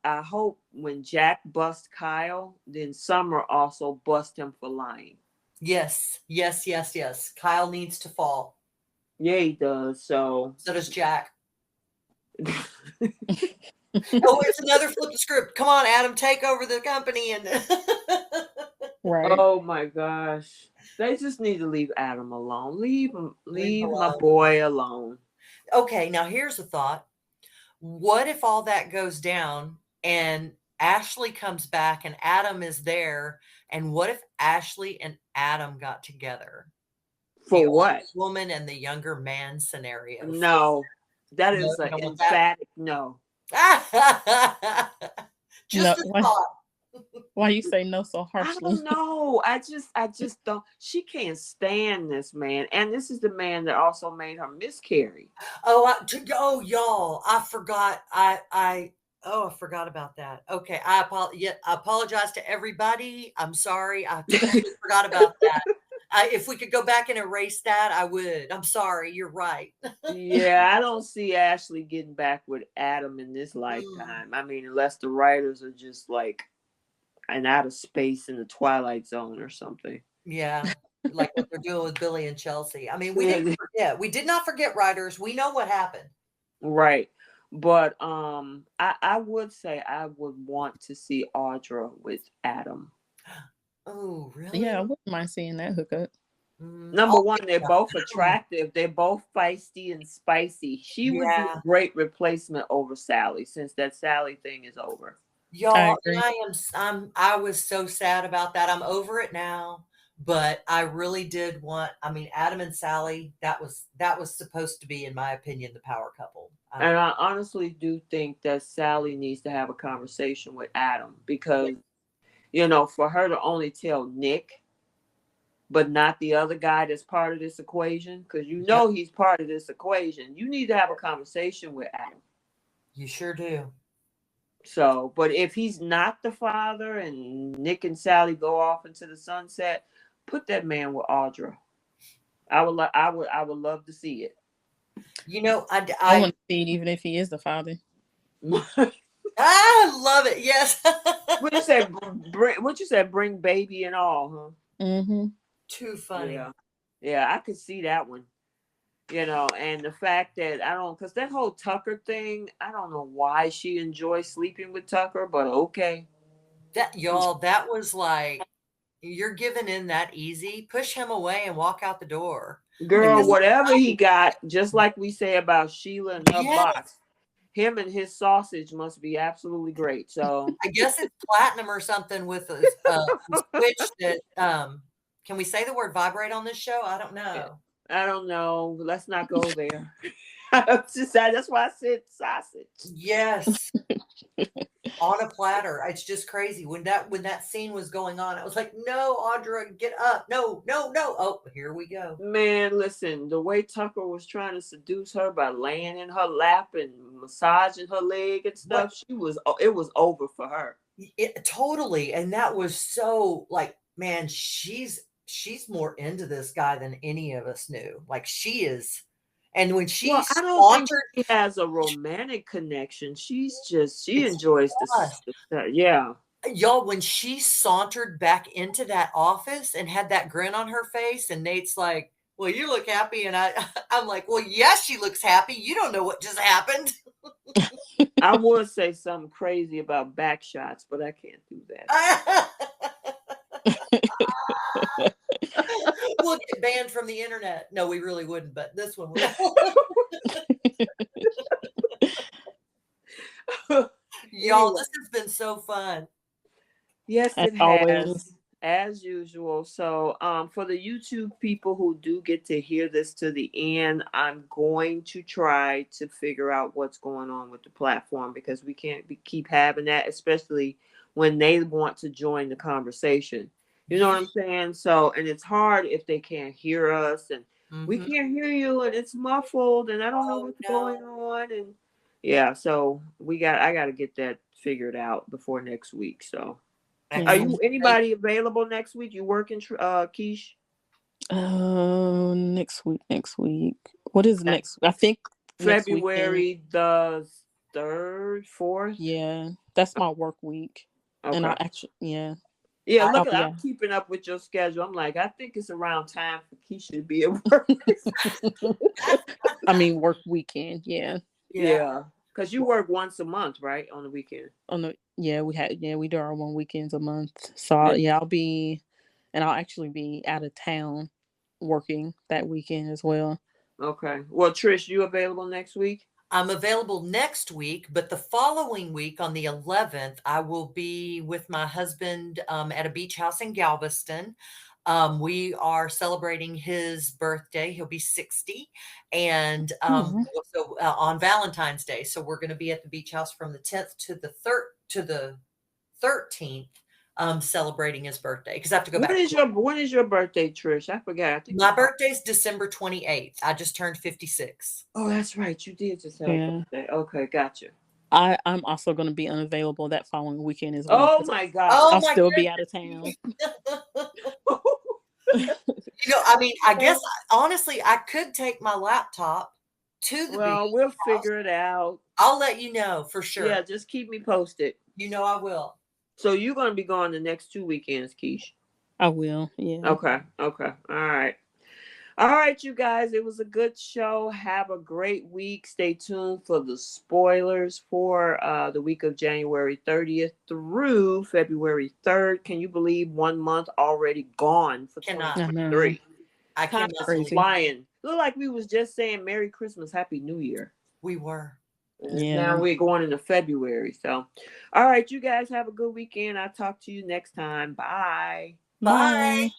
I hope when Jack busts Kyle, then Summer also busts him for lying. Yes. Kyle needs to fall. Yeah, he does. So does Jack. It's another flip the script. Come on, Adam, take over the company and right. Oh my gosh. They just need to leave Adam alone. Leave my boy alone. Okay, now here's a thought. What if all that goes down and Ashley comes back and Adam is there? And what if Ashley and Adam got together? For what? Woman and the younger man scenario. No, that is an emphatic no. Just a thought. Why you say no so harshly? I don't know. I just don't. She can't stand this man, and this is the man that also made her miscarry. Y'all, I forgot. I forgot about that. Okay, I apologize to everybody. I'm sorry. I totally forgot about that. If we could go back and erase that, I would. I'm sorry. You're right. Yeah, I don't see Ashley getting back with Adam in this lifetime. I mean, unless the writers are just like an outer space in the Twilight Zone or something. Yeah, like what they're doing with Billy and Chelsea. I mean, we didn't forget. We did not forget, writers. We know what happened. Right. But I would say I would want to see Audra with Adam. Oh, really? Yeah, I wouldn't mind seeing that hookup. Number one, they're both attractive. They're both feisty and spicy. She would be a great replacement over Sally, since that Sally thing is over. Y'all, I was so sad about that. I'm over it now, but I really did want. I mean, Adam and Sally. That was supposed to be, in my opinion, the power couple. And I honestly do think that Sally needs to have a conversation with Adam, because, for her to only tell Nick, but not the other guy that's part of this equation, because he's part of this equation. You need to have a conversation with Adam. You sure do. So, but if he's not the father and Nick and Sally go off into the sunset, Put that man with Audra. I would love to see it. You know, I want to see it, even if he is the father. I love it. Yes. What you say? What you said? Bring baby and all, huh? Mm-hmm. Too funny. Yeah, yeah. I could see that one. And the fact that because that whole Tucker thing, I don't know why she enjoys sleeping with Tucker, but okay. That was like, you're giving in that easy. Push him away and walk out the door. Girl, Because whatever he got, just like we say about Sheila and her yes, box, him and his sausage must be absolutely great. So I guess it's platinum or something with a switch that can we say the word vibrate on this show? I don't know. I don't know. Let's not go there. That's why I said sausage. Yes. On a platter. It's just crazy. When that scene was going on, I was like, no, Audra, get up. No, no, no. Oh, here we go. Man, listen, the way Tucker was trying to seduce her by laying in her lap and massaging her leg and stuff, it was over for her. Totally. And that was so like, man, she's more into this guy than any of us knew. Like she is. And when she I don't think she has a romantic connection. She enjoys the yeah. Y'all, when she sauntered back into that office and had that grin on her face, and Nate's like, well, you look happy. And I'm like, well, yes, she looks happy. You don't know what just happened. I would say something crazy about back shots, but I can't do that. We'll get banned from the internet. No, we really wouldn't, but this one will. Y'all, this has been so fun. Yes, it has. Always. As usual. So for the YouTube people who do get to hear this to the end, I'm going to try to figure out what's going on with the platform, because we can't keep having that, especially when they want to join the conversation. You know what I'm saying? So, and it's hard if they can't hear us, and we can't hear you, and it's muffled, and I don't know what's going on. And yeah, so I got to get that figured out before next week. So are you anybody available next week? You working, Keish? Next week. What is next? I think February the 3rd, 4th. Yeah, that's my work week. Okay. And I actually, yeah. Yeah, look, I'm keeping up with your schedule. I'm like, I think it's around time for Keisha to be at work. I mean, work weekend, yeah. Yeah, because you work once a month, right, on the weekend? We do our one weekends a month. So I'll actually be out of town working that weekend as well. Okay. Well, Trish, you available next week? I'm available next week, but the following week on the 11th, I will be with my husband at a beach house in Galveston. We are celebrating his birthday. He'll be 60, and so on Valentine's Day. So we're going to be at the beach house from the 10th to the 13th. Celebrating his birthday, because I have to go back. When is your birthday, Trish? I forgot. My birthday's December 28th. I just turned 56. Oh, that's right. You did just have a birthday. Okay, gotcha. I'm also going to be unavailable that following weekend as well. Oh my God. I'll still be out of town. I mean, I guess honestly, I could take my laptop to the beach. Well, we'll figure it out. I'll let you know for sure. Yeah, just keep me posted. I will. So you're going to be gone the next 2 weekends, Keish? I will, yeah. Okay. All right, you guys. It was a good show. Have a great week. Stay tuned for the spoilers for the week of January 30th through February 3rd. Can you believe 1 month already gone for 2023? I cannot. Flying. Look like we was just saying Merry Christmas, Happy New Year. We were. Yeah. Now we're going into February. So, all right, you guys have a good weekend. I'll talk to you next time. Bye. Bye.